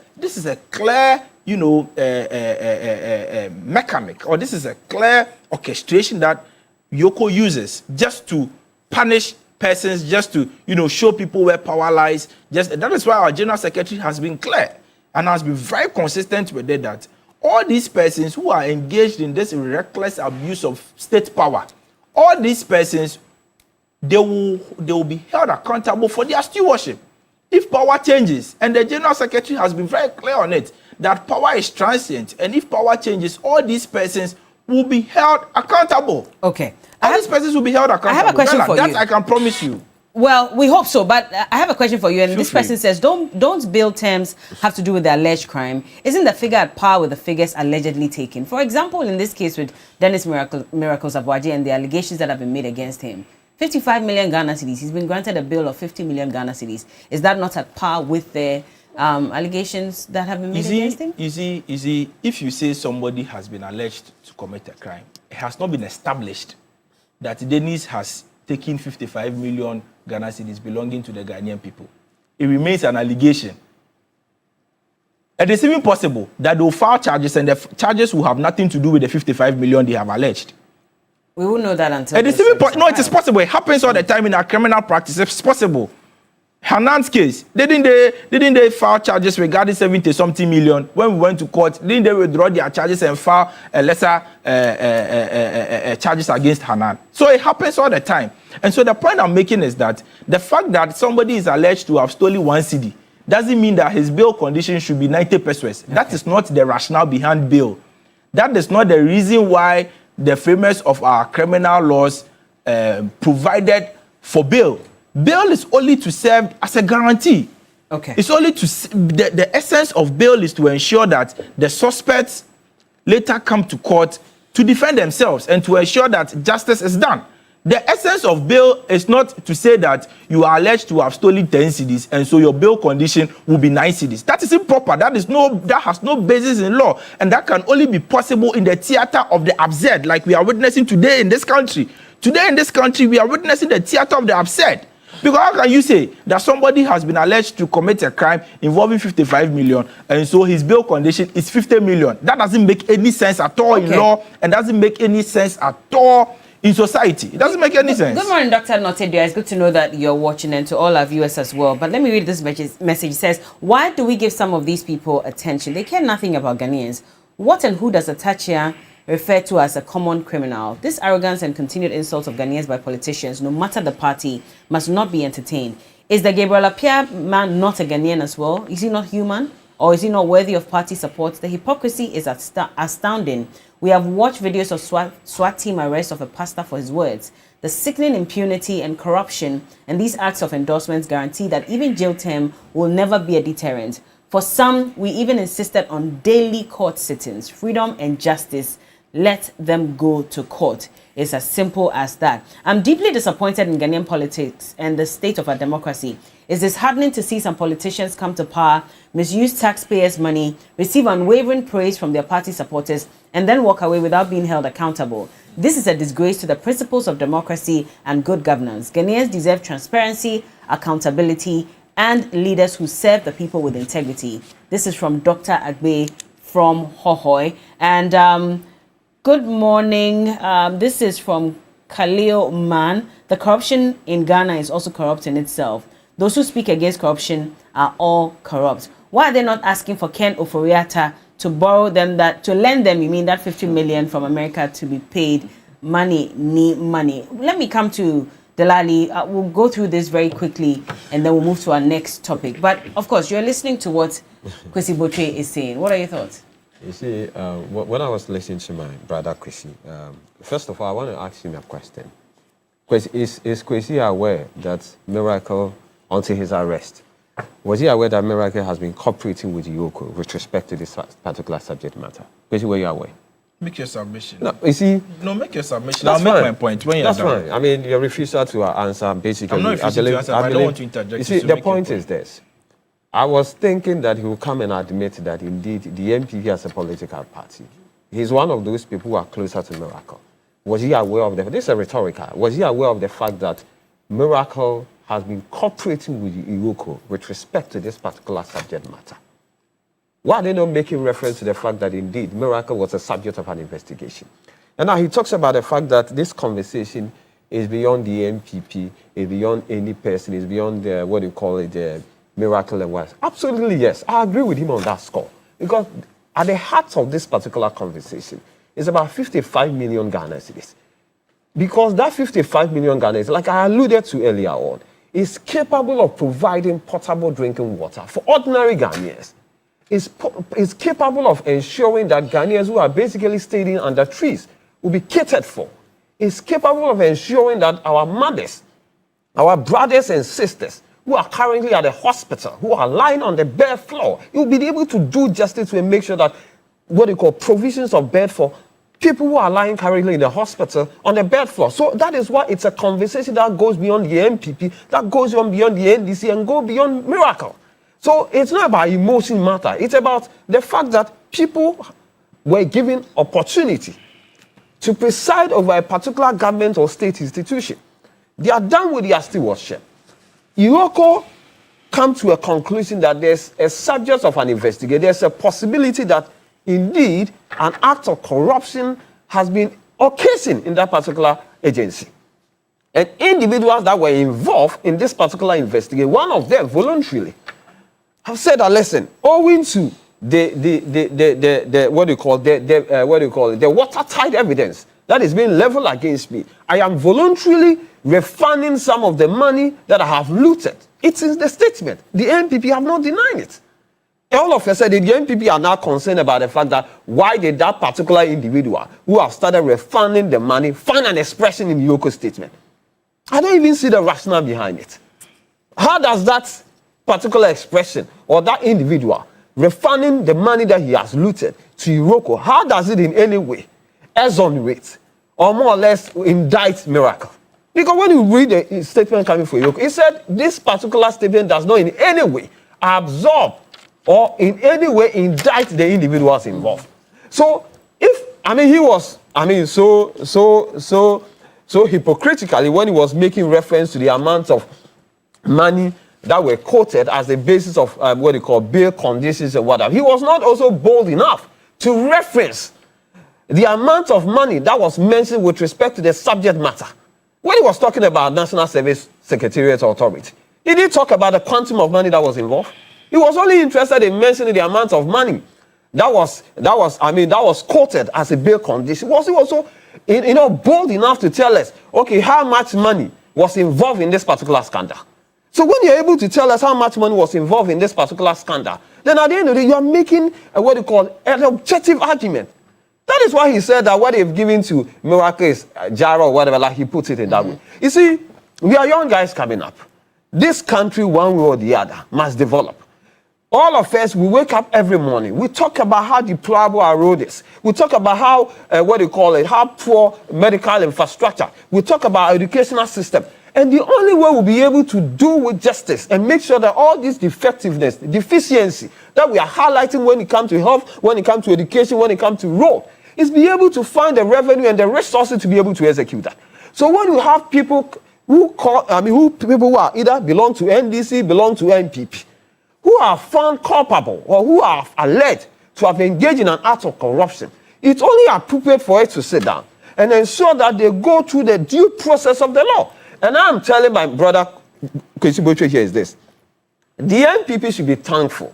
mechanic, or this is a clear orchestration that IOCO uses just to punish persons, just to, show people where power lies. That is why our General Secretary has been clear and has been very consistent with it that all these persons who are engaged in this reckless abuse of state power, all these persons, they will be held accountable for their stewardship. If power changes, and the General Secretary has been very clear on it, that power is transient, and if power changes, all these persons will be held accountable. Okay. All these persons will be held accountable. I have a question Bella, for that you. I can promise you. Well, we hope so, but I have a question for you. And this person says, don't bill terms have to do with the alleged crime? Isn't the figure at par with the figures allegedly taken? For example, in this case with Dennis Miracles Abuaji and the allegations that have been made against him, 55 million Ghana cedis. He's been granted a bill of 50 million Ghana cedis. Is that not at par with the allegations that have been made against him? You see, if you say somebody has been alleged to commit a crime, it has not been established that Dennis has taken 55 million Ghana cedis belonging to the Ghanaian people. It remains an allegation. It is even possible that they will file charges and the charges will have nothing to do with the 55 million they have alleged. We won't know that until. It is even no, it is possible. It happens all the time in our criminal practice. It's possible. Hanan's case, didn't they file charges regarding 70-something million? When we went to court, didn't they withdraw their charges and file a lesser charges against Hanan? So it happens all the time. And so the point I'm making is that the fact that somebody is alleged to have stolen 1 cedi doesn't mean that his bail condition should be 90 pesos. Okay. That is not the rationale behind bail. That is not the reason why the framers of our criminal laws provided for bail. Bail is only to serve as a guarantee. Okay. It's only to the essence of bail is to ensure that the suspects later come to court to defend themselves and to ensure that justice is done. The essence of bail is not to say that you are alleged to have stolen 10 cedis and so your bail condition will be 9 cedis. That is improper. That has no basis in law, and that can only be possible in the theater of the absurd, like we are witnessing today in this country. Today in this country, we are witnessing the theater of the absurd. Because how can you say that somebody has been alleged to commit a crime involving 55 million and so his bail condition is 50 million? That doesn't make any sense at all in law and doesn't make any sense at all in society. It doesn't make any sense. Good morning, Dr. Notedia. It's good to know that you're watching and to all our viewers as well. But let me read this message. It says, why do we give some of these people attention? They care nothing about Ghanaians. What and who does Atachia refer to as a common criminal? This arrogance and continued insults of Ghanaians by politicians, no matter the party, must not be entertained. Is the Gabriel Appiah man not a Ghanaian as well? Is he not human? Or is he not worthy of party support? The hypocrisy is astounding. We have watched videos of SWAT team arrest of a pastor for his words. The sickening impunity and corruption and these acts of endorsements guarantee that even jail term will never be a deterrent. For some, we even insisted on daily court sittings, freedom and justice. Let them go to court. It's as simple as that. I'm deeply disappointed in Ghanaian politics and the state of our democracy. It's disheartening to see some politicians come to power, misuse taxpayers' money, receive unwavering praise from their party supporters, and then walk away without being held accountable. This is a disgrace to the principles of democracy and good governance. Ghanaians deserve transparency, accountability, and leaders who serve the people with integrity. This is from Dr. Agbe from Hohoi. And good morning. This is from Khalil Man. The corruption in Ghana is also corrupt in itself. Those who speak against corruption are all corrupt. Why are they not asking for Ken Ofori-Atta to borrow them to lend them, you mean that 50 million from America to be paid? Money. Let me come to Delali. We'll go through this very quickly and then we'll move to our next topic. But of course, you're listening to what Kwesi Botwe is saying. What are your thoughts? You see, when I was listening to my brother Kwesi, first of all, I want to ask him a question. Is Kwesi aware that Miracle, until his arrest, was he aware that Miracle has been cooperating with Yoko with respect to this particular subject matter? Kwesi, were you aware? Make your submission. No, you see. No, make your submission. That's I'll fine. make my point when you're That's done. fine. I mean, your refusal to answer basically. I'm not refusing to answer, but I don't want to interject. You see, the point is this. I was thinking that he will come and admit that indeed the MPP as a political party, he's one of those people who are closer to Miracle. Was he aware of this is a rhetorical. Was he aware of the fact that Miracle has been cooperating with Iwoko with respect to this particular subject matter? Why are they not making reference to the fact that indeed Miracle was a subject of an investigation? And now he talks about the fact that this conversation is beyond the MPP, is beyond any person, is beyond the, what do you call it, the Miracle and what? Absolutely yes. I agree with him on that score. Because at the heart of this particular conversation is about 55 million Ghana cedis. Because that 55 million Ghana cedis, like I alluded to earlier on, is capable of providing potable drinking water for ordinary Ghanaians. Is capable of ensuring that Ghanaians who are basically staying under trees will be catered for. Is capable of ensuring that our mothers, our brothers and sisters who are currently at the hospital, who are lying on the bare floor, you'll be able to do justice to make sure that what they call provisions of bed for people who are lying currently in the hospital on the bed floor. So that is why it's a conversation that goes beyond the MPP, that goes beyond the NDC and go beyond Miracle. So it's not about emotion matter. It's about the fact that people were given opportunity to preside over a particular government or state institution. They are done with their stewardship. Iroko come to a conclusion that there's a subject of an investigation. There's a possibility that indeed an act of corruption has been occasioned in that particular agency. And individuals that were involved in this particular investigation, one of them voluntarily have said that, listen, owing to the watertight evidence that is being leveled against me, I am voluntarily refunding some of the money that I have looted. It's in the statement. The NPP have not denied it. All of a sudden, the NPP are now concerned about the fact that why did that particular individual who have started refunding the money find an expression in the Yoko statement? I don't even see the rationale behind it. How does that particular expression or that individual refunding the money that he has looted to Iroko, how does it in any way exonerate or more or less indict Miracle? Because when you read the statement coming from Iroko, it said this particular statement does not in any way absorb or in any way indict the individuals involved. So if, he was, so hypocritically when he was making reference to the amount of money that were quoted as the basis of what they call bail conditions and whatever, he was not also bold enough to reference the amount of money that was mentioned with respect to the subject matter. When he was talking about National Service Secretariat Authority, he didn't talk about the quantum of money that was involved. He was only interested in mentioning the amount of money that was quoted as a bail condition. Was he also bold enough to tell us, okay, how much money was involved in this particular scandal? So when you're able to tell us how much money was involved in this particular scandal, then at the end of the day, you're making an objective argument. That is why he said that what they've given to Miracle is Jara or whatever, like he puts it in that way. You see, we are young guys coming up. This country, one way or the other, must develop. All of us, we wake up every morning. We talk about how deplorable our road is. We talk about how, how poor medical infrastructure. We talk about our educational system. And the only way we'll be able to do with justice and make sure that all this defectiveness, deficiency that we are highlighting when it comes to health, when it comes to education, when it comes to road, is be able to find the revenue and the resources to be able to execute that. So when you have people who are either belong to NDC, belong to NPP, who are found culpable or who are alleged to have engaged in an act of corruption, it's only appropriate for it to sit down and ensure that they go through the due process of the law. And I'm telling my brother, Kwesi Botre here is this. The NPP should be thankful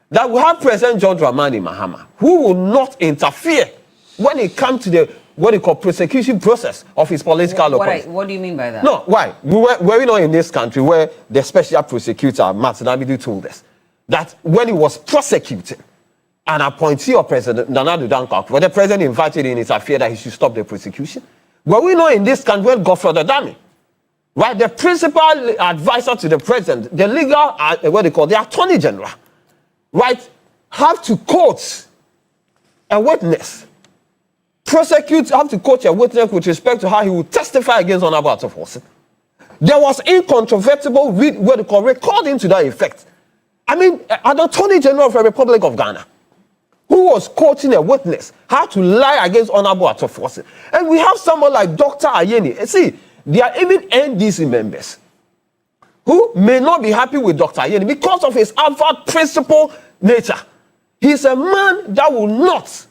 that we have President John Dramani Mahama, who will not interfere when it comes to the, what they call prosecution process of his political opponents. What do you mean by that? No, why? Were we not in this country where the special prosecutor, Martin Abidu, told us that when he was prosecuting an appointee of President Nana Dankwa, when the president invited in his affair that he should stop the prosecution? Were we not in this country when Godfrey Adami, right, the principal advisor to the president, the legal, the attorney general, right, have to quote a witness, have to quote a witness with respect to how he would testify against Honorable Attoforsen. There was incontrovertible recording to that effect. An attorney general of the Republic of Ghana who was quoting a witness how to lie against Honorable Attoforsen. And we have someone like Dr. Ayeni. See, there are even NDC members who may not be happy with Dr. Ayeni because of his avowed principle nature. He's a man that will not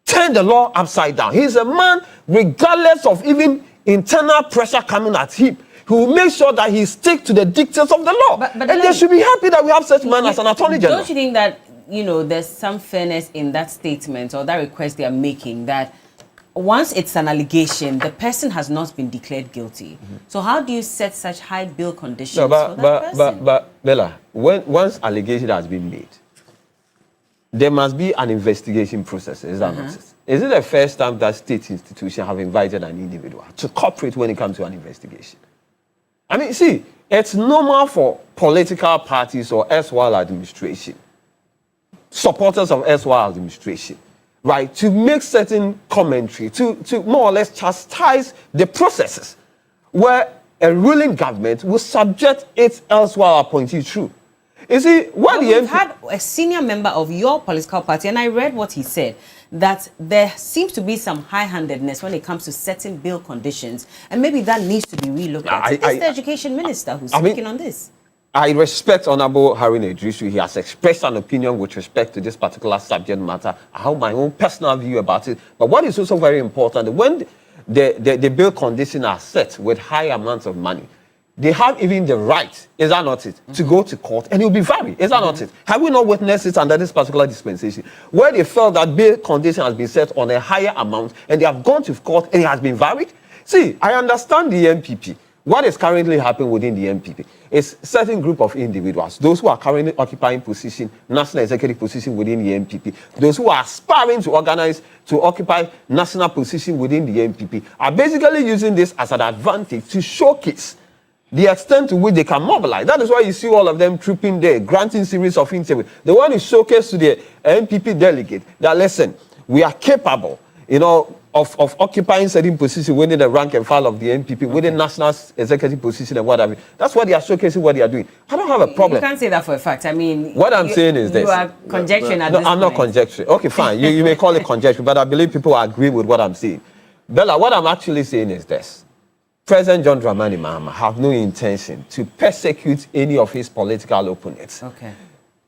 turn the law upside down. He's a man, regardless of even internal pressure coming at him, who will make sure that he sticks to the dictates of the law. But they should be happy that we have such a man as an attorney general. Don't you think that, there's some fairness in that statement or that request they are making, that once it's an allegation, the person has not been declared guilty. Mm-hmm. So how do you set such high bail conditions for that person? But Bella, once allegation has been made, there must be an investigation process. Is that not it? Is it the first time that state institutions have invited an individual to cooperate when it comes to an investigation? See, it's normal for political parties or SWAL administration, supporters of SWAL administration, right, to make certain commentary, to more or less chastise the processes where a ruling government will subject its elsewhere appointee through. You see, we've had a senior member of your political party, and I read what he said, that there seems to be some high-handedness when it comes to setting bail conditions, and maybe that needs to be relooked at. It's the education minister who's speaking on this. I respect Honorable Harun Idrisu. He has expressed an opinion with respect to this particular subject matter. I have my own personal view about it. But what is also very important, when the bill conditions are set with high amounts of money, they have even the right, is that not it, to go to court and it will be varied. Is that not it? Have we not witnessed it under this particular dispensation, where they felt that bill condition has been set on a higher amount and they have gone to court and it has been varied? See, I understand the MPP. What is currently happening within the MPP is certain group of individuals, those who are currently occupying position, national executive position within the MPP, those who are aspiring to organize to occupy national position within the MPP, are basically using this as an advantage to showcase the extent to which they can mobilize. That is why you see all of them trooping there, granting series of interviews. They want to showcase to the MPP delegate that, listen, we are capable, of occupying certain positions within the rank and file of the MPP, within national executive position and what have you. That's what they are showcasing, what they are doing. I don't have a problem. You can't say that for a fact. I mean, what I'm saying is this. You are conjecturing at this point. I'm not conjecturing. Okay, fine. You may call it conjecture, but I believe people agree with what I'm saying. Bella, what I'm actually saying is this. President John Dramani Mahama have no intention to persecute any of his political opponents. Okay.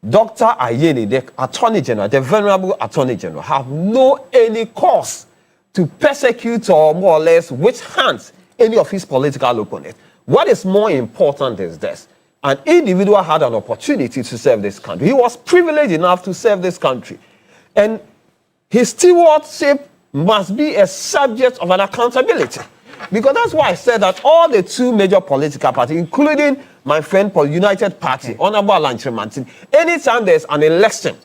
Dr. Ayeni, the Attorney General, the Venerable Attorney General, have no any cause to persecute or more or less which hands any of his political opponents. What is more important is this. An individual had an opportunity to serve this country. He was privileged enough to serve this country. And his stewardship must be a subject of an accountability. Because that's why I said that all the two major political parties, including my friend Paul United Party, Honorable Alan Chremantin, anytime there's an election,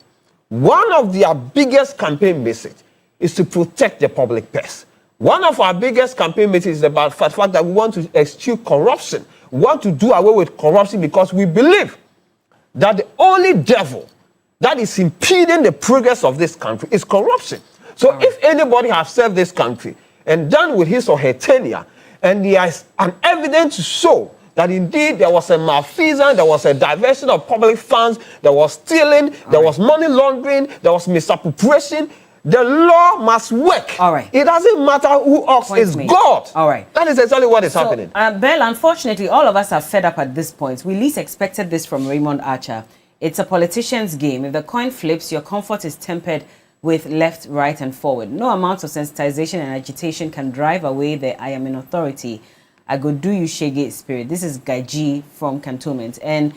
one of their biggest campaign message is to protect the public purse. One of our biggest campaign messages is about the fact that we want to eschew corruption. We want to do away with corruption because we believe that the only devil that is impeding the progress of this country is corruption. So if anybody has served this country and done with his or her tenure, and there is an evidence to show that indeed there was a malfeasance, there was a diversion of public funds, there was stealing, there was money laundering, there was misappropriation, the law must work. All right. It doesn't matter who asks, it's God. All right. That is exactly what is happening. Bell, unfortunately, all of us are fed up at this point. We least expected this from Raymond Archer. It's a politician's game. If the coin flips, your comfort is tempered with left, right, and forward. No amount of sensitization and agitation can drive away the I am in authority, I go do you shege spirit. This is Gaiji from Cantonment. And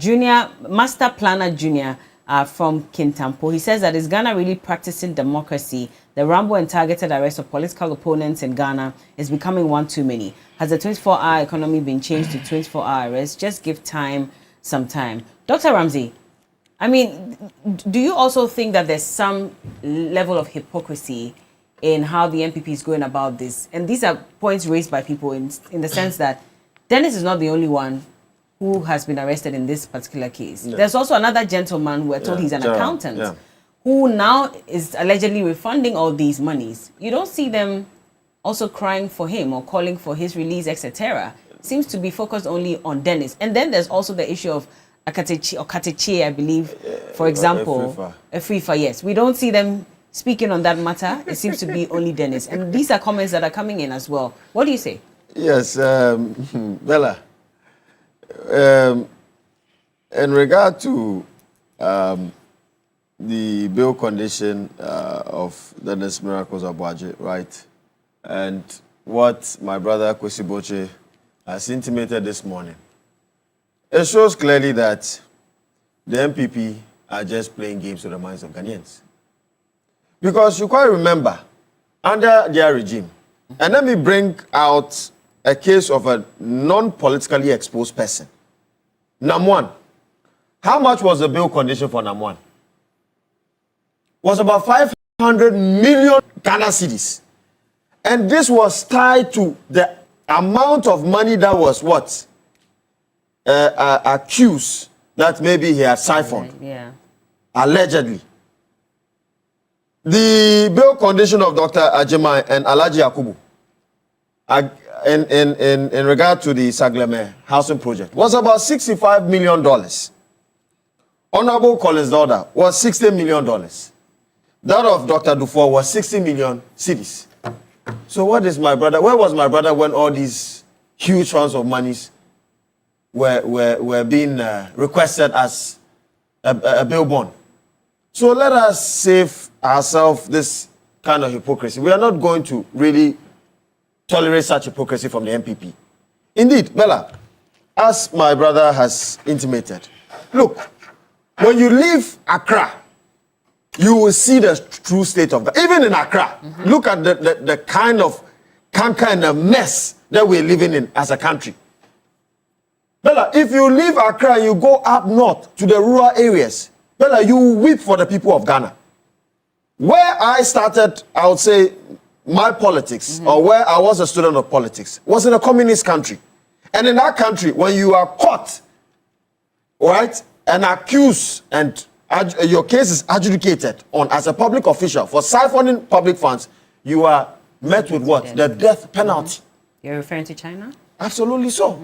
Junior, Master Planner Junior from Kintampo, he says that is Ghana really practicing democracy? The ramble and targeted arrest of political opponents in Ghana is becoming one too many. Has the 24-hour economy been changed to 24-hour arrest? Just give time, some time. Dr. Ramsey, I mean, do you also think that there's some level of hypocrisy in how the MPP is going about this? And these are points raised by people in the sense that Dennis is not the only one who has been arrested in this particular case. Yeah. There's also another gentleman who we're told he's an accountant who now is allegedly refunding all these monies. You don't see them also crying for him or calling for his release, etc. Seems to be focused only on Dennis. And then there's also the issue of Akateche, I believe, for example, Afrifa, yes. We don't see them speaking on that matter. It seems to be only Dennis. And these are comments that are coming in as well. What do you say? Yes, Bella. In regard to the bail condition of Dennis Miracles Abuaje, right, and what my brother Kwesi Boche has intimated this morning, it shows clearly that the MPP are just playing games with the minds of Ghanaians. Because you quite remember, under their regime, and let me bring out a case of a non-politically exposed person. Namwan. How much was the bail condition for Namwan? Was about 500 million Ghana cedis. And this was tied to the amount of money that was what? Accused that maybe he had siphoned. Yeah. Allegedly. The bail condition of Dr. Ajimai and Alhaji Yakubu in regard to the Sagleme housing project was about $65 million. Honorable Collins' daughter was $60 million. That of Dr. Dufour was 60 million cedis. So what is my brother? Where was my brother when all these huge funds of monies were being requested as a bail bond? So let us save ourselves this kind of hypocrisy. We are not going to really tolerate such hypocrisy from the MPP. Indeed, Bella, as my brother has intimated, look, when you leave Accra, you will see the true state of that. Even in Accra, look at the kind of canker and the mess that we're living in as a country. Bella, if you leave Accra, you go up north to the rural areas, Bella, you weep for the people of Ghana. Where I started, I would say, my politics, or where I was a student of politics, was in a communist country. And in that country, when you are caught, right, and accused, and your case is adjudicated on as a public official for siphoning public funds, you are met with what? The death penalty. You're referring to China? Absolutely so.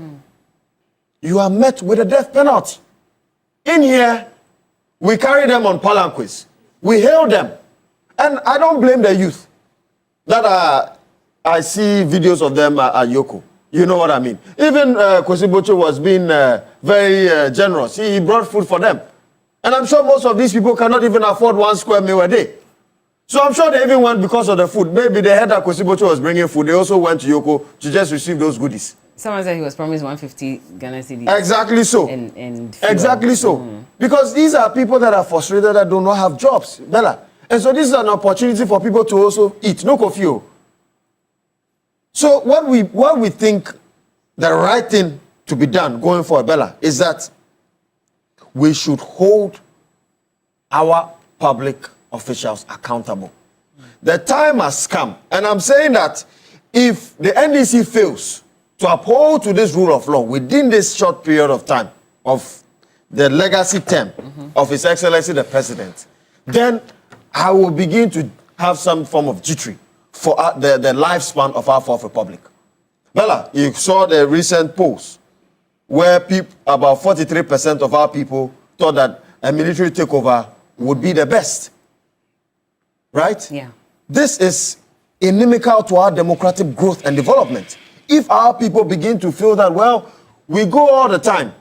You are met with a death penalty. In here, we carry them on palanquins. We hail them. And I don't blame the youth that I see videos of them at Yoko. You know what I mean? Even Kwesi Bocho was being very generous. He brought food for them. And I'm sure most of these people cannot even afford 1 square meal a day. So I'm sure they even went because of the food. Maybe they heard that Kwesi Bocho was bringing food. They also went to Yoko to just receive those goodies. Someone said he was promised 150 Ghana cedis. Exactly so. And exactly so. Because these are people that are frustrated that do not have jobs, Bella. And so this is an opportunity for people to also eat. No coffee. So what we think the right thing to be done going forward, Bella, is that we should hold our public officials accountable. The time has come, and I'm saying that if the NDC fails to uphold to this rule of law within this short period of time of the legacy term of His Excellency the President, then I will begin to have some form of jittery for the lifespan of our Fourth Republic. Bella, you saw the recent polls where about 43% of our people thought that a military takeover would be the best. Right? Yeah. This is inimical to our democratic growth and development. If our people begin to feel that, well, we go all the time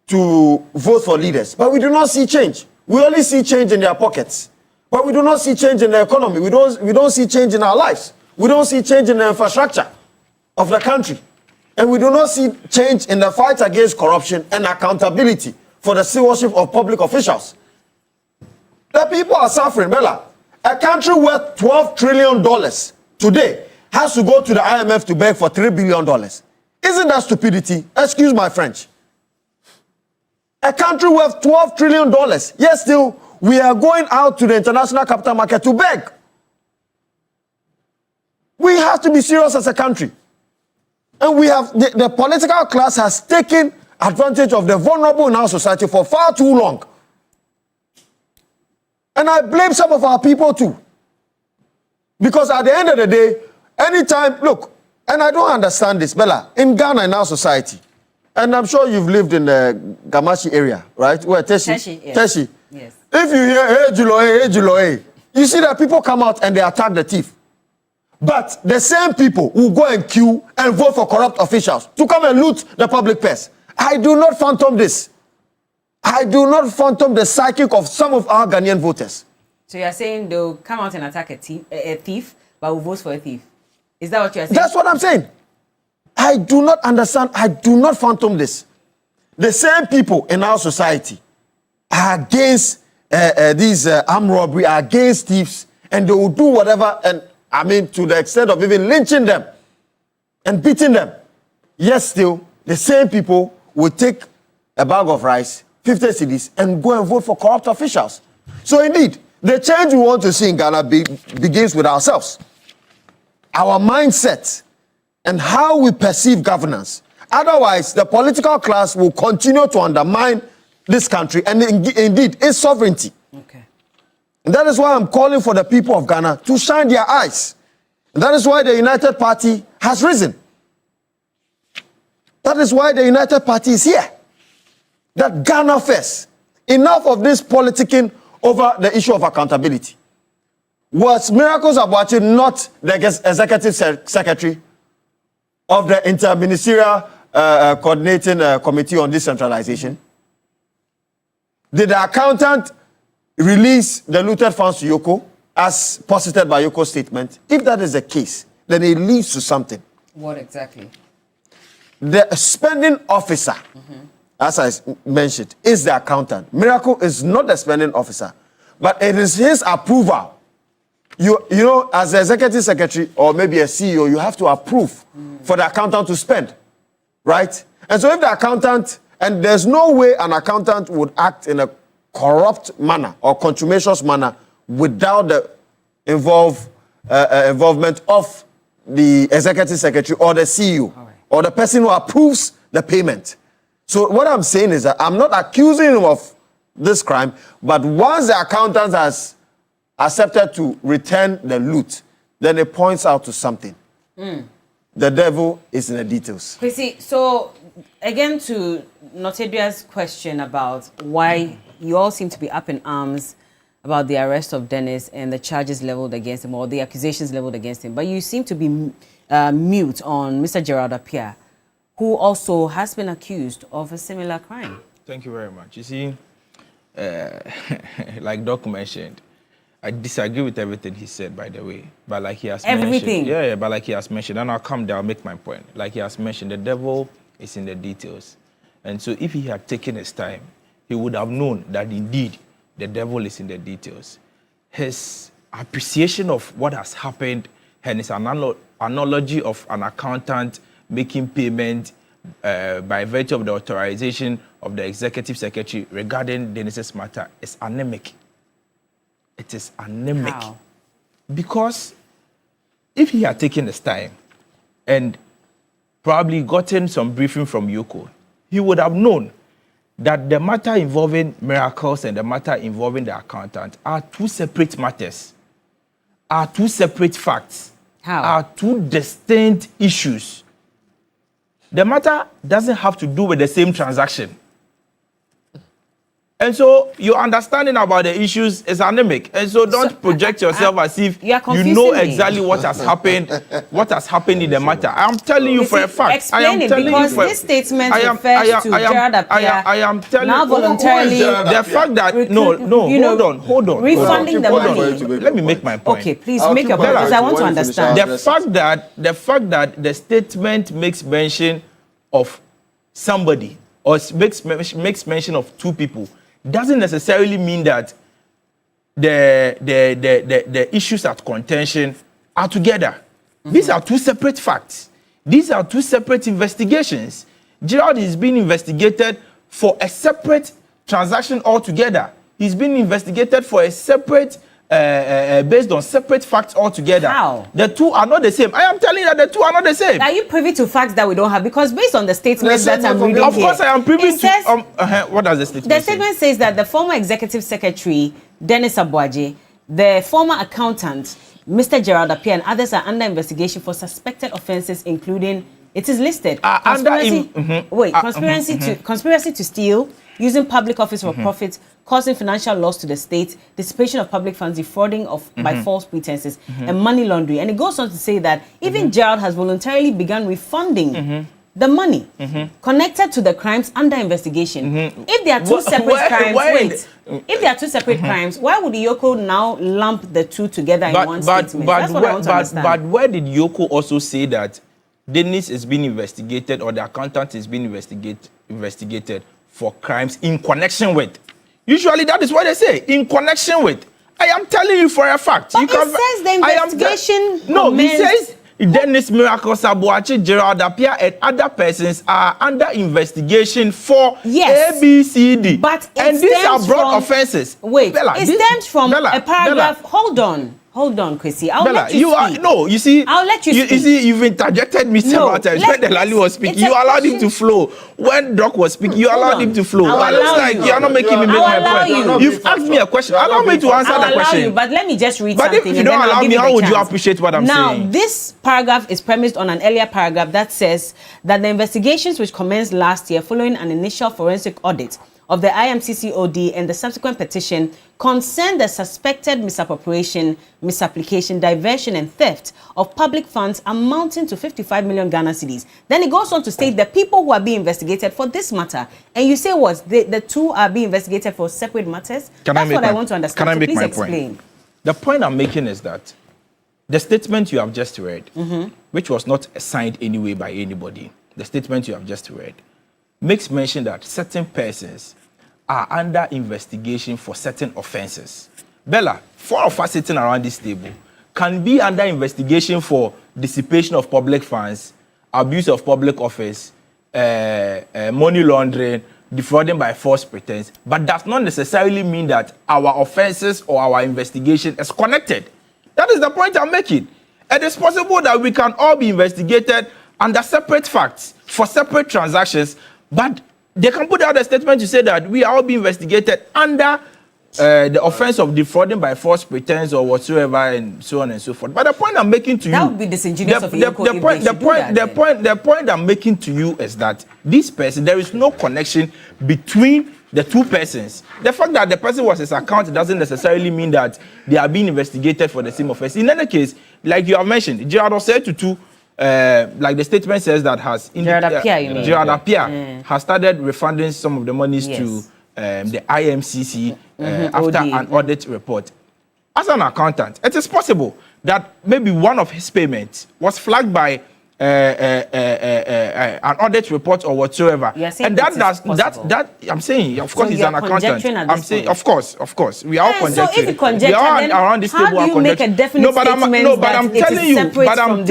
to vote for leaders, but we do not see change. We only see change in their pockets. But we do not see change in the economy. We don't see change in our lives. We don't see change in the infrastructure of the country. And we do not see change in the fight against corruption and accountability for the stewardship of public officials. The people are suffering, Bella. A country worth $12 trillion today has to go to the IMF to beg for $3 billion. Isn't that stupidity? Excuse my French. A country worth $12 trillion, yet still we are going out to the international capital market to beg. We have to be serious as a country. And we have, the political class has taken advantage of the vulnerable in our society for far too long. And I blame some of our people too. Because at the end of the day, anytime, look, and I don't understand this, Bella, in Ghana, in our society, and I'm sure you've lived in the Gamashi area, right? Where Teshi? Yes. Teshi. Yes. If you hear, hey, Juloe, you see that people come out and they attack the thief. But the same people will go and queue and vote for corrupt officials to come and loot the public purse. I do not phantom this. I do not phantom the psychic of some of our Ghanaian voters. So you're saying they'll come out and attack a thief, but will vote for a thief? Is that what you're saying? That's what I'm saying. I do not understand. I do not phantom this. The same people in our society are against these armed robbery, are against thieves, and they will do whatever, and I mean to the extent of even lynching them and beating them. Yes, still, the same people will take a bag of rice, 50 cedis, and go and vote for corrupt officials. So indeed, the change we want to see in Ghana begins with ourselves. Our mindset and how we perceive governance. Otherwise, the political class will continue to undermine this country and indeed its sovereignty. Okay. And that is why I'm calling for the people of Ghana to shine their eyes. And that is why the United Party has risen. That is why the United Party is here. That Ghana first. Enough of this politicking over the issue of accountability. Was Miracles Abuachi not the executive secretary of the Interministerial Coordinating Committee on Decentralization? Did the accountant release the looted funds to Yoko as posited by Yoko's statement? If that is the case, then it leads to something. What exactly? The spending officer, as I mentioned, is the accountant. Miracle is not the spending officer, but it is his approval. You know, as the executive secretary or maybe a CEO, you have to approve for the accountant to spend, right? And so if the accountant, and there's no way an accountant would act in a corrupt manner or contumacious manner without the involvement of the executive secretary or the CEO or the person who approves the payment. So what I'm saying is that I'm not accusing him of this crime, but once the accountant has accepted to return the loot, then it points out to something. The devil is in the details. Chrissy, so again to Notedia's question about why you all seem to be up in arms about the arrest of Dennis and the charges leveled against him or the accusations leveled against him, but you seem to be mute on Mr. Gerald Appiah, who also has been accused of a similar crime. Thank you very much. You see, like Doc mentioned, I disagree with everything he said, by the way. But like he has mentioned... Yeah, but like he has mentioned, and I'll come down, I'll make my point. Like he has mentioned, the devil is in the details. And so if he had taken his time, he would have known that indeed the devil is in the details. His appreciation of what has happened and his analogy of an accountant making payment by virtue of the authorization of the executive secretary regarding Dennis's matter is anemic. It is anemic. How? Because if he had taken his time and probably gotten some briefing from Yoko, he would have known that the matter involving Miracles and the matter involving the accountant are two separate matters, are two separate facts, are two distinct issues. The matter doesn't have to do with the same transaction. And so your understanding about the issues is anemic. And so don't project yourself as if you know exactly what has happened, in the matter. I am telling you for a fact. Explain it, because this statement refers to Gerald Appiah I am telling now voluntarily the fact that hold on. Refunding the money. Let me make my point. Okay, please make your point, because I want to understand. The fact that the statement makes mention of somebody or makes mention of two people doesn't necessarily mean that the issues at contention are together. These are two separate facts. These are two separate investigations. Gerald is being investigated for a separate transaction altogether. He's being investigated for a separate, based on separate facts altogether. How? The two are not the same. I am telling you that the two are not the same. Are you privy to facts that we don't have? Because based on the statement that I'm reading of course, here, I am privy to... what does the statement say? The statement says that the former executive secretary, Dennis Abuaje, the former accountant, Mr. Gerald Appiah, and others are under investigation for suspected offences, including, it is listed, conspiracy to steal, using public office for profit, causing financial loss to the state, dissipation of public funds, defrauding by false pretenses, and money laundering. And it goes on to say that even Gerald has voluntarily begun refunding the money connected to the crimes under investigation. If there are two separate crimes, if there are two separate crimes, why would Yoko now lump the two together in one statement? That's what I want to understand. But where did Yoko also say that Dennis is being investigated or the accountant is being investigated for crimes in connection with? Usually that is what they say, in connection with. I am telling you for a fact. But it says the investigation No, it says Dennis Miracles Abuache, Gerald Appiah, and other persons are under investigation for ABCD. And these are broad offenses. Wait, Bella, it stems from a paragraph. Hold on, Chrissy. I'll let you speak. You see, I'll let you speak. You see, you've interjected me several times. When Delali was speaking, you allowed him to flow. When Doc was speaking, you allowed him to flow. But it's like you're not making me make my point. You've asked me a question. Allow me to answer the question. But let me just read something. But if you don't allow me, how would you appreciate what I'm saying? Now, this paragraph is premised on an earlier paragraph that says that the investigations which commenced last year following an initial forensic audit of the IMCCOD and the subsequent petition concern the suspected misappropriation, misapplication, diversion, and theft of public funds amounting to 55 million Ghana cedis. Then it goes on to state the people who are being investigated for this matter. And you say what? The two are being investigated for separate matters? That's what I want to understand. Can I make please my explain. Point? The point I'm making is that The statement you have just read, which was not signed anyway by anybody, the statement you have just read, makes mention that certain persons are under investigation for certain offenses. Bella, 4 of us sitting around this table can be under investigation for dissipation of public funds, abuse of public office, money laundering, defrauding by false pretense, but does not necessarily mean that our offenses or our investigation is connected. That is the point I'm making. It is possible that we can all be investigated under separate facts for separate transactions, but they can put out a statement to say that we are all being investigated under the offense of defrauding by false pretense or whatsoever, and so on and so forth. But the point I'm making to you, that would be disingenuous of the point I'm making to you is that this person, there is no connection between the two persons. The fact that the person was his account doesn't necessarily mean that they are being investigated for the same offense. In any case, like you have mentioned, Gerard said to two. Like the statement says that Gerard Appiah has started refunding some of the monies to the IMCC after an audit report. As an accountant, it is possible that maybe one of his payments was flagged by an audit report or whatsoever, and that I'm saying, of course, he's an accountant. I'm saying, of course, we are all conjecturing. So if you conjecture, we are around this table. How do you make a definite statement but I'm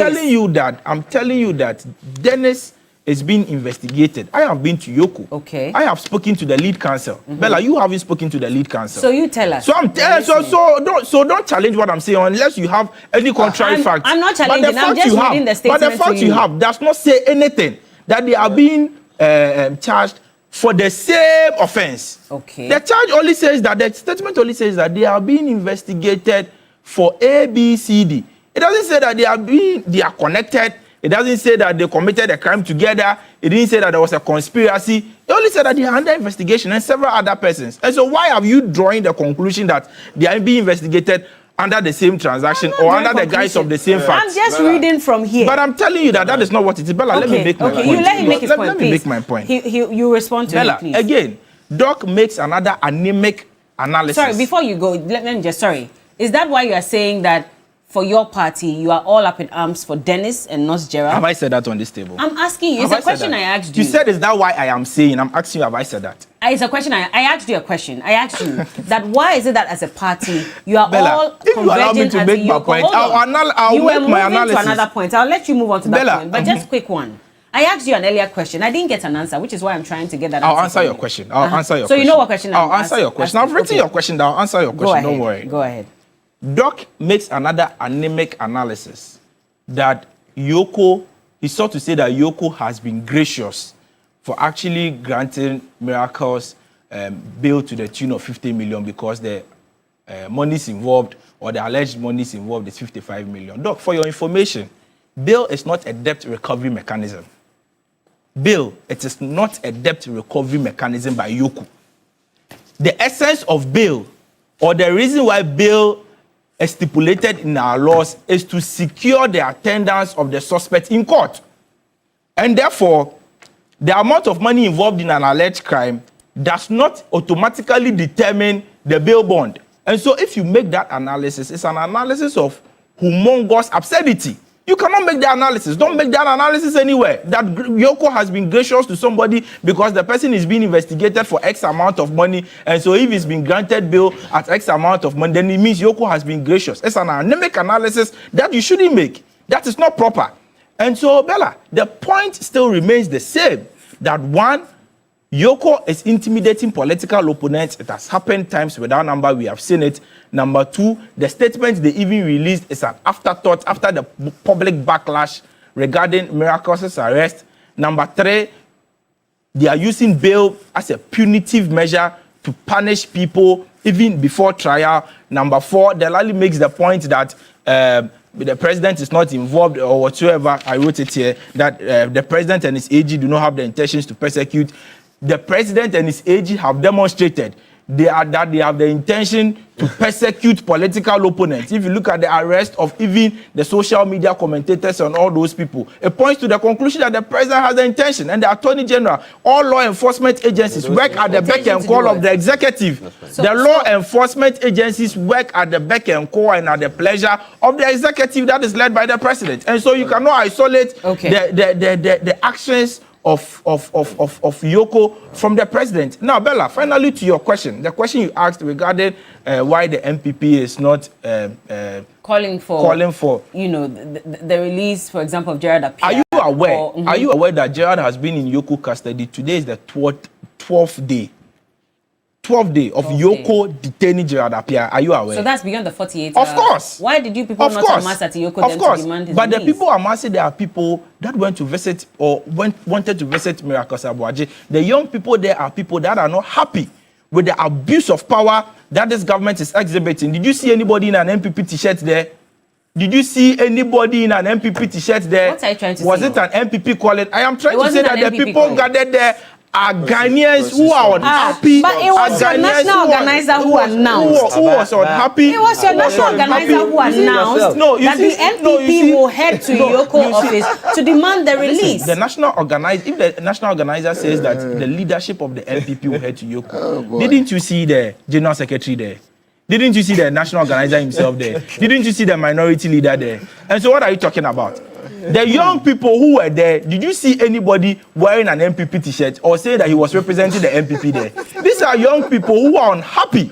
telling you that Dennis is being investigated. I have been to Yoko. Okay. I have spoken to the lead counsel. Bella, you haven't spoken to the lead counsel. So you tell us. So don't challenge what I'm saying unless you have any contrary facts. I'm not challenging. I'm just reading the statement. But the fact you have does not say anything that they are being charged for the same offense. Okay. The statement only says that they are being investigated for A, B, C, D. It doesn't say that they are connected. It doesn't say that they committed a crime together. It didn't say that there was a conspiracy. It only said that they are under investigation and several other persons. And so why have you drawing the conclusion that they are being investigated under the same transaction or under the guise of the same facts? I'm just reading from here. But I'm telling you that is not what it is. Bella, let me make my point. You let him make his point, Let me make my point. You respond to Bella, it, please. Again, Doc makes another anemic analysis. Sorry, before you go, let me just, is that why you are saying that for your party, you are all up in arms for Dennis and not Gerard? Have I said that on this table? I'm asking you. It's a question I asked you. You said, is that why I am saying? I'm asking you, have I said that? It's a question. I asked you a question. I asked you that why is it that as a party, you are Bella, all if you allow me to make my point, I'll make my analysis. To another point. I'll let you move on to that point. But just quick one. I asked you an earlier question. I didn't get an answer, which is why I'm trying to get that answer. I'll answer your question. I'll answer your so question. You know what question I'll answer your question. I've written your question down. I'll answer your question. Don't worry. Go ahead. Doc makes another anemic analysis that Yoko, he sought to say that Yoko has been gracious for actually granting Miracle's bail to the tune of 50 million because the monies involved or the alleged monies involved is 55 million. Doc, for your information, bail is not a debt recovery mechanism. Bail, it is not a debt recovery mechanism by Yoko. The essence of bail, or the reason why bail is stipulated in our laws, is to secure the attendance of the suspect in court. And therefore, the amount of money involved in an alleged crime does not automatically determine the bail bond. And so if you make that analysis, it's an analysis of humongous absurdity. You cannot make the analysis. Don't make that analysis anywhere. That Yoko has been gracious to somebody because the person is being investigated for X amount of money. And so if he's been granted bail at X amount of money, then it means Yoko has been gracious. It's an anemic analysis that you shouldn't make. That is not proper. And so, Bella, the point still remains the same. That one, Yoko is intimidating political opponents. It has happened times without number. We have seen it. Number two, the statement they even released is an afterthought after the public backlash regarding Miracle's arrest. Number three, they are using bail as a punitive measure to punish people even before trial. Number four, Delali makes the point that the president is not involved or whatsoever. I wrote it here, that the president and his AG do not have the intentions to persecute. The president and his AG have demonstrated they have the intention to persecute political opponents. If you look at the arrest of even the social media commentators and all those people, it points to the conclusion that the president has the intention, and the attorney general, all law enforcement agencies work at the beck and call of the executive. The law enforcement agencies work at the beck and call and at the pleasure of the executive that is led by the president. And so you cannot isolate the actions of Yoko from the president. Now, Bella, finally to your question, the question you asked regarding why the MPP is not calling for the release, for example, of Gerard Appiah. Are you aware? Are you aware that Gerard has been in Yoko custody? Today is the 12th day. 12th day of Yoko detaining Gerard Appiah. Are you aware? So that's beyond the 48 hours. Of course. Why did you people not amass at Yoko then to demand his But release? the people amassing, there are people that went to visit or wanted to visit Miracles Abuaje. The young people there are people that are not happy with the abuse of power that this government is exhibiting. Did you see anybody in an MPP t-shirt there? Did you see anybody in an MPP t-shirt there? What are you trying to say? Was it an MPP calling? I am trying to say that the people gathered there are Ghanaians who are unhappy. But it was your national organizer who announced. Who was unhappy? It was your national organizer who announced that the NPP will head to Yoko office to demand the release. The national organizer, if the national organizer says that the leadership of the NPP will head to Yoko, didn't you see the general secretary there? Didn't you see the national organizer himself there? Didn't you see the minority leader there? And so what are you talking about? The young people who were there, did you see anybody wearing an MPP t-shirt or saying that he was representing the MPP there? These are young people who are unhappy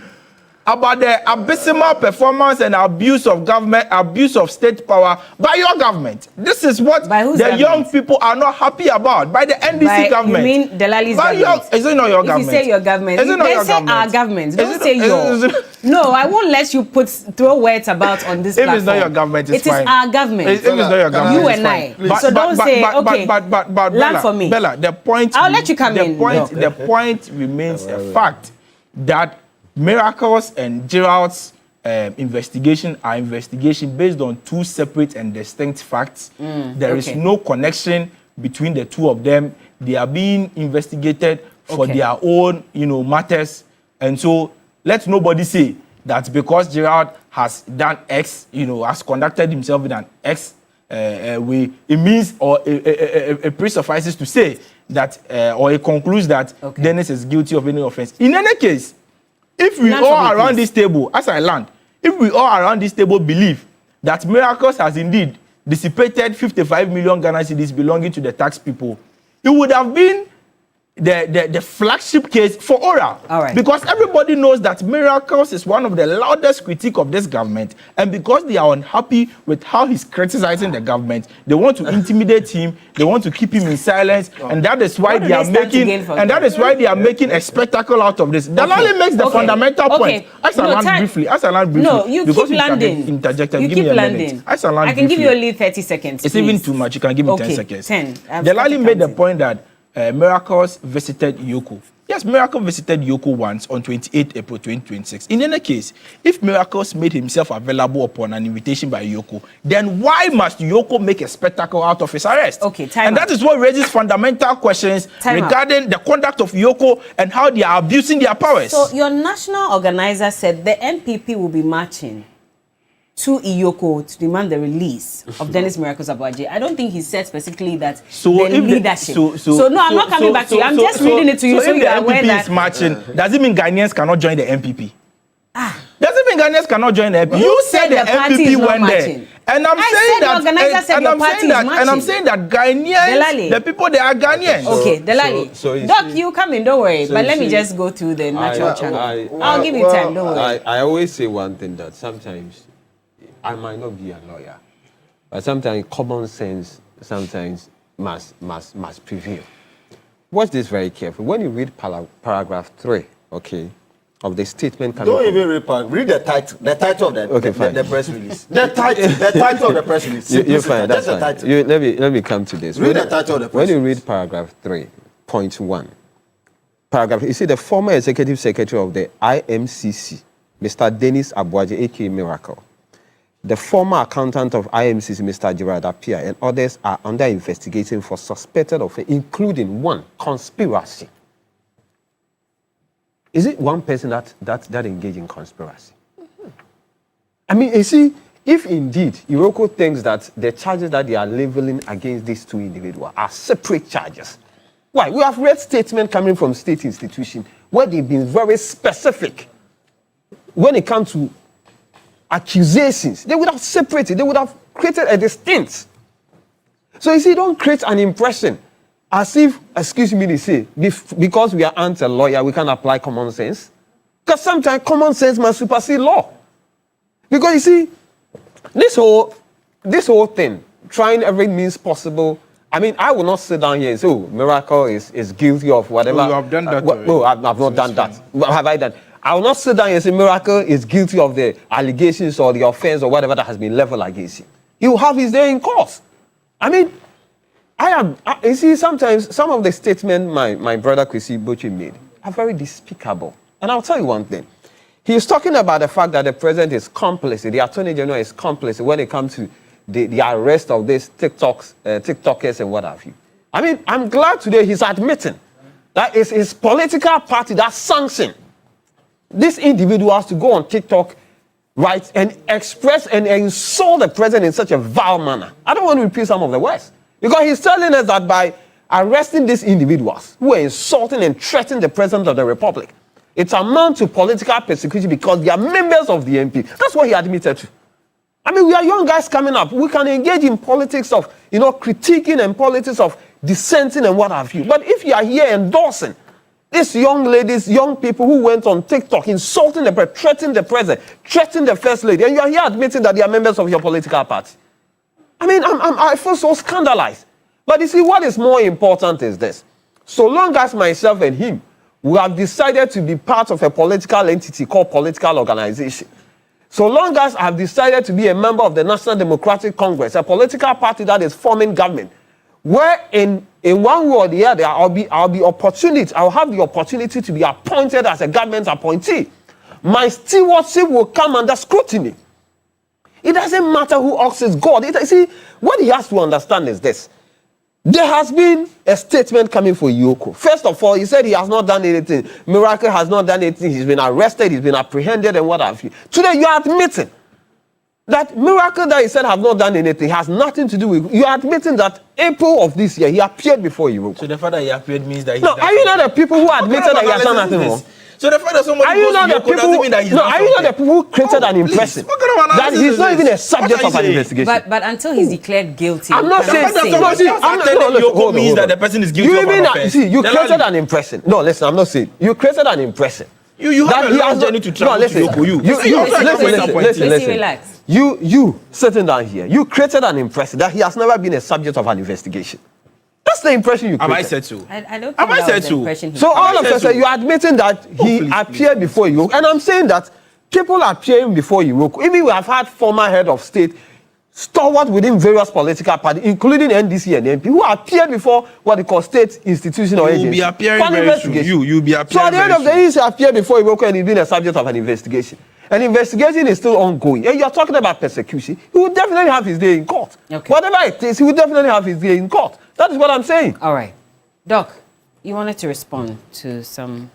about the abysmal performance and abuse of government, abuse of state power by your government. This is what the young people are not happy about, by the NDC government. You mean Delali's government? Is it not your government? If you say your government, is it not your say government? our government. Don't say your. No, I won't let you throw words about on this platform. If it's not your government, it's fine. It is our government. If it's not your government, you and I. So don't say, okay, land for me. Bella, the point... I'll let you come in. The point remains a fact that Miracles and Gerald's investigation are investigation based on two separate and distinct facts. There is no connection between the two of them. They are being investigated for their own, matters. And so let nobody say that because Gerald has done X, has conducted himself in an X way, it means or it presupposises to say that or it concludes that Dennis is guilty of any offense. In any case, if we all around this table, as I land, if we all around this table believe that Miracles has indeed dissipated 55 million Ghana cedis belonging to the tax people, it would have been the flagship case for Ora. Because everybody knows that Miracles is one of the loudest critiques of this government, and because they are unhappy with how he's criticizing the government, they want to intimidate him, they want to keep him in silence, and that is why they are making a spectacle out of this. Dalali makes the fundamental point. As I land briefly. No, you keep landing. Interjected. You give me keep a landing. I can give you only 30 seconds. It's even too much. You can give me 10 seconds. 10. Dalali made the point that Miracles visited Yoko. Yes, Miracles visited Yoko once on 28 April 2026. In any case, if Miracles made himself available upon an invitation by Yoko, then why must Yoko make a spectacle out of his arrest? And that is what raises fundamental questions regarding the conduct of Yoko and how they are abusing their powers. So your national organizer said the NPP will be marching to Iyoko to demand the release of Dennis Miracles Abuaje. I don't think he said specifically that leadership. So no, I'm not coming back to you. I'm just reading it to you so you are aware that... is marching, does it mean Ghanaians cannot join the MPP? Does it mean Ghanaians cannot join the MPP? You said the MPP went there. And I'm saying that Ghanaians, Delali, the people, they are Ghanaians. Okay, Delali. Doc, you come in, don't worry. But let me just go through the natural channel. I'll give you time, don't worry. I always say one thing, that sometimes I might not be a lawyer, but sometimes common sense must prevail. Watch this very carefully. When you read paragraph 3, of the statement coming Don't even read the title of the press release. The title of the press release. You're fine, that's fine. Let me come to this. Read the title of the press release. When you read paragraph 3.1, you see the former executive secretary of the IMCC, Mr. Dennis Abuaje, aka Miracle, the former accountant of IMCC, Mr. Gerard Appiah, and others are under investigation for suspected offense, including 1, conspiracy. is it one person that engaged in conspiracy? I mean, you see, if indeed Iroko thinks that the charges that they are leveling against these two individuals are separate charges, why? We have read statements coming from state institutions where they've been very specific. When it comes to accusations, they would have separated, they would have created a distinct. So you see, don't create an impression as if, excuse me to say, because we aren't a lawyer, we can apply common sense. Because sometimes common sense must supersede law. Because you see, this whole thing, trying every means possible. I mean, I will not sit down here and say, oh, Miracle is guilty of whatever. Oh, you have done that no, I've not done that. What have I done? I will not sit down here and say Miracle is guilty of the allegations or the offense or whatever that has been leveled against him. He will have his day in court. I mean, you see, sometimes some of the statements my brother Kwesi Bochi made are very despicable. And I'll tell you one thing. He's talking about the fact that the president is complicit, the attorney general is complicit when it comes to the arrest of these TikTokers and what have you. I mean, I'm glad today he's admitting that it's his political party that sanctioned these individuals to go on TikTok, right, and express and insult the president in such a vile manner. I don't want to repeat some of the words. Because he's telling us that by arresting these individuals who are insulting and threatening the president of the republic, it amounts to political persecution because they are members of the MP. That's what he admitted to. I mean, we are young guys coming up. We can engage in politics of, critiquing and politics of dissenting and what have you. But if you are here endorsing these young ladies, young people who went on TikTok, insulting the president, threatening the president, threatening the first lady, and you are here admitting that they are members of your political party. I mean, I feel so scandalized. But you see, what is more important is this. So long as myself and him, we have decided to be part of a political entity called political organization. So long as I've decided to be a member of the National Democratic Congress, a political party that is forming government, where in one way or the other, I'll have the opportunity to be appointed as a government appointee. My stewardship will come under scrutiny. It doesn't matter who asks God. See, what he has to understand is this. There has been a statement coming for Yoko. First of all, he said he has not done anything. Miracle has not done anything. He's been arrested. He's been apprehended and what have you. Today, you are admitting that Miracle that he said have not done anything has nothing to do with... You are admitting that April of this year, he appeared before Yoko. So the fact that he appeared means that... No, are you not the people who admitted that he has done nothing wrong? So the fact that somebody goes to Yoko doesn't mean that he's not... Are you not the people who created an impression that he's not even a subject of an investigation? But until he's declared guilty... I'm not saying... Yoko means that the person is guilty of an offense. See, you created an impression. No, listen, I'm not saying... You created an impression. You have a long journey to travel to Yoko. Listen. You sitting down here, you created an impression that he has never been a subject of an investigation. That's the impression you created. Have I said so? I don't think that was the impression he So all of a sudden, you're admitting that he appeared before you. And I'm saying that people appearing before you. Even we have had former head of state, stalwart within various political parties, including NDC and MP, who appeared before what they call state institution or agency. You'll be appearing very soon. You'll be appearing. So at the end of the day, he appeared before you and he's been a subject of an investigation. An investigation is still ongoing. And you're talking about persecution. He will definitely have his day in court. Okay. Whatever it is, he will definitely have his day in court. That is what I'm saying. All right. Doc, you wanted to respond to some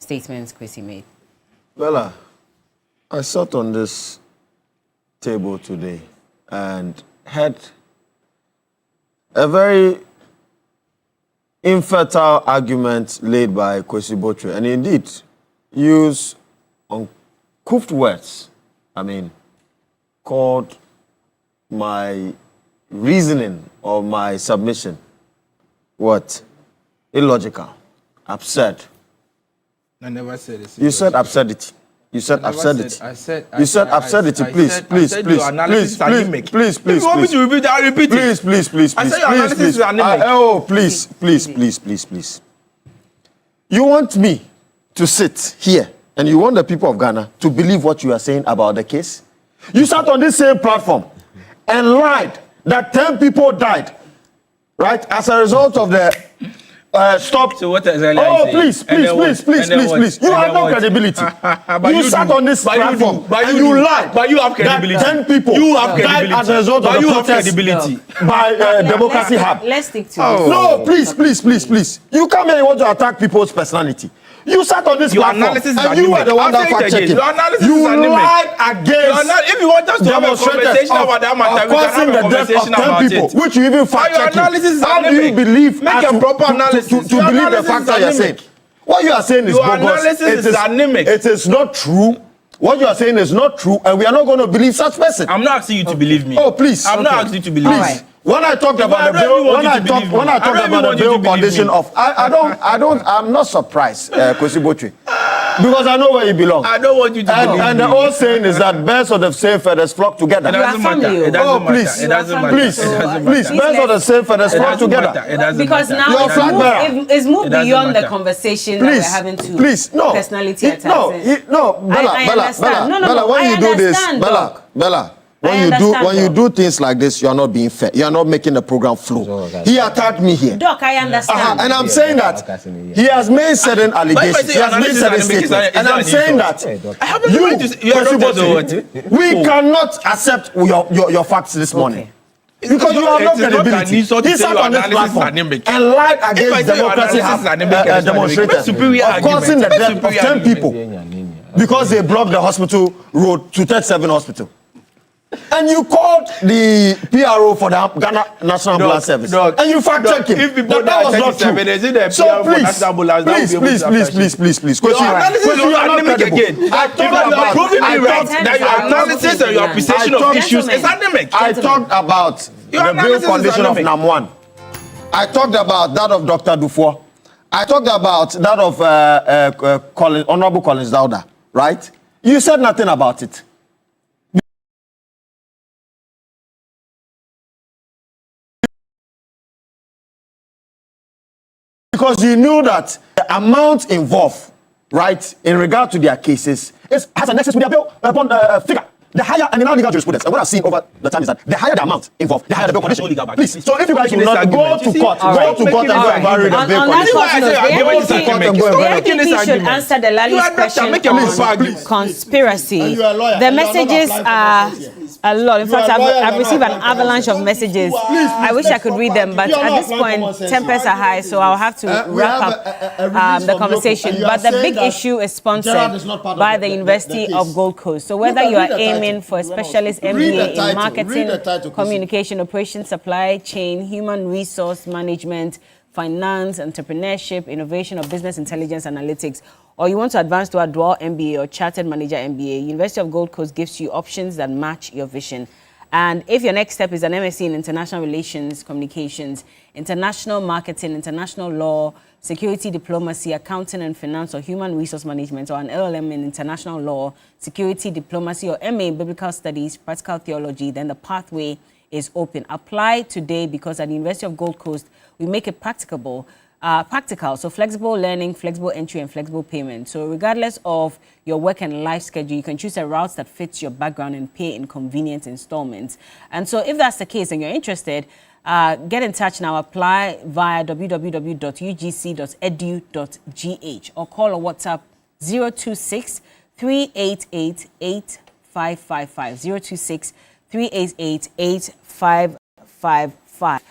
statements Kwesi made. Well, I sat on this table today and had a very infertile argument laid by Kwesi Botre, and indeed used uncouth words, called my reasoning or my submission what? Illogical, absurd. I never said it. You said absurdity. You said absurdity. You said absurdity. Please. If you want me to repeat it, I'll repeat it. Please. I said your analysis is anemic. Oh, please. You want me to sit here and you want the people of Ghana to believe what you are saying about the case? You sat on this same platform and lied that 10 people died, right, as a result of the stop. So what exactly are you saying? Please. You have no credibility. You sat on this platform and you lied. But you have credibility. That 10 people died as a result of the protest by Democracy Hub. Let's stick to this. No, please. You come here and want to attack people's personality. You sat on this Your platform analysis is and you were the one that fact-checked. Your analysis You is anemic. lied against If you want us to have a conversation about that matter, we can have a conversation about it. Which you even fact-checked. Your analysis is How do you anemic. believe Make a proper analysis. to believe the fact that you're saying? What you are saying is your bogus. analysis is anemic. It is not true. What you are saying is not true, and we are not going to believe such person. I'm not asking you to believe me. Oh, please. I'm not asking you to believe me. When I talked about the bill, when I talked about the bill condition of, I'm not surprised, Kwesi Botwe, because I know where you belong. I don't want you to believe me. And the old saying is that birds of the same feathers flock together. It doesn't matter. It doesn't matter. It doesn't matter. Please, birds of the same feathers flock together. Because now it's moved beyond the conversation that we're having to personality attacks. Bella, when you do this, Bella. When you do things like this, you are not being fair. You are not making the program flow. He attacked me here. Doc, I understand. And I'm saying that he has made certain allegations. He has made certain statements. And I'm saying that we cannot accept your facts this morning. Because you have no credibility. He sat on this platform and lied against democracy demonstrators of causing the death of 10 people because they blocked the hospital road to 37 hospital. And you called the PRO for the Ghana National Blood Service. And you fact-checked him. If people that was not true. So please. Your analysis is anemic again. You're proving me right that your analysis and your appreciation of issues is anemic. I talked about the bill condition of NAM1. I talked about that of Dr. Dufour. I talked about that of Honorable Collins Dauda, right? You said nothing about it. Because you knew that the amount involved, right, in regard to their cases, has a nexus with their bill upon the figure. The higher, and in our legal jurisprudence, and what I've seen over the time is that the higher the amount involved, the higher the bill condition. Please, so if you guys will not go to court and go and vary the bill condition. The NPP should answer the Lali's question on conspiracy. The messages are a lot. In fact, I've received an avalanche of messages. I wish I could read them, but at this point, tempers are high, so I'll have to wrap up the conversation. But the big issue is sponsored by the University of Gold Coast. So whether you are aiming for a specialist MBA in marketing, communication, operations, supply chain, human resource management, finance, entrepreneurship, innovation, or business intelligence analytics, or you want to advance to a dual MBA or chartered manager MBA, University of Gold Coast gives you options that match your vision. And if your next step is an MSc in international relations, communications, international marketing, international law, security diplomacy, accounting and finance, or human resource management, or an LLM in international law, security diplomacy, or MA in biblical studies, practical theology, then the pathway is open. Apply today because at the University of Gold Coast, we make it practical, so flexible learning, flexible entry, and flexible payment. So regardless of your work and life schedule, you can choose a route that fits your background and pay in convenient installments. And so if that's the case and you're interested, get in touch now. Apply via www.ugc.edu.gh or call or WhatsApp 026 388 8555. 026 388 8555.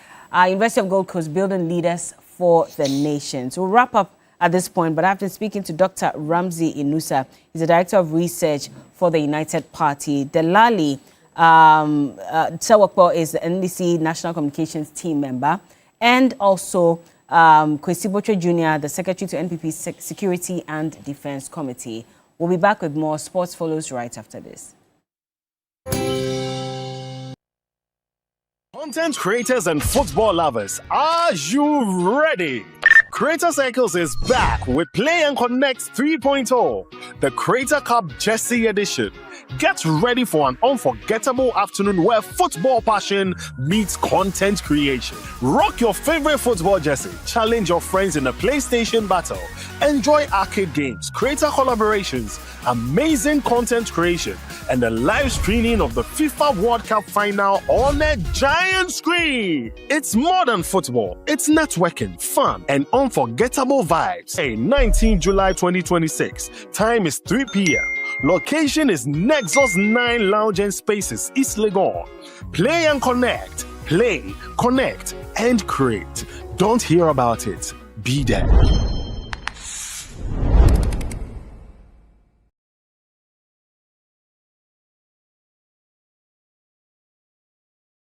University of Gold Coast, building leaders for the nation. So we'll wrap up at this point, but I've been speaking to Dr. Ramsey Inusa. He's the Director of Research for the United Party. Delali Tsawakpo is the NDC National Communications Team member, and also Kwesi Botwe Jr., the Secretary to NPP Security and Defense Committee. We'll be back with more. Sports follows right after this. Content creators and football lovers, are you ready? Creator Cycles is back with Play and Connect 3.0, the Creator Cup Jersey Edition. Get ready for an unforgettable afternoon where football passion meets content creation. Rock your favorite football jersey, challenge your friends in a PlayStation battle, enjoy arcade games, creator collaborations, amazing content creation, and the live streaming of the FIFA World Cup final on a giant screen. It's more than football. It's networking, fun, and unforgettable vibes. Hey, 19 July 2026. Time is 3 p.m. Location is Nexus 9 Lounge and Spaces, East Legon. Play and connect. Play, connect, and create. Don't hear about it. Be there.